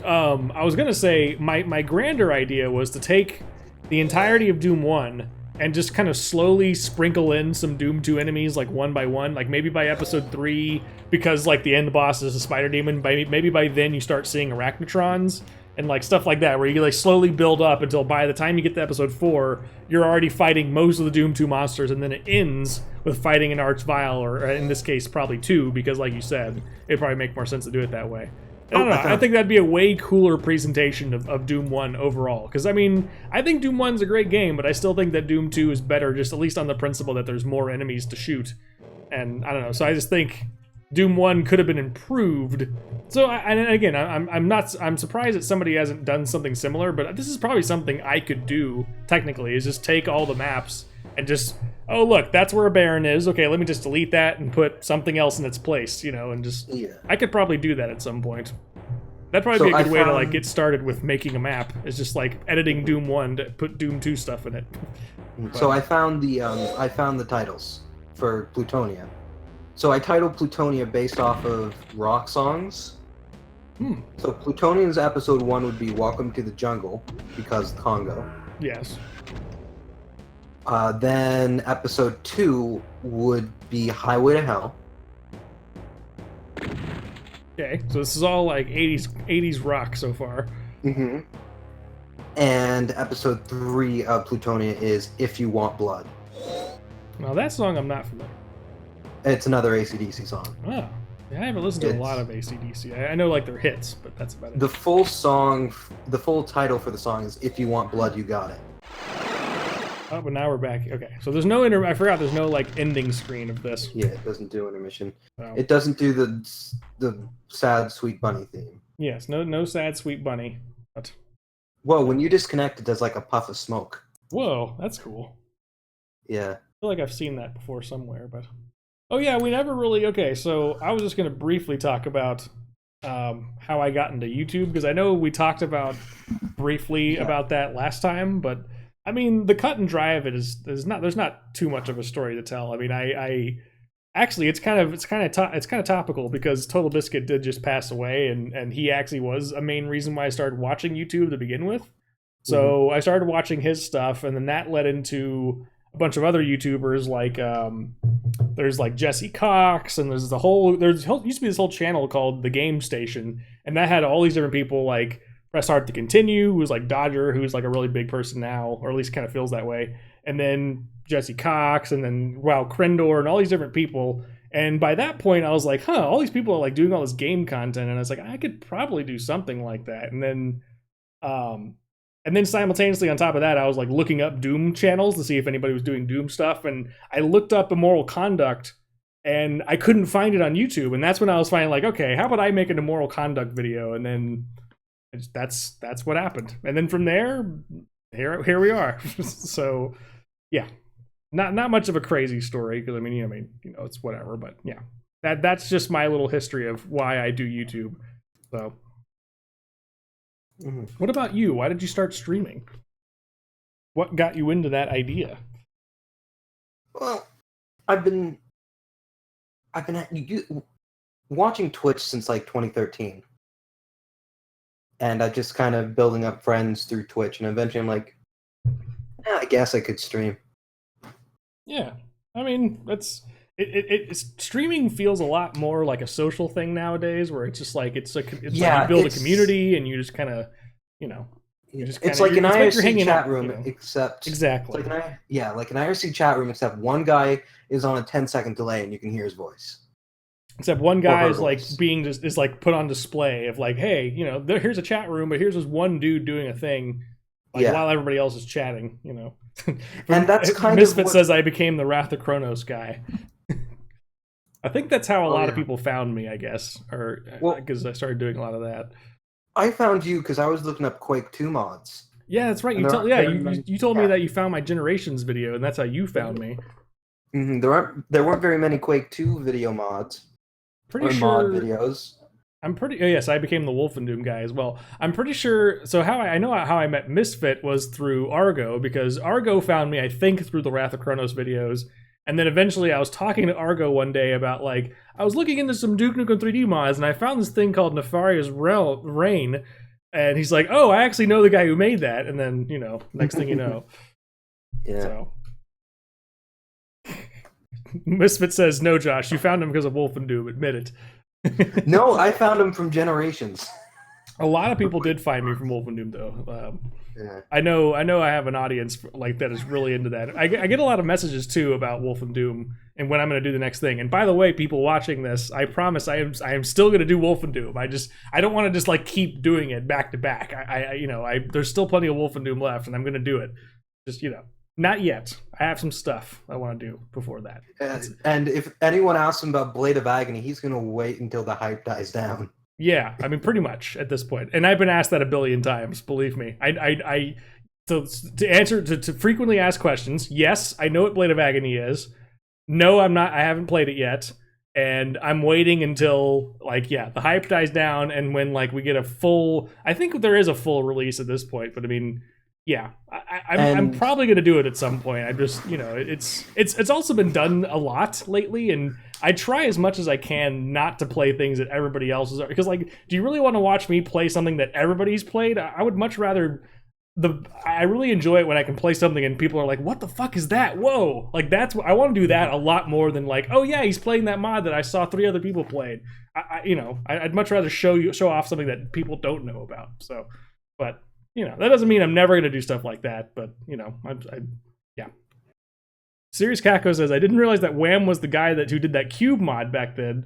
I was gonna say, my grander idea was to take the entirety of Doom 1 and just kind of slowly sprinkle in some Doom 2 enemies, like, one by one. Like, maybe by episode 3, because, like, the end boss is a spider demon, maybe by then you start seeing arachnotrons, and, like, stuff like that, where you, like, slowly build up until by the time you get to episode 4, you're already fighting most of the Doom 2 monsters, and then it ends with fighting an Archvile, or in this case, probably 2, because, like you said, it'd probably make more sense to do it that way. I don't know. I think that'd be a way cooler presentation of Doom 1 overall. Because, I mean, I think Doom 1's a great game, but I still think that Doom 2 is better, just at least on the principle that there's more enemies to shoot. And, I don't know, so I just think Doom 1 could have been improved. So, and again, I'm surprised that somebody hasn't done something similar, but this is probably something I could do, technically, is just take all the maps and just, oh, look, that's where a Baron is. Okay, let me just delete that and put something else in its place, and just... Yeah. I could probably do that at some point. That'd probably be a good way to, like, get started with making a map. It's just, like, editing Doom 1 to put Doom 2 stuff in it. So I found the titles for Plutonia. So I titled Plutonia based off of rock songs. So Plutonia's episode 1 would be Welcome to the Jungle, because Congo. Yes. Then episode 2 would be Highway to Hell. Okay, so this is all like 80s rock so far. Mm-hmm. And episode 3 of Plutonia is If You Want Blood. Now that song I'm not familiar. It's another AC/DC song. Oh, yeah, I haven't listened to a lot of AC/DC. I know like their hits, but that's about it. The full song, the full title for the song is "If You Want Blood, You Got It." Oh, but now we're back. Okay, so there's no I forgot there's no like ending screen of this. Yeah, it doesn't do intermission. Oh. It doesn't do the sad sweet bunny theme. Yes, no sad sweet bunny. But Whoa, when you disconnect, it does like a puff of smoke. whoa, that's cool. Yeah. I feel like I've seen that before somewhere, but oh yeah, we never really. Okay, so I was just gonna briefly talk about how I got into YouTube, because I know we talked about briefly about that last time, but I mean the cut and dry of it is there's not too much of a story to tell. I mean, I actually it's kind of topical, because Total Biscuit did just pass away, and he actually was a main reason why I started watching YouTube to begin with. So I started watching his stuff, and then that led into a bunch of other YouTubers, like there's like Jesse Cox, and used to be this whole channel called The Game Station, and that had all these different people, like Press Start to Continue, who's like Dodger, who's like a really big person now, or at least kind of feels that way, and then Jesse Cox, and then Wow Krendor, and all these different people. And by that point I was like, all these people are like doing all this game content, and I was like, I could probably do something like that. And then simultaneously on top of that, I was like looking up Doom channels to see if anybody was doing Doom stuff. And I looked up Immoral Conduct, and I couldn't find it on YouTube. And that's when I was finding like, okay, how about I make an Immoral Conduct video? And then that's what happened. And then from there, here we are. So yeah, not much of a crazy story, because I mean, it's whatever. But yeah, that's just my little history of why I do YouTube. So. What about you? Why did you start streaming? What got you into that idea? Well, I've been watching Twitch since like 2013, and I just kind of building up friends through Twitch, and eventually I'm like, I guess I could stream. Yeah, I mean, streaming feels a lot more like a social thing nowadays, where it's just like like you build a community, and you just kind of, it's like an IRC chat room, except exactly. Like an IRC chat room, except one guy is on a 10-second delay, and you can hear his voice. Except one guy is like is like put on display of like, hey, here's a chat room, but here's this one dude doing a thing, while everybody else is chatting, And that's kind Misfit says I became the Wrath of Kronos guy. I think that's how a lot of people found me, I guess, or because I started doing a lot of that. I found you because I was looking up Quake 2 mods. Yeah, that's right. You told me that you found my Generations video, and that's how you found me. Mm-hmm. There weren't very many Quake 2 video mods. Pretty sure mod videos. Yes, I became the Wolfendoom guy as well. I'm pretty sure. So I know how I met Misfit was through Argo, because Argo found me, I think, through the Wrath of Kronos videos. And then eventually I was talking to Argo one day about, like, I was looking into some Duke Nukem 3D mods, and I found this thing called Nefarious Reign. And he's like, oh, I actually know the guy who made that. And then, next thing you know. Yeah. So. Misfit says, no, Josh, you found him because of Wolfendoom. Admit it. No, I found him from Generations. A lot of people did find me from Wolfendoom, though. Yeah. I know I have an audience like that is really into that. I get a lot of messages too about Wolfendoom and when I'm going to do the next thing. And by the way, people watching this, I promise I am still going to do Wolfendoom. I don't want to just like keep doing it back to back. There's still plenty of Wolfendoom left, and I'm going to do it. Just not yet. I have some stuff I want to do before that. And if anyone asks him about Blade of Agony, he's going to wait until the hype dies down. Yeah, I mean, pretty much at this point. And I've been asked that a billion times, believe me. To answer to frequently asked questions, yes, I know what Blade of Agony is. No, I'm not. I haven't played it yet. And I'm waiting until, the hype dies down, and when, we get a full... I think there is a full release at this point, but I mean... Yeah, I'm probably going to do it at some point. I just, it's also been done a lot lately, and I try as much as I can not to play things that everybody else is, because do you really want to watch me play something that everybody's played? I would much rather I really enjoy it when I can play something and people are like, what the fuck is that? Whoa. That's what I want to do, that a lot more than oh yeah, he's playing that mod that I saw 3 other people played. I'd much rather show off something that people don't know about. So, but that doesn't mean I'm never going to do stuff like that, but, yeah. Serious Kako says, I didn't realize that Wham was the guy who did that Cube mod back then.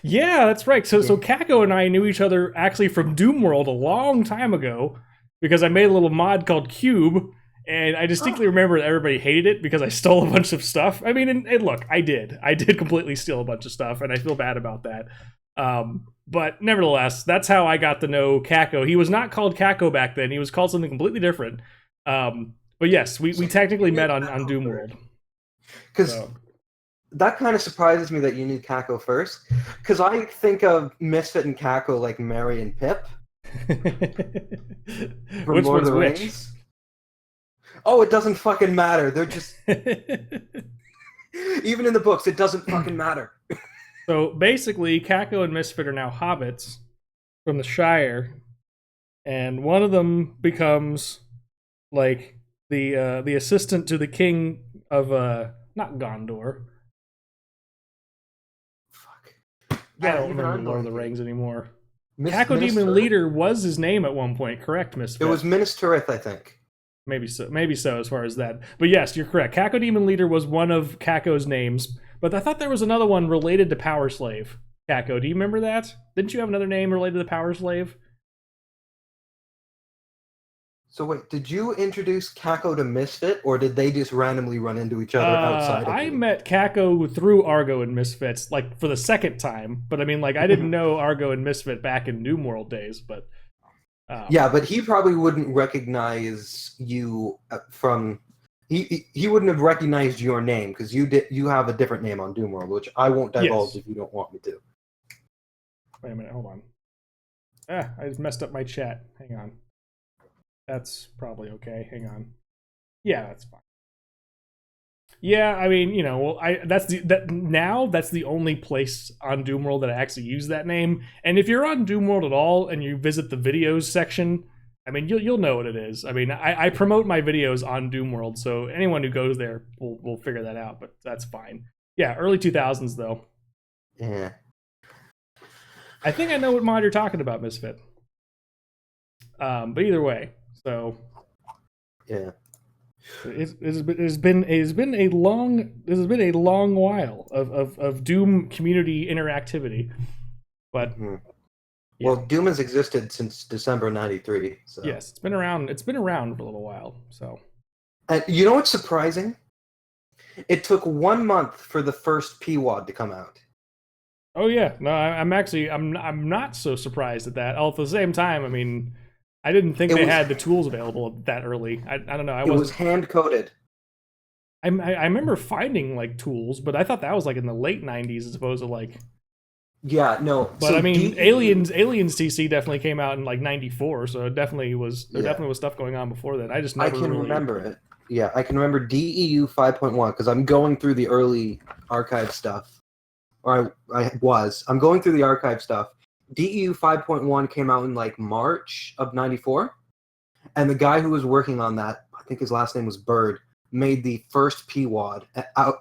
Yeah, that's right. So Kako and I knew each other actually from Doom World a long time ago because I made a little mod called Cube, and I distinctly remember that everybody hated it because I stole a bunch of stuff. I mean, and look, I did completely steal a bunch of stuff, and I feel bad about that. But nevertheless, that's how I got to know Kako. He was not called Kako back then. He was called something completely different. But yes, we technically met on Doom World. Because that kind of surprises me that you knew Kako first. Because I think of Misfit and Kako like Merry and Pip. Which one's which? Oh, it doesn't fucking matter. They're just... Even in the books, it doesn't fucking matter. So basically, Kako and Misfit are now hobbits from the Shire. And one of them becomes like the assistant to the king of not Gondor. Fuck. Yeah, I don't remember Lord of the Rings anymore. Kako Demon Leader was his name at one point, correct, Misfit? It was Minas Tirith, I think. Maybe so as far as that. But yes, you're correct. Kako Demon Leader was one of Kako's names, but I thought there was another one related to Power Slave. Kako, do you remember that? Didn't you have another name related to Power Slave? So wait, did you introduce Kako to Misfit, or did they just randomly run into each other outside of you? I met Kako through Argo and Misfits, like, for the second time. But I mean, like, I didn't know Argo and Misfit back in Doom World days, but... yeah, but he probably wouldn't recognize you from... He wouldn't have recognized your name, because you have a different name on Doom World, which I won't divulge if you don't want me to. Wait a minute, hold on. I just messed up my chat. Hang on. That's probably okay. Hang on. Yeah, that's fine. Yeah, I mean, you know, well, that's the only place on Doom World that I actually use that name. And if you're on Doom World at all and you visit the videos section, I mean, you'll know what it is. I mean, I promote my videos on Doom World, so anyone who goes there will figure that out. But that's fine. Yeah, early 2000s though. Yeah. I think I know what mod you're talking about, Misfit. But either way. So, yeah, it has been a long while of Doom community interactivity, but well, Doom has existed since December '93. So yes, it's been around for a little while. So, and you know what's surprising? It took 1 month for the first PWAD to come out. Oh yeah, no, I'm not so surprised at that. All at the same time, I mean. I didn't think they had the tools available that early. I don't know. It was hand-coded. I remember finding, like, tools, but I thought that was, like, in the late 90s as opposed to, like... Yeah, no. But, so I mean, Aliens TC definitely came out in, like, 94, so it definitely was... There definitely was stuff going on before that. I just never remember it. Yeah, I can remember DEU 5.1, because I'm going through the early archive stuff. Or I'm going through the archive stuff. DEU 5.1 came out in like March of '94, and the guy who was working on that, I think his last name was Bird, made the first PWAD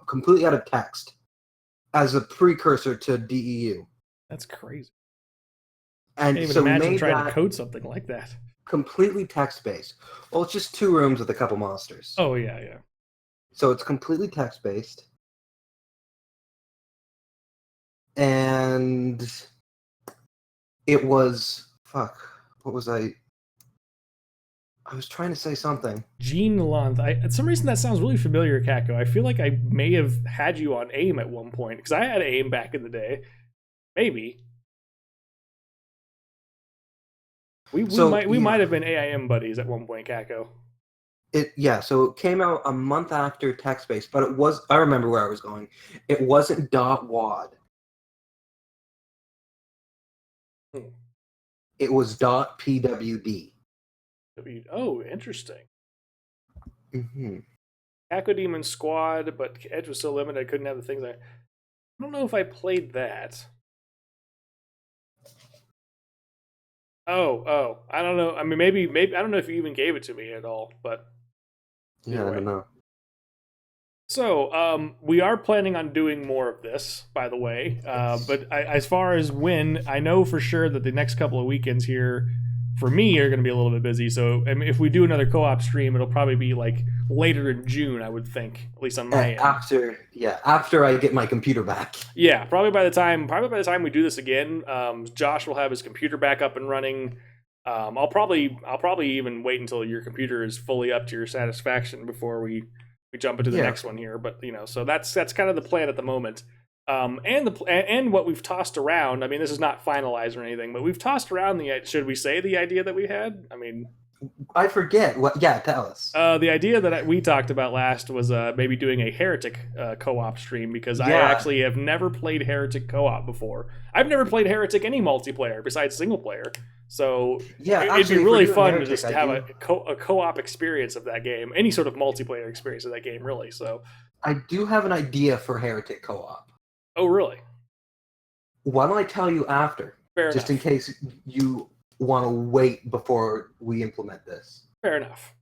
completely out of text as a precursor to DEU. That's crazy. And I can't so even imagine made trying to code something like that. Completely text-based. Well, it's just 2 rooms with a couple monsters. Oh yeah. So it's completely text-based, and it was... Fuck. What was I was trying to say something. Gene Lonth. For some reason that sounds really familiar, Kako. I feel like I may have had you on AIM at one point, because I had AIM back in the day. Maybe. We might have been AIM buddies at one point, Kako. So it came out a month after text-based, but I remember where I was going. It wasn't .wad. It was .pwd. Oh, interesting. Mm-hmm. Kako Demon Squad, but Edge was so limited I couldn't have the things I don't know if I played that. Oh, I don't know. I mean, maybe I don't know if you even gave it to me at all, but yeah, I don't know. So, we are planning on doing more of this, by the way. But as far as when, I know for sure that the next couple of weekends here for me are going to be a little bit busy. So I mean, if we do another co-op stream, it'll probably be like later in June, I would think, at least on my end. After I get my computer back. Yeah, probably by the time we do this again, Josh will have his computer back up and running. I'll probably even wait until your computer is fully up to your satisfaction before we jump into the next one here. But so that's kind of the plan at the moment. And what we've tossed around. I mean, this is not finalized or anything, but we've tossed around should we say the idea that we had? I mean, I forget what. Yeah, tell us. The idea that we talked about last was maybe doing a Heretic co-op stream, because I actually have never played Heretic co-op before. I've never played Heretic any multiplayer besides single player. So it'd be really fun to just have a co-op experience of that game, any sort of multiplayer experience of that game, really. So I do have an idea for Heretic co-op. Oh, really? Why don't I tell you after? Fair just enough. In case you want to wait before we implement this. Fair enough.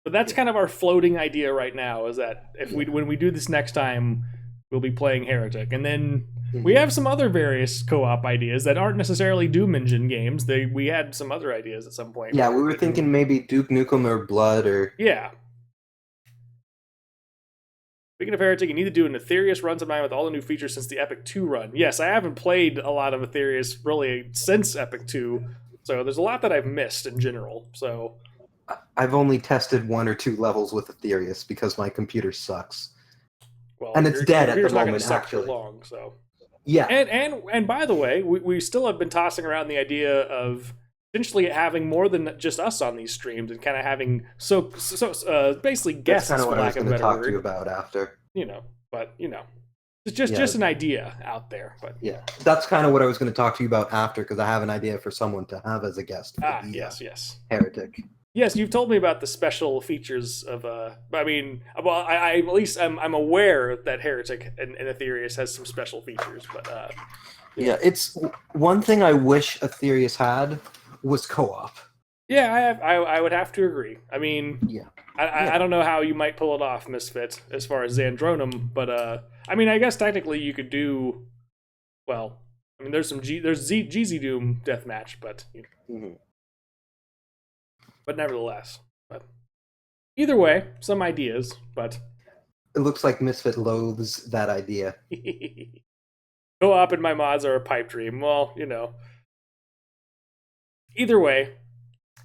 But that's kind of our floating idea right now, is that when we do this next time, we'll be playing Heretic. And then we have some other various co-op ideas that aren't necessarily Doom Engine games. We had some other ideas at some point. Yeah, we were thinking maybe Duke Nukem or Blood or... Yeah. Speaking of Heretic, you need to do an Aetherius run sometime with all the new features since the Epic 2 run. Yes, I haven't played a lot of Aetherius really since Epic 2, so there's a lot that I've missed in general. So I've only tested 1 or 2 levels with Aetherius because my computer sucks. Well, and it's dead at the moment, not going to suck actually. for long, so... Yeah. And by the way, we still have been tossing around the idea of potentially having more than just us on these streams and kind of having basically guests. That's kind of what I was going to talk to you about after. It's just an idea out there. But yeah, that's kind of what I was going to talk to you about after, because I have an idea for someone to have as a guest. Yes. Heretic. Yes, you've told me about the special features of. I mean, well, I at least I'm aware that Heretic and Aetherius has some special features, but yeah, it's one thing I wish Aetherius had was co-op. Yeah, I would have to agree. I mean, I don't know how you might pull it off, Misfit, as far as Xandronum, but I mean, I guess technically you could do. Well, I mean, there's GZ Doom Deathmatch, but. But nevertheless, either way, some ideas, but... It looks like Misfit loathes that idea. Co-op and my mods are a pipe dream. Well, Either way,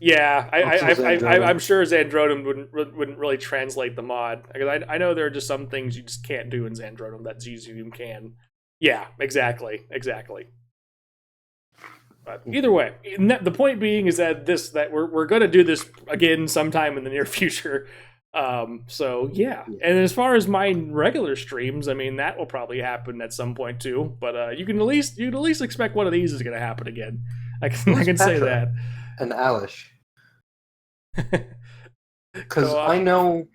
yeah, I'm sure Xandronum wouldn't really translate the mod. Because I know there are just some things you just can't do in Xandronum that GZDoom can. Yeah, exactly. But either way, the point being is that we're going to do this again sometime in the near future. So yeah, and as far as my regular streams, I mean that will probably happen at some point too. But you can at least expect one of these is going to happen again. I can say that. And Alish, because I know.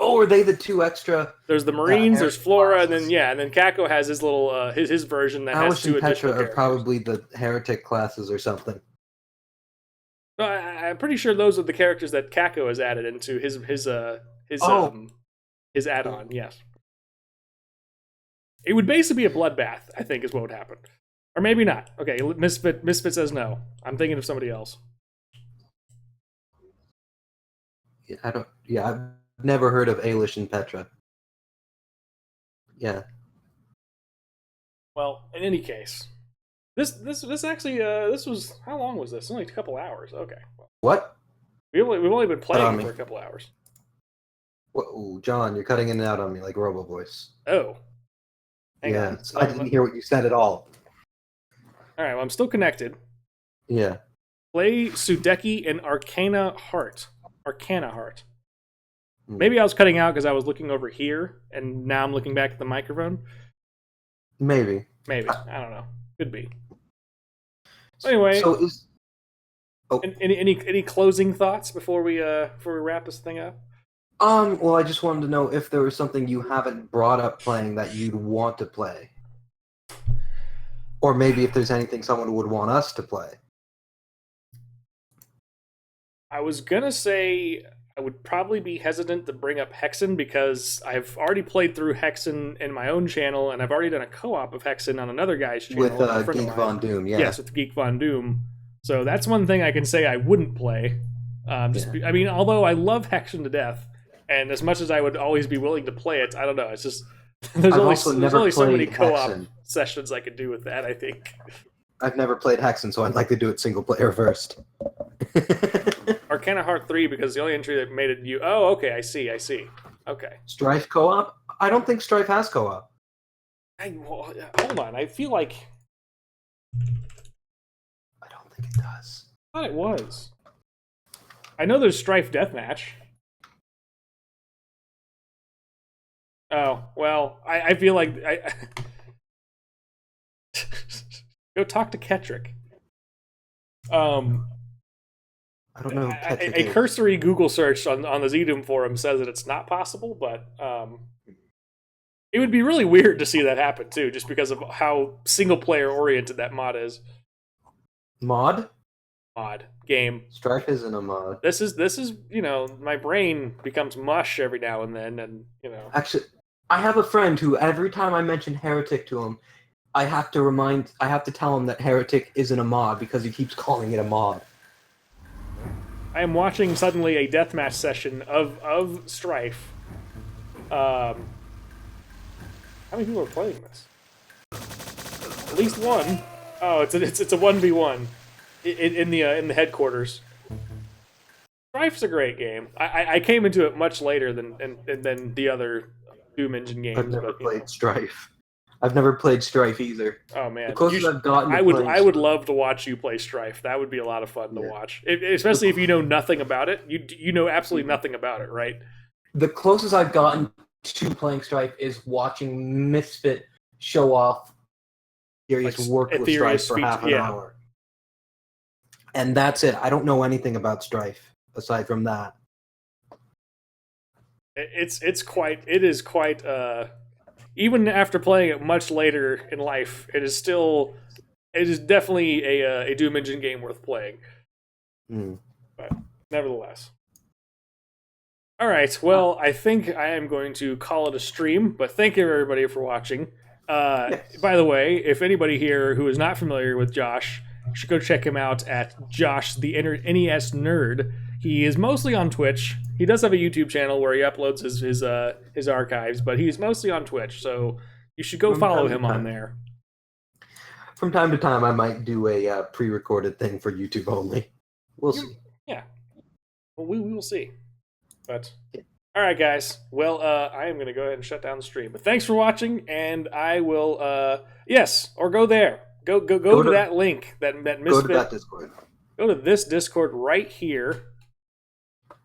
Oh, are they the 2 extra? There's the Marines, there's Flora, classes. And then Kako has his little his version that has 2 additional characters. Are probably the Heretic classes or something. No, I'm pretty sure those are the characters that Kako has added into his add-on. Yes, it would basically be a bloodbath, I think, is what would happen, or maybe not. Okay, Misfit says no. I'm thinking of somebody else. Yeah, I've never heard of Ailish and Petra. Yeah. Well, in any case, this actually this was, how long was this? Only a couple hours. Okay. What? We've only been playing for a couple hours. Whoa, John, you're cutting in and out on me like Robo Voice. Oh. Hang on. I didn't hear what you said at all. All right. Well, I'm still connected. Yeah. Play Sudeki and Arcana Heart. Maybe I was cutting out because I was looking over here, and now I'm looking back at the microphone. Maybe. I don't know. Could be. Anyway. So any closing thoughts before we wrap this thing up? Well, I just wanted to know if there was something you haven't brought up playing that you'd want to play, or maybe if there's anything someone would want us to play. I was gonna say I would probably be hesitant to bring up Hexen because I've already played through Hexen in my own channel, and I've already done a co-op of Hexen on another guy's channel. With Geek Von Doom, yeah. Yes, with Geek Von Doom. So that's one thing I can say I wouldn't play. I mean, although I love Hexen to death, and as much as I would always be willing to play it, I don't know. It's just there's only so many co-op sessions I could do with that, I think. I've never played Hexen, so I'd like to do it single player first. Arcana Heart 3, because the only entry that made it oh, okay, I see. Okay. Strife co-op? I don't think Strife has co-op. Hold on, I feel like... I don't think it does. I thought it was. I know there's Strife Deathmatch. Oh, well, I feel like... Go talk to Ketrick. I don't know who Ketrick is. Cursory Google search on the ZDoom forum says that it's not possible, but it would be really weird to see that happen too, just because of how single player oriented that mod is. Mod Game. Strife isn't a mod. This is my brain becomes mush every now and then, and Actually, I have a friend who every time I mention Heretic to him, I have to tell him that Heretic isn't a mod because he keeps calling it a mod. I am watching suddenly a deathmatch session of Strife. How many people are playing this? At least one. Oh, it's a 1v1 in the headquarters. Strife's a great game. I came into it much later than the other Doom Engine games. I've never played Strife. I've never played Strife either. Oh man, the closest I've gotten. I would love to watch you play Strife. That would be a lot of fun to watch, especially if you know nothing about it. You know absolutely nothing about it, right? The closest I've gotten to playing Strife is watching Misfit show off Ethereus work with Strife for half an hour, and that's it. I don't know anything about Strife aside from that. It is quite. Even after playing it much later in life, it is definitely a Doom Engine game worth playing. But nevertheless. All right, well, I think I am going to call it a stream, but thank you everybody for watching. Yes. By the way, if anybody here who is not familiar with Josh, you should go check him out at Josh the NES Nerd. He is mostly on Twitch. He does have a YouTube channel where he uploads his archives, but he's mostly on Twitch, so you should go follow him on there. From time to time, I might do a pre-recorded thing for YouTube only. We'll see. Yeah. Well, we will see. But all right, guys. Well, I am going to go ahead and shut down the stream. But thanks for watching, and I will go there. Go to that link that Misfit. Go to that Discord. Go to this Discord right here.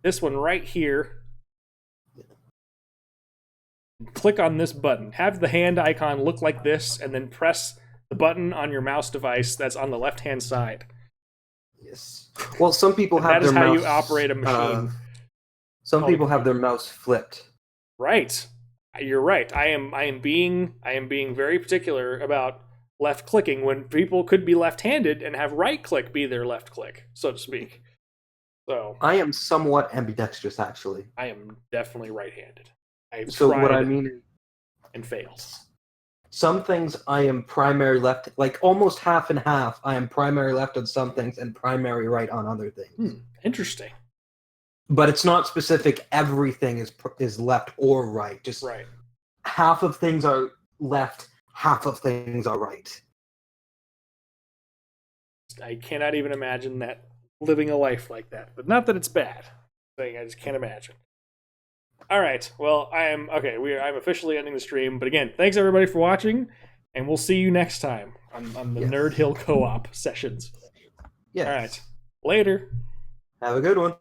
This one right here. Click on this button. Have the hand icon look like this, and then press the button on your mouse device that's on the left-hand side. Yes. Well, some people have their mouse... That is how you operate a machine. Some people have their mouse flipped. Right. You're right. I am being very particular about left clicking when people could be left-handed and have right click be their left click, so to speak. So I am somewhat ambidextrous, actually. I am definitely right-handed. I mean and failed. Some things I am primary left, like almost half and half. I am primary left on some things and primary right on other things. Interesting. But it's not specific. Everything is left or right. Just right. Half of things are left. Half of things are right. I cannot even imagine that living a life like that. But not that it's bad. I just can't imagine. All right. Well, I'm officially ending the stream. But again, thanks everybody for watching, and we'll see you next time on the NerdHill co-op sessions. Yes. All right. Later. Have a good one.